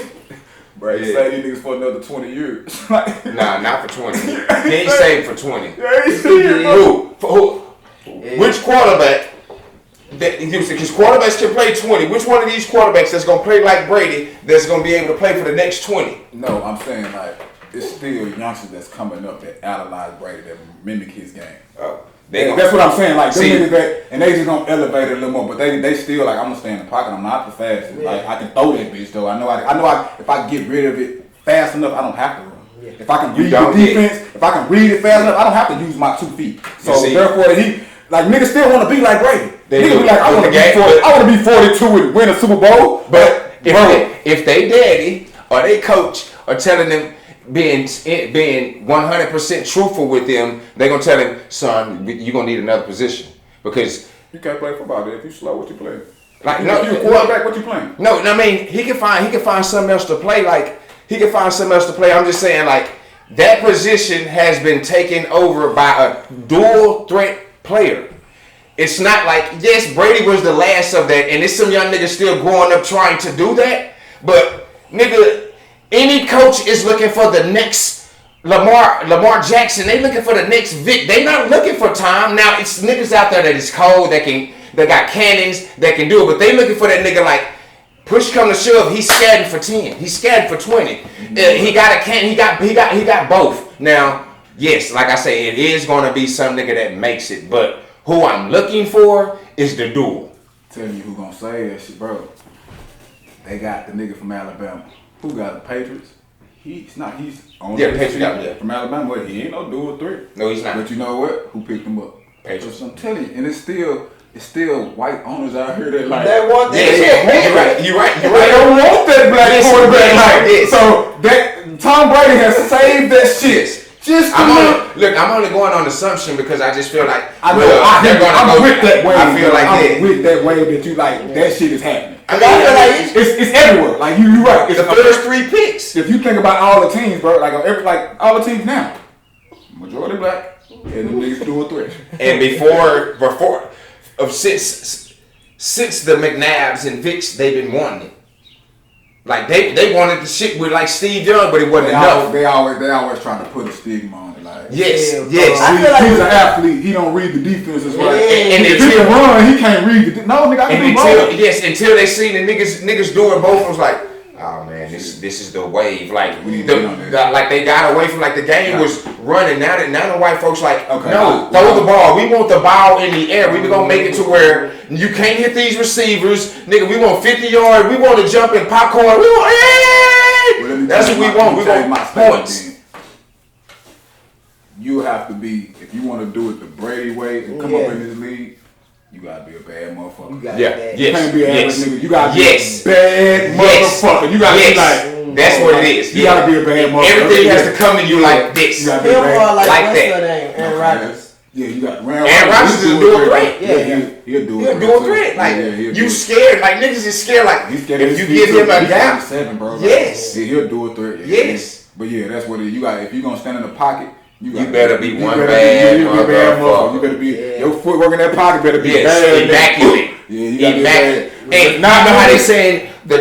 Brady say these niggas for another 20 years. Nah, not for 20. He ain't saved for 20. Yeah, he serious, bro. Who? Which quarterback? Because quarterbacks can play 20. Which one of these quarterbacks that's gonna play like Brady that's gonna be able to play for the next 20? No, I'm saying like it's still youngsters that's coming up that analyze Brady that mimic his game. Oh, That's what I'm saying. Like them See- niggas that, and they just gonna elevate it a little more, but they still like I'm gonna stay in the pocket. I'm not the fastest. Yeah. Like I can throw that bitch though. I know if I get rid of it fast enough, I don't have to run. Yeah. If I can You read don't the defense, if I can read it fast enough, I don't have to use my 2 feet. So You see- therefore, niggas still want to be like Brady. They Niggas do. be like, I With want to the be game, 40. but- I want to be 42 and win a Super Bowl. But bro, if they daddy or they coach are telling them being 100% truthful with them, they gonna tell him, son, you gonna need another position because you can't play football. If you slow, what you playing? like If you a quarterback, what you playing? No, I mean he can find something else to play. Like he can find something else to play. I'm just saying like that position has been taken over by a dual threat player. It's not like yes, Brady was the last of that, and there's some young niggas still growing up trying to do that. But nigga, any coach is looking for the next Lamar Jackson. They looking for the next Vic. They not looking for time. Now it's niggas out there that is cold that got cannons that can do it, but they looking for that nigga like push come to shove. He's scatting for 10. He's scatting for 20. He got a can. He got both. Now yes, like I say, it is gonna be some nigga that makes it, but who I'm looking for is the duel. Tell you who gonna say that shit, bro. They got the nigga from Alabama. Who got the Patriots? He's on Patriots got him. from Alabama, but he ain't no dual threat. No, he's not. But you know what? Who picked him up? Patriots. So I'm telling you, and it's still white owners out here that like They want that shit. You're right. They don't want that black Yes, quarterback. yes, Like yes. so that Tom Brady has saved that shit. Just I'm only going on assumption because I just feel like I'm with that wave. I feel like I'm with that wave that you like. That shit is happening. I feel like It's everywhere. Like you right. It's the first 3 picks. If you think about all the teams, bro, like all the teams now, majority black, and them niggas dual threat. And since the McNabbs and Vicks, they've been wanting it. Like they wanted the shit with like Steve Young, but it wasn't enough. They always trying to put a stigma on it. Like Yes. I feel like he's an athlete. He don't read the defenses right. And if he can run, he can't read the. No, nigga, I can do both. Until they seen the niggas doing both, I was like, oh man, this is the wave. Like We need to get on that. like they got away from like the game was running. Now the white folks like Okay. no, throw the ball. We want the ball in the air. We gonna make it to where you can't hit these receivers, nigga. We want 50 yards. We want to jump in popcorn. We want. Well, let me That's tell what you we want. We tell you want statement points. then. You have to be, if you want to do it the Brady way and come up Yeah. in this league, you gotta be a bad motherfucker. You got Yeah. that. You can't be an average nigga. You gotta be Yes. a bad Yes. motherfucker. You gotta Yes. be like, That's what it is. You gotta be a bad motherfucker. Everything has to come to you like this. You gotta be Him bad. or like Like what's that. her name? Aaron Rodgers. Yeah, you got Aaron Rodgers is a dual threat. Yeah. he'll do He'll it. do a threat. Like you scared. Like niggas is scared. Like He's scared if of you his give feet, him a he's gap. 47, bro. Like, Yes. yeah, he'll do a threat. Yes. But yeah, that's what it is. You got if you gonna stand in the pocket, you better be one better bad you better be a bad motherfucker. You better be Yeah. your footwork in that pocket better be Yes, bad. immaculate. Yeah, you gotta be Immaculate. bad. And now know how they saying the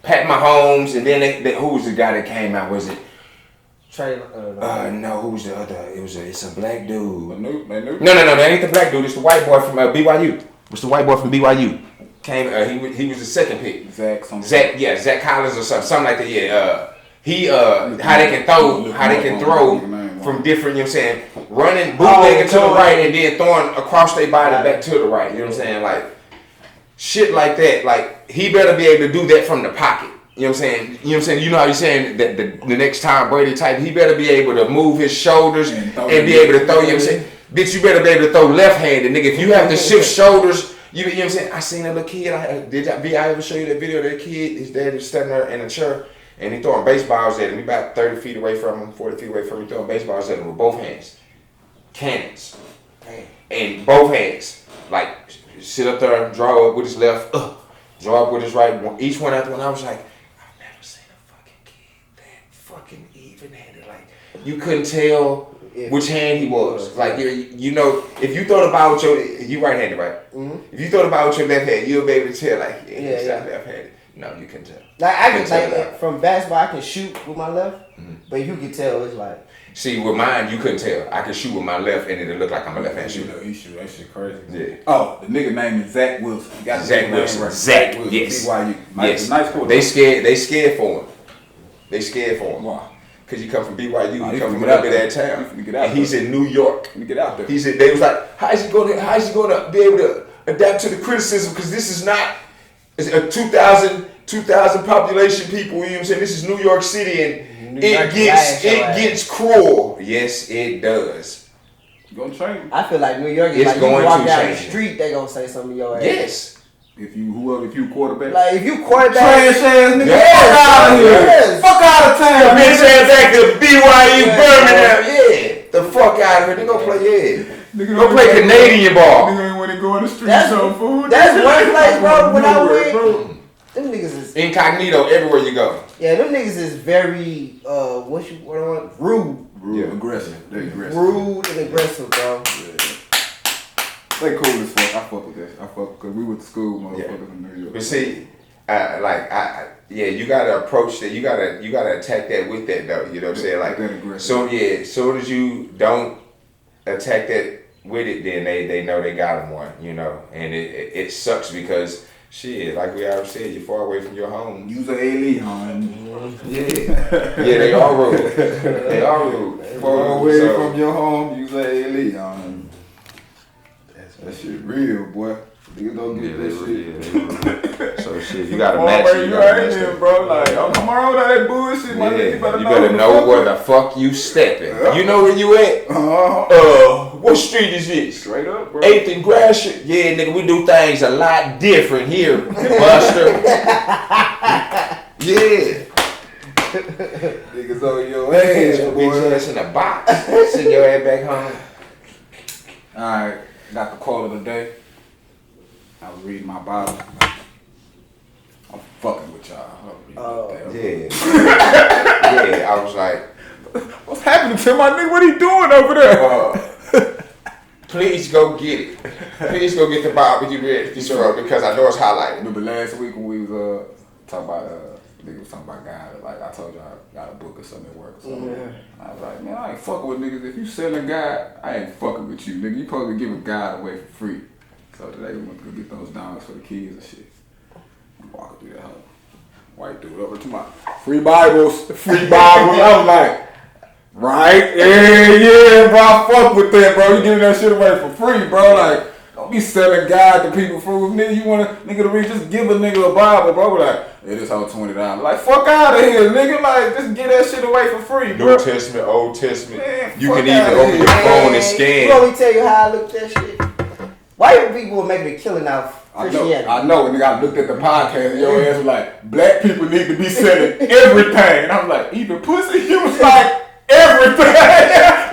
Pat Mahomes and then who was the guy that came out? Was it Trey. No, who's the other? It's a black dude. No, That ain't the black dude. It's the white boy from BYU. It's the white boy from BYU. Came. He was the second pick. Zach Collins or something like that. Yeah. How they can throw from different. You know what I'm saying? Running bootlegging to the right and then throwing across their body back to the right. You know what I'm saying? Like shit like that. Like he better be able to do that from the pocket. You know what I'm saying? You know what I'm saying? You know how you're saying that the next Tom Brady type, he better be able to move his shoulders and be able to throw, you know what I'm saying? Bitch, you better be able to throw left-handed, nigga. If you have to shift shoulders, you know what I'm saying? I seen a little kid, I ever show you that video of that kid? His dad is standing there in a chair, and he throwing baseballs at him. He about 30 feet away from him, 40 feet away from him, throwing baseballs at him with both hands. Cannons. And both hands. Like, sit up there, draw up with his left, draw up with his right, each one after one. I was like, even-handed, like you couldn't tell which hand he was. Like you know, if you throw the ball with you right-handed, right? Mm-hmm. If you throw the ball with your left hand, you'll be able to tell. Like he's not left-handed. No, you couldn't tell. Like I can like from basketball, I can shoot with my left, but you can tell it's like. See, with mine, you couldn't tell. I can shoot with my left, and it'll look like I'm a left-hand shooter. He shoot. That shit crazy. Yeah. Oh, the nigga name is Zach Wilson. Zach Wilson. Right. Zach Wilson. Yes. BYU. Yes. Nice coach. They scared for him. They scared for him. Wow. Cause you come from BYU, you come from a little bit of that town, and he's in New York. Let me get out there. They was like, how is he going to be able to adapt to the criticism? Because this is not a 2,000 population people. You know what I'm saying? This is New York City, and it gets cruel. Yes, it does. Gonna change. I feel like New York is it's like going you walk to down change. the street, they gonna say something to your ass. Yes. If you quarterback. Like if you quarterback. Trash ass nigga. Yes, Fuck out of here. yes. Fuck out of town. Bitch ass back to BYU Birmingham. Yeah. The fuck out of here. They gonna play Go play Canadian ball. Nigga ain't want to go in the streets on food. That's one place, bro. When I went, them niggas is incognito everywhere you go. Yeah, them niggas is very rude. Rude, aggressive. They aggressive. Rude and aggressive, bro. Yeah. They cool as fuck. I fuck with that. Because we went to school, motherfuckers in New York. But see, you gotta approach that. You gotta attack that with that though. You know what I'm saying? Like, so yeah, soon as you don't attack that with it, then they know they got them one. You know, and it sucks because shit, like we already said, you're far away from your home. Use a A-Lee, hon. Yeah, they are rude. They are rude. Far away from your home, use a A-Lee, hon. That shit real, boy. Niggas don't get that shit. So shit, you gotta match it. You right here, bro. Like, I'm come around with that bullshit, my nigga. You better know where the fuck you stepping. You know where you at? What street is this? Straight up, bro. 8th and Gratiot. Yeah, nigga, we do things a lot different here, Buster. Yeah. Niggas on your ass, Bitch boy. ass in a box. Send your ass back home. Alright, got the quote of the day. I was reading my Bible. I'm fucking with y'all. Yeah, I was like, what's happening to my nigga? What he doing over there? please go get it. Please go get the barbecue ready because I know it's highlighted. Remember last week when we was talking about niggas was talking about guys, like I told y'all I got a book or something at work or something. Mm-hmm. I was like, man, I ain't fucking with niggas. If you selling God, I ain't fucking with you, nigga. You supposed to give a God away for free. So today we went to go get those dogs for the kids and shit. I'm walking through that house. White dude over to my free Bibles. I was like, right? Yeah, bro. I fuck with that, bro. You giving that shit away for free, bro. Like, don't be selling God to people for nigga. You want a nigga to read? Just give a nigga a Bible, bro. Like, yeah, this whole $20. Like, fuck out of here, nigga. Like, just get that shit away for free, bro. New Testament, Old Testament. Man, you can even open your phone and scan. Let me tell you how I looked at that shit. White people were making a killing out of Christianity. I know, nigga. I looked at the podcast and your ass was like, black people need to be selling everything. And I was like, even pussy? He was like, everything.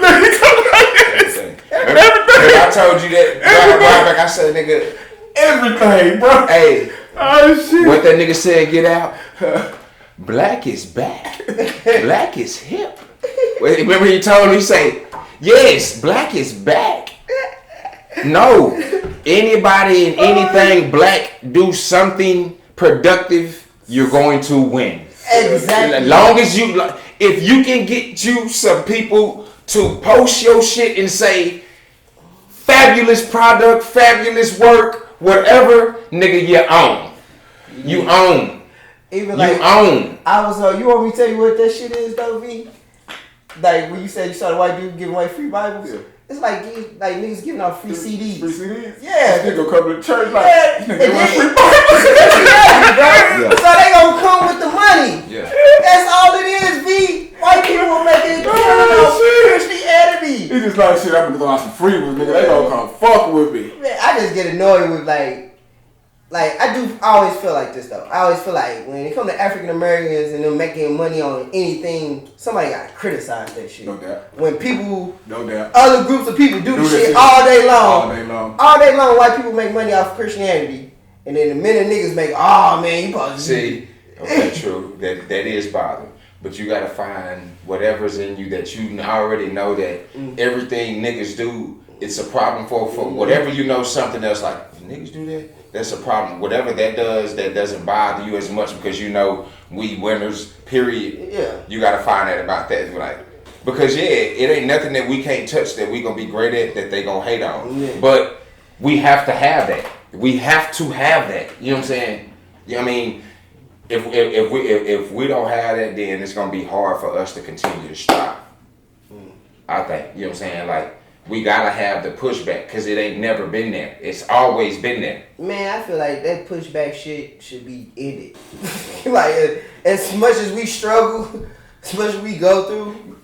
Look, he told me everything. I told you that. Like I said, nigga. Everything, bro. Hey. Oh, shit. What that nigga said, get out. Black is back. Black is hip. Remember he told me, he say, yes, black is back. No, anybody and anything black do something productive, you're going to win. Exactly. As long as you, If you can get you some people to post your shit and say, fabulous product, fabulous work, whatever, nigga, you own. You own. Even You own. I was, you want me to tell you what that shit is, though, V? Like, when you said you saw the white dude giving away free Bibles? Yeah. It's like niggas giving out free CDs. Free CDs? Yeah. This nigga come to church like, Yeah. this nigga want free Yeah. So they gonna come with the money. Yeah. That's all it is, V. White people will make it Christianity. It's just like, shit, I'm gonna throw out some free ones, nigga. They gonna come fuck with me. Man, I just get annoyed with like I always feel like this though. I always feel like when it comes to African Americans and them making money on anything, somebody gotta criticize that shit. No doubt. When people, No doubt. other groups of people do Do this this shit shit all day long. All day long. All day long, white people make money off Christianity, and then the minute niggas make, oh man, you supposed to See, okay, true. That is bothering. But you gotta find whatever's in you that you already know that everything niggas do, it's a problem for whatever you know something else like, niggas do that? That's a problem. Whatever that does, that doesn't bother you as much because you know we winners, period. Yeah. You gotta find out about that. Like, because yeah, it ain't nothing that we can't touch that we gonna be great at that they gonna hate on. Yeah. But we have to have that. We have to have that. You know what I'm saying? You know what I mean? If we don't have that, then it's gonna be hard for us to continue to strive. I think. You know what I'm saying? Like, we gotta have the pushback because it ain't never been there. It's always been there. Man, I feel like that pushback shit should be ended. Like, as much as we struggle, as much as we go through.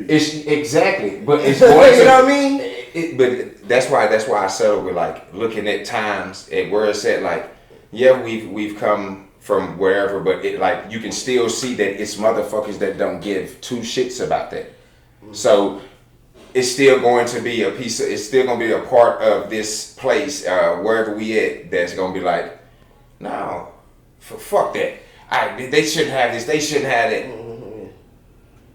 It's exactly, but it's going to. You know what I mean? But that's why I settle with like looking at times at where it's at. Like, yeah, we've come from wherever, but it like you can still see that it's motherfuckers that don't give two shits about that. So it's still going to be it's still going to be a part of this place, wherever we at, that's going to be like, no, fuck that. They shouldn't have this, they shouldn't have that.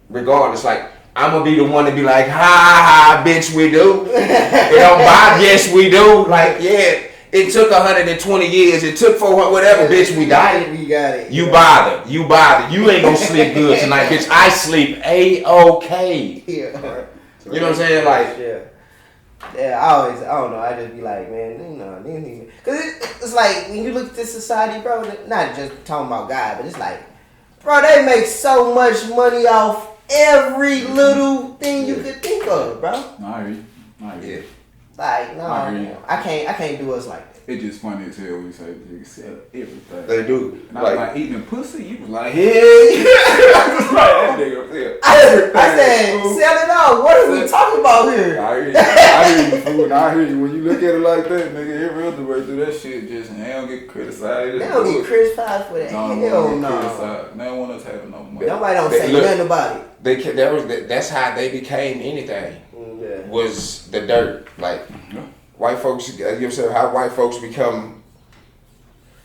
Regardless, like, I'm going to be the one to be like, ha, bitch, we do. It don't bother, yes, we do. Like, yeah, it took 120 years, it took 400, whatever, bitch, we died. We got it. You bother. You ain't gonna sleep good tonight, bitch. I sleep A-okay. Yeah. You know what I'm saying? Like, yeah, I don't know, I just be like, man, you know, because it's like, when you look at this society, bro, not just talking about God, but it's like, bro, they make so much money off every little thing you could think of, bro. No, I hear you. Like, no, I hear you. I can't do us like that. It's just funny as hell when you say you sell everything. they do. And I was like eating pussy, you was like, hell yeah. I was like, that nigga sell everything. I said, fool. sell it out. What are we talking about here? I hear you, fool. And I hear you. When you look at it like that, nigga, every other way through that shit, just, they don't get criticized. They don't get criticized for that. Hell no. They don't want us having no money. Nobody don't say nothing about it. That's how they became anything. Yeah. Was the dirt. Like, white folks, you know what I'm saying, how white folks become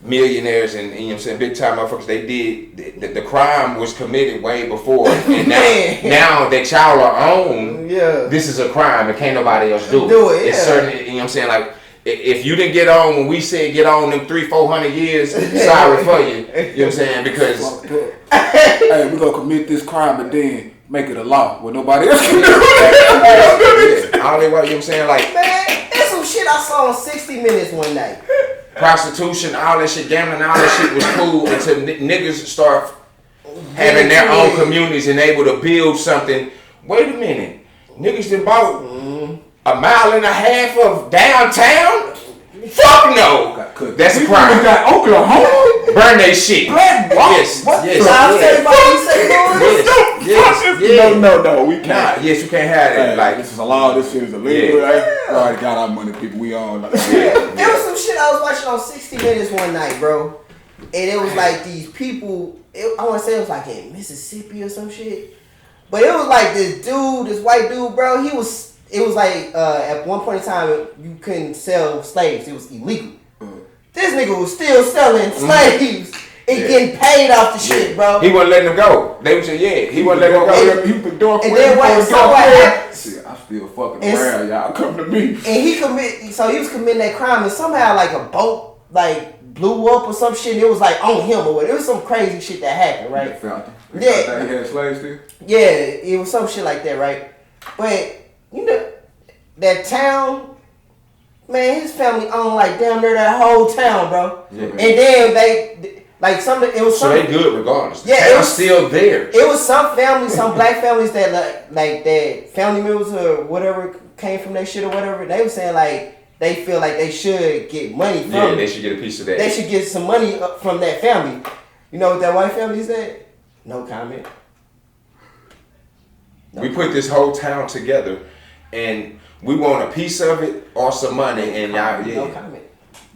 millionaires and you know what I'm saying, big time motherfuckers. They did, the crime was committed way before. And now that y'all are on, this is a crime and can't nobody else do it. It's certain, you know what I'm saying, like, if you didn't get on when we said get on them 300-400 years, sorry for you. You know what I'm saying? Because hey, we're gonna commit this crime and then make it a law where nobody else can do it. all they want, you know what I'm saying? Like, Man, there's some shit I saw on 60 Minutes one night. prostitution, all that shit, gambling, all that shit was cool until niggas start having their own communities and able to build something. Wait a minute, niggas done bought a mile and a half of downtown? Fuck no! That's a crime. We got Oklahoma. Burn they shit. Yes. No, we can't. Nah, yes, you can't have that. Hey, like, this is a law. This shit is illegal. Yeah. Right? We already got our money, people. We on. There was some shit I was watching on 60 Minutes one night, bro. And it was like these people, I want to say it was like in Mississippi or some shit. But it was like this white dude, bro. It was like at one point in time, you couldn't sell slaves. It was illegal. This nigga was still selling slaves and getting paid off the shit, bro. he wasn't letting them go. They would say, yeah, he wasn't letting them go. He was doing And then what happened? Shit, I'm still fucking around. Y'all come to me. And he was committing that crime, and somehow like a boat like blew up or some shit. And it was like on him or whatever. It was some crazy shit that happened, right? Yeah. That he had slaves still? Yeah, it was some shit like that, right? But you know, that town, man, his family owned like damn near that whole town, bro. Yeah. And then they like some. It was So some. they good regardless. Yeah, Yeah, it it was- still there. It was some families, some black families that like that family members or whatever came from that shit or whatever. They were saying like they feel like they should get money from. Yeah, they should get a piece of that. They should get some money from that family. You know what that white family said? No comment. We put this whole town together, and we want a piece of it or some money, and y'all, No yeah. comment.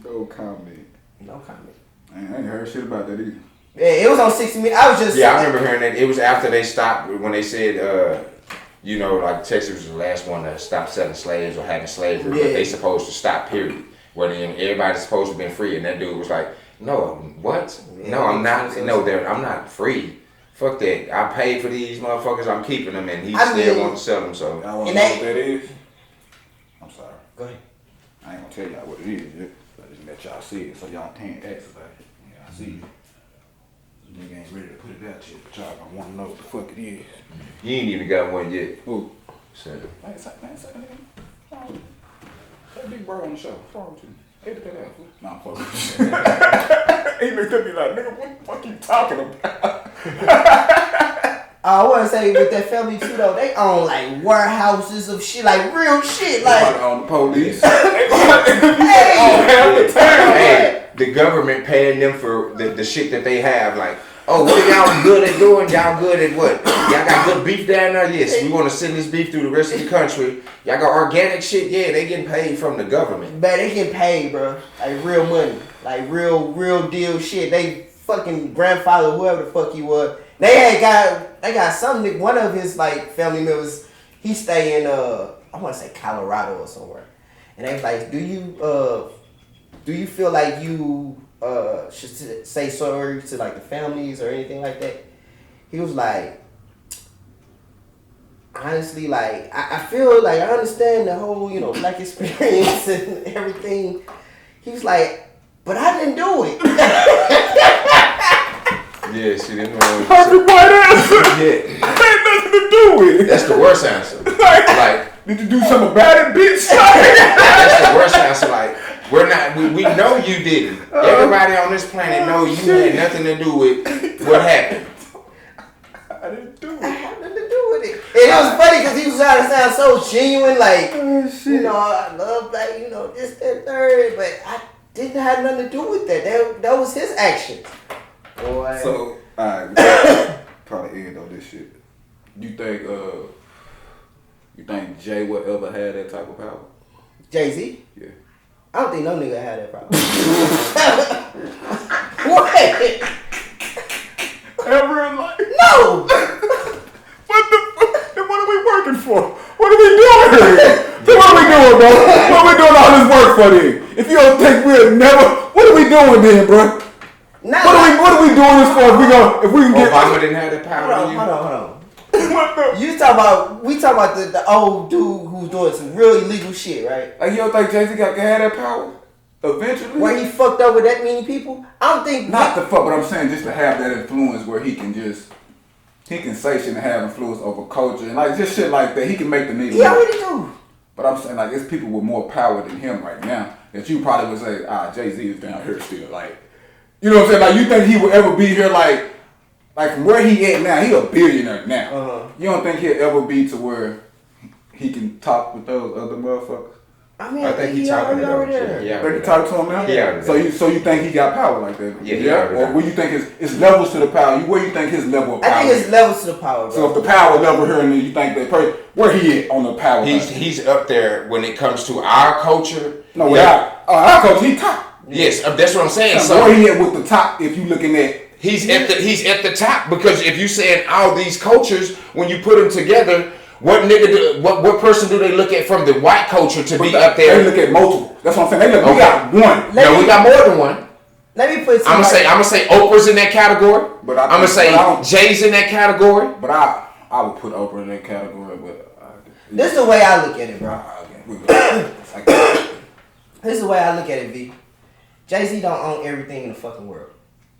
No comment. No comment. I ain't heard shit about that either. Yeah, it was on 60 Minutes. I was just Yeah, I remember hearing that. It was after they stopped, when they said, you know, like Texas was the last one to stop selling slaves or having slavery, but Yeah. they supposed to stop, period. Where then everybody's supposed to have been free, and that dude was like, no, what? Yeah, No, I'm not. makes No, sense. I'm not free. Fuck that. I paid for these motherfuckers. I'm keeping them, and he I still mean- wants to sell them. So Y'all want to And know they- what that is? I'm sorry. Go ahead. I ain't gonna tell y'all what it is yet. I just let y'all see it so y'all can't ask about it. Yeah, I see it. Nigga ain't ready to put it out yet, but y'all gonna want to know what the fuck it is. you ain't even got one yet. Ooh. So, Man, say that nigga. That big bro on the show. What's wrong with you? Edit that out, fool. Nah, I'm fucking. He looked at me like, nigga, what the fuck you talking about? I want to say with that family too though, they own like warehouses of shit, like real shit, like. on the police. Hey, hey, the government paying them for the shit that they have. Like, oh, what are y'all good at doing? Y'all good at what? Y'all got good beef down there? Yes, we want to send this beef through the rest of the country. Y'all got organic shit? Yeah, they getting paid from the government. man, they getting paid, bro. Like real money, like real deal shit. They fucking grandfather, whoever the fuck he was, they got some nigga. One of his like family members, he stay in I want to say Colorado or somewhere, and they was like, do you feel like you should say sorry to like the families or anything like that? He was like, honestly, like I feel like I understand the whole, you know, black experience and everything. He was like, but I didn't do it. Yeah, see, them ones. Perfect white answer. Yeah, Ain't nothing to do with it. that's the worst answer. Like, Did you do something about it, bitch? that's the worst answer. Like, we know you didn't. Everybody on this planet know you had nothing to do with what happened. I didn't do I it. had nothing to do with it. And it was funny because he was trying to sound so genuine, like, you know, I love black, you know, this, that, third, but I didn't have nothing to do with that. That was his action. Boy. So, alright, probably end on this shit. You think Jay would ever have that type of power? Jay-Z? Yeah. I don't think no nigga had that problem. What? Ever in life? No! What the fuck? Then what are we working for? What are we doing here? Then what are we doing, bro? What are we doing all this work for then? If you don't think we'll never, what are we doing then, bro? Not What are we doing this for? If we can get Obama didn't have that power. Hold to you? on. what the? We talking about the old dude who's doing some real illegal shit, right? Like you don't think Jay-Z can have that power? Eventually? Where he fucked over that many people? I don't think Not the fuck, but I'm saying just to have that influence where he can say shit and have influence over culture and like just shit like that. He can make the nigga. he already do. But I'm saying like it's people with more power than him right now that you probably would say, Jay-Z is down here still. Like, you know what I'm saying? Like you think he would ever be here like from where he at now? He a billionaire now. Uh-huh. You don't think he'll ever be to where he can talk with those other motherfuckers? I mean, I think he talking to already them. there. Yeah. Think you talk to him now? Yeah. So you think he got power like that? Yeah, he already Or got where you think it's levels to the power? Where you think his level of power? I think it's is? levels to the power, bro. So if the power level here and then you think that where he at on the power? He's up there when it comes to our culture. no, Yeah. our coach he top. Yes, that's what I'm saying. So So where he at with the top? If you looking at he's at the top because if you saying all these cultures, when you put them together, what what person do they look at from the white culture to be up they there? look at multiple. That's what I'm saying. They look. We Okay. got one. No, we got more than one. Let me put I'm somebody. gonna say Oprah's in that category. But I I'm gonna think- say but I don't- Jay's in that category. But I would put Oprah in that category. But This is the way I look at it, bro. okay. This is the way I look at it, V. Jay-Z don't own everything in the fucking world.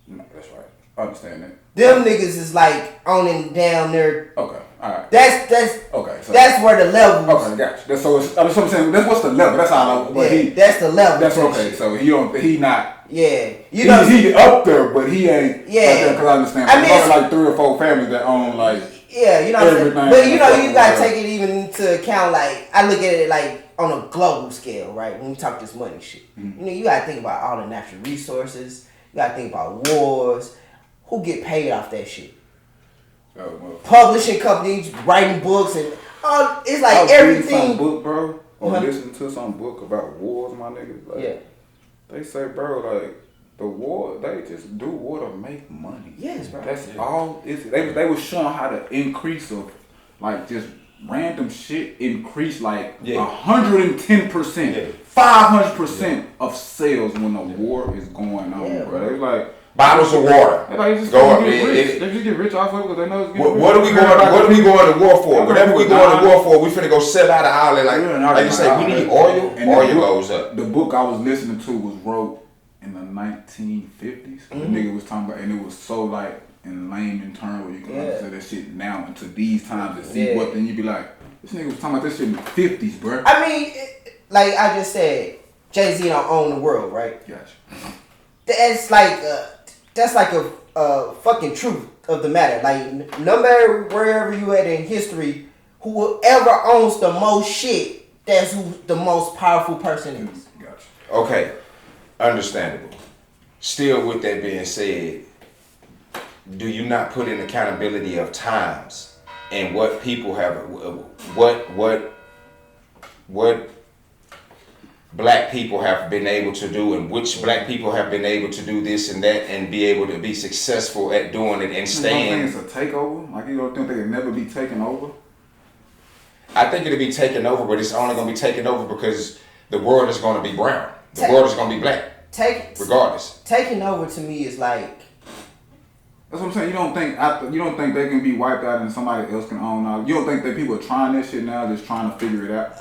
No, that's right. I understand that. Them niggas is like owning down there. Okay, all right. That's Okay, so that's where the levels. okay, gotcha. That's so. That's what I'm saying. That's what's the level. That's all. I know. But Yeah, that's the level. That's of that okay. shit. So he not. Yeah, you know. He up there, but he ain't. Yeah. Because I understand. I I mean, mean, like 3 or 4 families that own like. Yeah, you know what I'm saying? Everything But you know, fucking you gotta world. take it even into account, like, I look at it like on a global scale, right? When we talk this money shit. Mm-hmm. You know, you gotta think about all the natural resources, you gotta think about wars, who get paid off that shit. Oh, well. Publishing companies, writing books, and all, it's I like was reading everything. some book, bro, or Uh-huh. listening to some book about wars, my nigga. Like, Yeah. they say, bro, like the war, they just do war to make money. Yes, bro. That's all. They was showing how the increase of like just random shit increase like 110%, Yeah. 500% of sales when the war is going on, Yeah, bro. bro. They like. Bottles of water. They like just Go gonna up. get rich. It- They just get rich off of it because they know it's getting What are we going? What are we going to war for? Whatever we going to war for, we finna go sell out of outlet. Like you say, we need oil. And Oil the book- goes up. The book I was listening to was wrote in the 1950s. The nigga was talking about, and it was so like in layman terms where you can understand that shit now into these times and see what. Then you be like, this nigga was talking about this shit in the 50s, bro. I mean, like I just said, Jay-Z don't own the world, right? Gotcha. That's like a fucking truth of the matter. Like, no matter wherever you at in history, whoever owns the most shit, that's who the most powerful person is. Gotcha. Okay, understandable. Still, with that being said, do you not put in accountability of times and what people have, what black people have been able to do, and which black people have been able to do this and that, and be able to be successful at doing it and You don't staying? think it's a takeover? Like you don't think they can never be taken over? I think it'll be taken over, but it's only going to be taken over because the world is going to be brown. The world is going to be black, regardless. Taking over to me is like, That's what I'm saying. You don't think they can be wiped out and somebody else can own all? You don't think that people are trying this shit now, just trying to figure it out?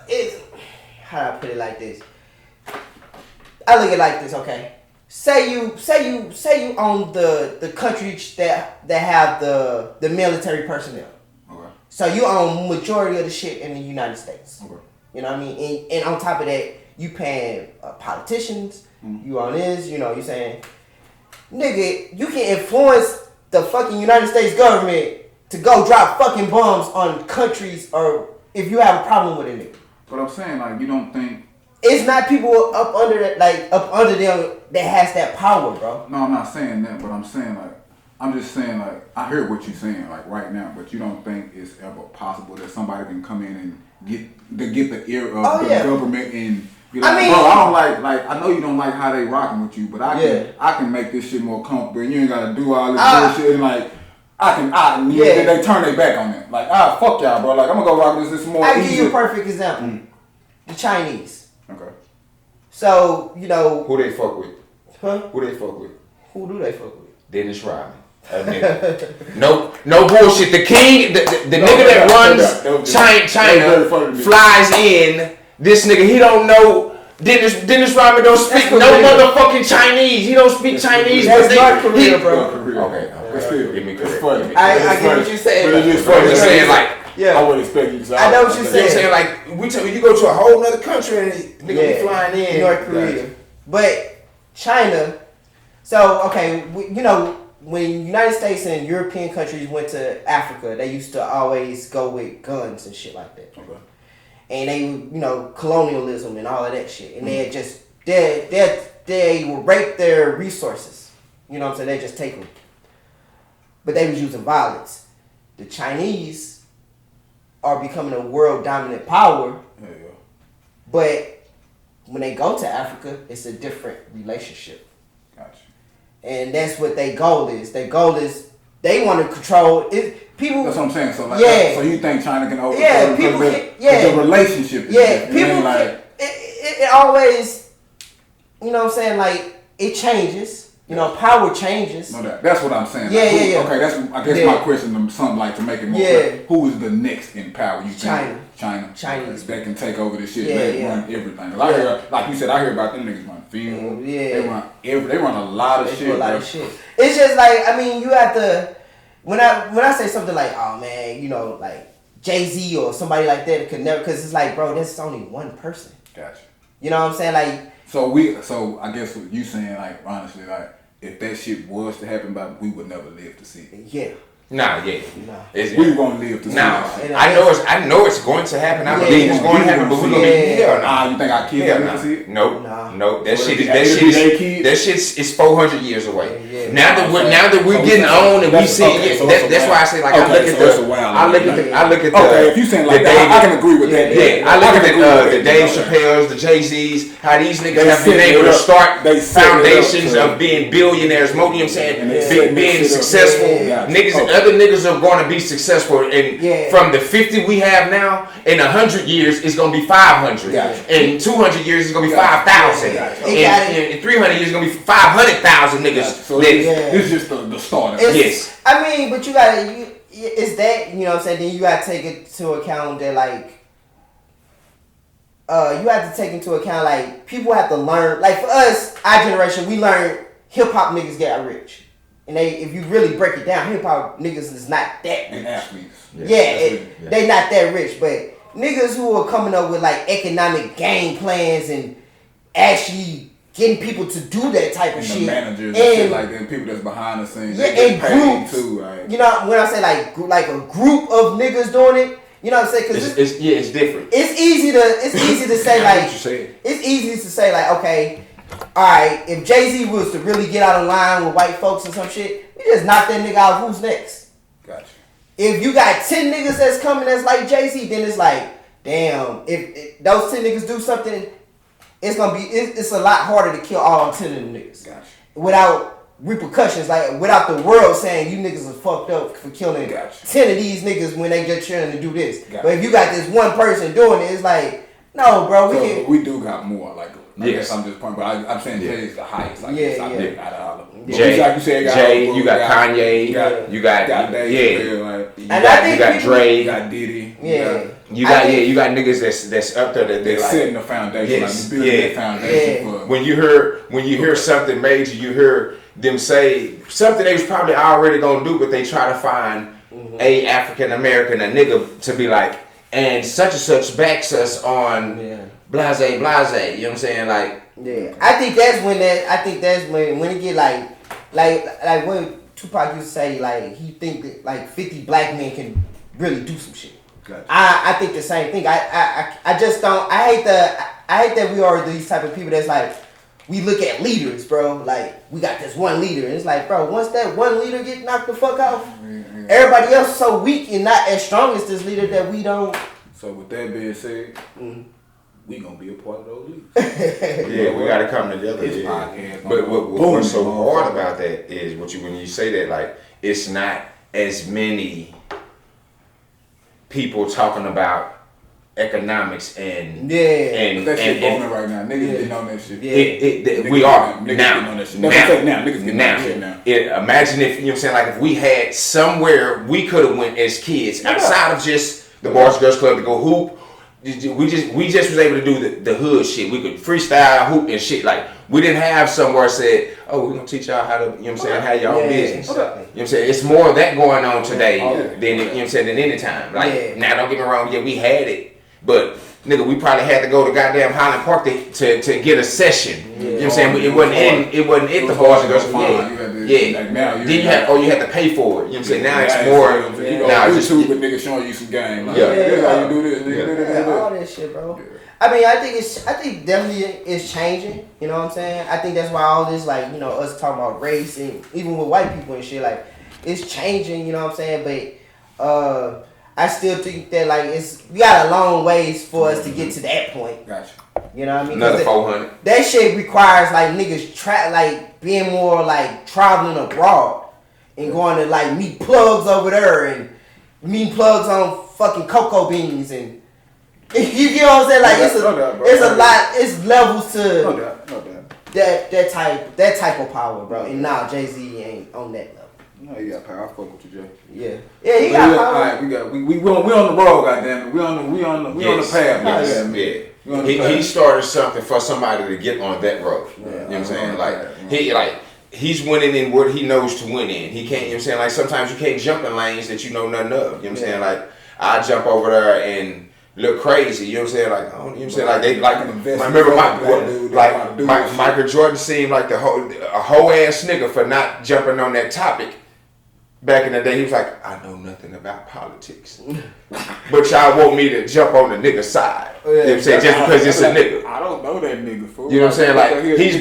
it's, how do I put it like this? I look at it like this, okay? Say you own the countries that have the military personnel. Okay. So you own majority of the shit in the United States. Okay. You know what I mean? And on top of that, you paying politicians. You on this, you know, you saying, nigga, you can influence the fucking United States government to go drop fucking bombs on countries, or if you have a problem with a nigga. But I'm saying, like, you don't think... It's not people up under that, like, up under them that has that power, bro. No, I'm not saying that, but I'm saying, like, I'm just saying, like, I hear what you're saying, like, right now, but you don't think it's ever possible that somebody can come in and get the ear of the government and be like, bro, I don't like, I know you don't like how they rocking with you, but I can make this shit more comfortable, and you ain't gotta do all this bullshit, and, like, they turn their back on it. Like, fuck y'all, bro. Like, I'm gonna go rock this more I'll easy. give you a perfect example. The Chinese. Okay. So, you know... Who they fuck with? Huh? Who they fuck with? Who do they fuck with? Dennis Rodman. No bullshit. The king, the nigga that runs China flies in. This nigga, he don't know. Dennis Rodman don't speak no motherfucking Chinese. He don't speak Chinese. That's North Korea, bro. Okay. Give me credit. It's funny. I get what you're saying. But it's just I'm funny. just saying, like, I would expect you to. I know what you're you know what I'm saying, like, you go to a whole nother country and nigga be flying in. North Korea. But China, so, okay, you know, when United States and European countries went to Africa, they used to always go with guns and shit like that. Okay. And they, you know, colonialism and all of that shit. And they had just, they would rape their resources. You know what I'm saying? They just take them. But they was using violence. The Chinese are becoming a world dominant power. Yeah. But when they go to Africa, it's a different relationship. Gotcha. And that's what their goal is. Their goal is they want to control it. People. That's what I'm saying. So like, Yeah. So you think China can overthrow? Yeah, people can- yeah. The relationship. Is Yeah, different. people. It ain't like, It always, you know what I'm saying? Like, it changes. You know, power changes. No, that's what I'm saying. Yeah, like, who, yeah. Okay, that's I guess my question. Something like to make it more. Yeah. Clear. Who is the next in power? You think? China. Chinese. That can take over this shit. Yeah, They yeah. run everything. 'Cause I hear, like you said, I hear about them niggas run film. Yeah. They run a lot of They shit. do a lot bro. of shit. It's just like, I mean, you have to, when I say something like, oh man, you know, like Jay-Z or somebody like that could never, because it's like, bro, that's only one person. Gotcha. You know what I'm saying? Like, So I guess what you saying, like honestly, like if that shit was to happen, but we would never live to see it. yeah. Nah, yeah. Nah. We won't live to see Nah, that shit. I know it's going to happen. I Yeah. believe it's going to happen, but we're gonna be hell nah. You think our kids Hell live nah. to see it? Nope. Nah. Nope. That Well, shit it'd be their kids. that shit's is 400 years away. Yeah. Now that we're getting on and we see it, that's why I say like I look at the Okay, if you saying like that, I can agree with that. Yeah, I look at the Dave Chappelle's, the Jay-Z's, how these niggas have been set able it to up. start They set it up foundations to- of being billionaires, you know what I'm saying? And they set Being this shit up. successful. Yeah. Niggas, Okay. other niggas are going to be successful, and Yeah. from the 50 we have now, in 100 years it's going to be 500. Gotcha. In 200 years it's going to be Gotcha. 5,000. Gotcha. In 300 years it's going to be 500,000 niggas. So that- it's just the start of it. Yes. I mean, but you gotta, it's that, you know what I'm saying? Then you gotta take it to account that, like, you have to take into account, like, people have to learn, like, for us, our generation, we learned hip-hop niggas got rich. And if you really break it down, hip-hop niggas is not that And rich. athletes. They not that rich, but niggas who are coming up with, like, economic game plans and actually getting people to do that type of And shit. the managers and shit like that, people that's behind the scenes. Yeah, they and get paid groups. too, right? You know, when I say like a group of niggas doing it, you know what I'm saying? Because It's different. it's easy to say I like, know what you're saying. it's easy to say like, okay, all right, if Jay-Z was to really get out of line with white folks or some shit, we just knock that nigga out. Who's next? Gotcha. If you got 10 niggas that's coming that's like Jay-Z, then it's like, damn, if those 10 niggas do something, it's gonna be it's a lot harder to kill all 10 of them niggas. Gotcha. Without repercussions, like without the world saying you niggas are fucked up for killing Gotcha. 10 of these niggas when they just trying to do this. Gotcha. But if you got this one person doing it, it's like, no, bro, So we do got more, like, I Yes. guess I'm just pointing, but I'm saying Jay's the highest. Like, Yeah, I yeah. think out of all of them. But Jay, like you said, you got Kanye, you got Dave, yeah, like, And I think you got people- Dre, you got Diddy. Yeah. you got niggas that's up there that They're they like. setting the foundation, Yes, like building yeah. the foundation Yeah. for. When you hear something major, you hear them say something they was probably already gonna do, but they try to find a African American, a nigga, to be like, and such backs us on blase. You know what I'm saying? Like, Yeah, I think that's when it get like what Tupac used to say, like he think that like 50 black men can really do some shit. Gotcha. I think the same thing. I just don't. I hate that we are these type of people that's like we look at leaders, bro. Like we got this one leader, and it's like, bro, once that one leader get knocked the fuck off, everybody else so weak and not as strong as this leader that we don't. So with that being said, we gonna be a part of those leagues. yeah, we gotta come together. This Yeah. podcast, But boom, what's so boom. hard about that is when you say that, like, it's not as many people talking about economics and Yeah. That shit and booming right now. Niggas getting on that shit. Yeah. Niggas we are getting now. on that shit. Now niggas getting on that shit now. Imagine if, you know what I'm saying, like if we had somewhere we could have went as kids outside of just the Boys and Girls Club to go hoop. We just was able to do the hood shit. We could freestyle, hoop and shit. Like we didn't have somewhere said, oh, we're gonna teach y'all how to, you know what I'm saying, how your own business. Exactly. You know what I'm saying? It's more of that going on today Yeah. than, you know what I'm saying, than any time. Like Yeah. now, don't get me wrong, yeah, we had it, but nigga, we probably had to go to goddamn Highland Park to get a session. You know what I'm saying? It wasn't at the Boys and Girls Club. Yeah. Like now Then you had to pay for it. You know what I'm saying? Now it's you more. go Now on it's YouTube just with niggas showing you some game. Like, Yeah. this how you do this. Nigga. Yeah, all that shit, bro. I mean, I think definitely it's changing. You know what I'm saying? I think that's why all this, like, you know, us talking about race and even with white people and shit, like, it's changing. You know what I'm saying? But I still think that like we got a long ways for us to get to that point. Gotcha. You know what I mean? 'Cause another 400. that shit requires like niggas like being more like traveling abroad and going to like meet plugs over there and meet plugs on fucking cocoa beans and you get what I'm saying? Like No doubt, bro. it's a lot, it's levels to No doubt. that type of power, bro. And now Jay-Z ain't on that level. No, you got power. I fuck with you, Jay. Yeah, he got power. Alright, we on the road, goddamn it. We on the path. Yes. He started something for somebody to get on that road. You know what I'm saying? He's winning in what he knows to win in. He can't, you know what I'm saying? Like sometimes you can't jump in lanes that you know nothing of. You know what I'm saying? Like I jump over there and look crazy. You know what I'm saying? Like I don't, you know what I'm saying? Like they I remember Michael Jordan seemed like a whole ass nigga for not jumping on that topic. Back in the day, he was like, I know nothing about politics. But y'all want me to jump on the nigga side. You know what I'm saying? Just because it's a nigga. I don't know that nigga, fool. You know what I'm saying? Like, he's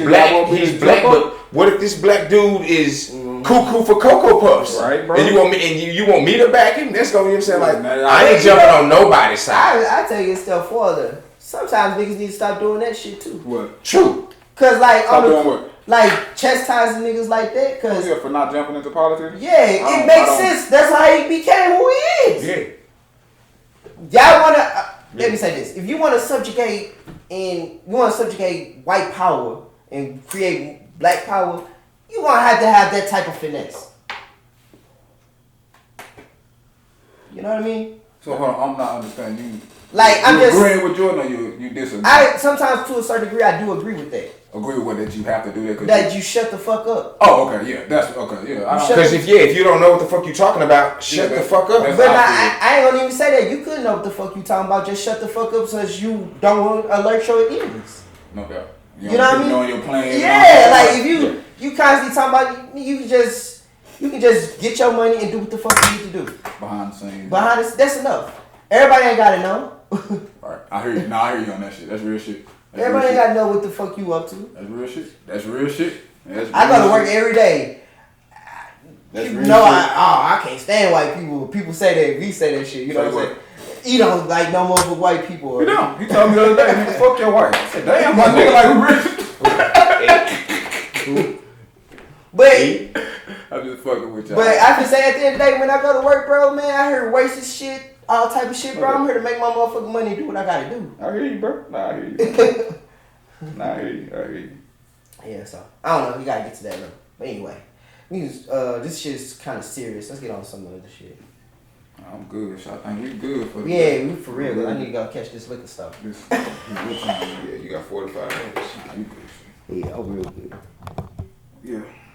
black, but what if this black dude is cuckoo for Cocoa Puffs? Right, bro. And you want me to back him? That's going, you know what I'm saying? Like, I ain't jumping on nobody's side. I tell you a step further. Sometimes niggas need to stop doing that shit too. What? True. Cause like Stop doing what? Like chastising niggas like that, cause For not jumping into politics? it makes sense. That's how he became who he is. Yeah. Y'all wanna let me say this: if you wanna subjugate white power and create black power, you gonna have to have that type of finesse. You know what I mean? So hold on, I'm not understanding you. Like I'm just agreeing with Jordan, or you disagree? I sometimes to a certain degree I do agree with that. Agree with what that you have to do that. That you shut the fuck up. Oh, okay, yeah, that's okay, yeah. Because if you don't know what the fuck you talking about, shut the fuck up. But I ain't gonna even say that. You couldn't know what the fuck you talking about. Just shut the fuck up so you don't want to alert your enemies. No doubt. You know what I mean? Knowing your plan. Yeah, like if you constantly talking about you can just get your money and do what the fuck you need to do. Behind the scenes. That's enough. Everybody ain't gotta know. Alright, I hear you. I hear you on that shit. That's real shit. Everybody ain't gotta know what the fuck you up to. That's real shit. That's real shit. I go to work every day. That's People real know shit. I can't stand white people. People say that we say that shit. You know what I'm saying? You don't like no more with white people. You don't. You told me the other day, nigga, fuck your wife. I said, damn, my nigga like real. But I'm just fucking with y'all. But I can say at the end of the day, when I go to work, bro, man, I hear racist shit, all type of shit, bro. I'm here to make my motherfucking money and do what I gotta do. I hear you, bro. I hear you. I hear you. Yeah, so I don't know. We gotta get to that level. But anyway, this shit is kind of serious. Let's get on some other shit. I'm good. So I think we good for Yeah, we for real. But I need to go catch this liquor stuff. this. What time? Yeah, you got 45 minutes. You good. Yeah, I'm real good. Yeah.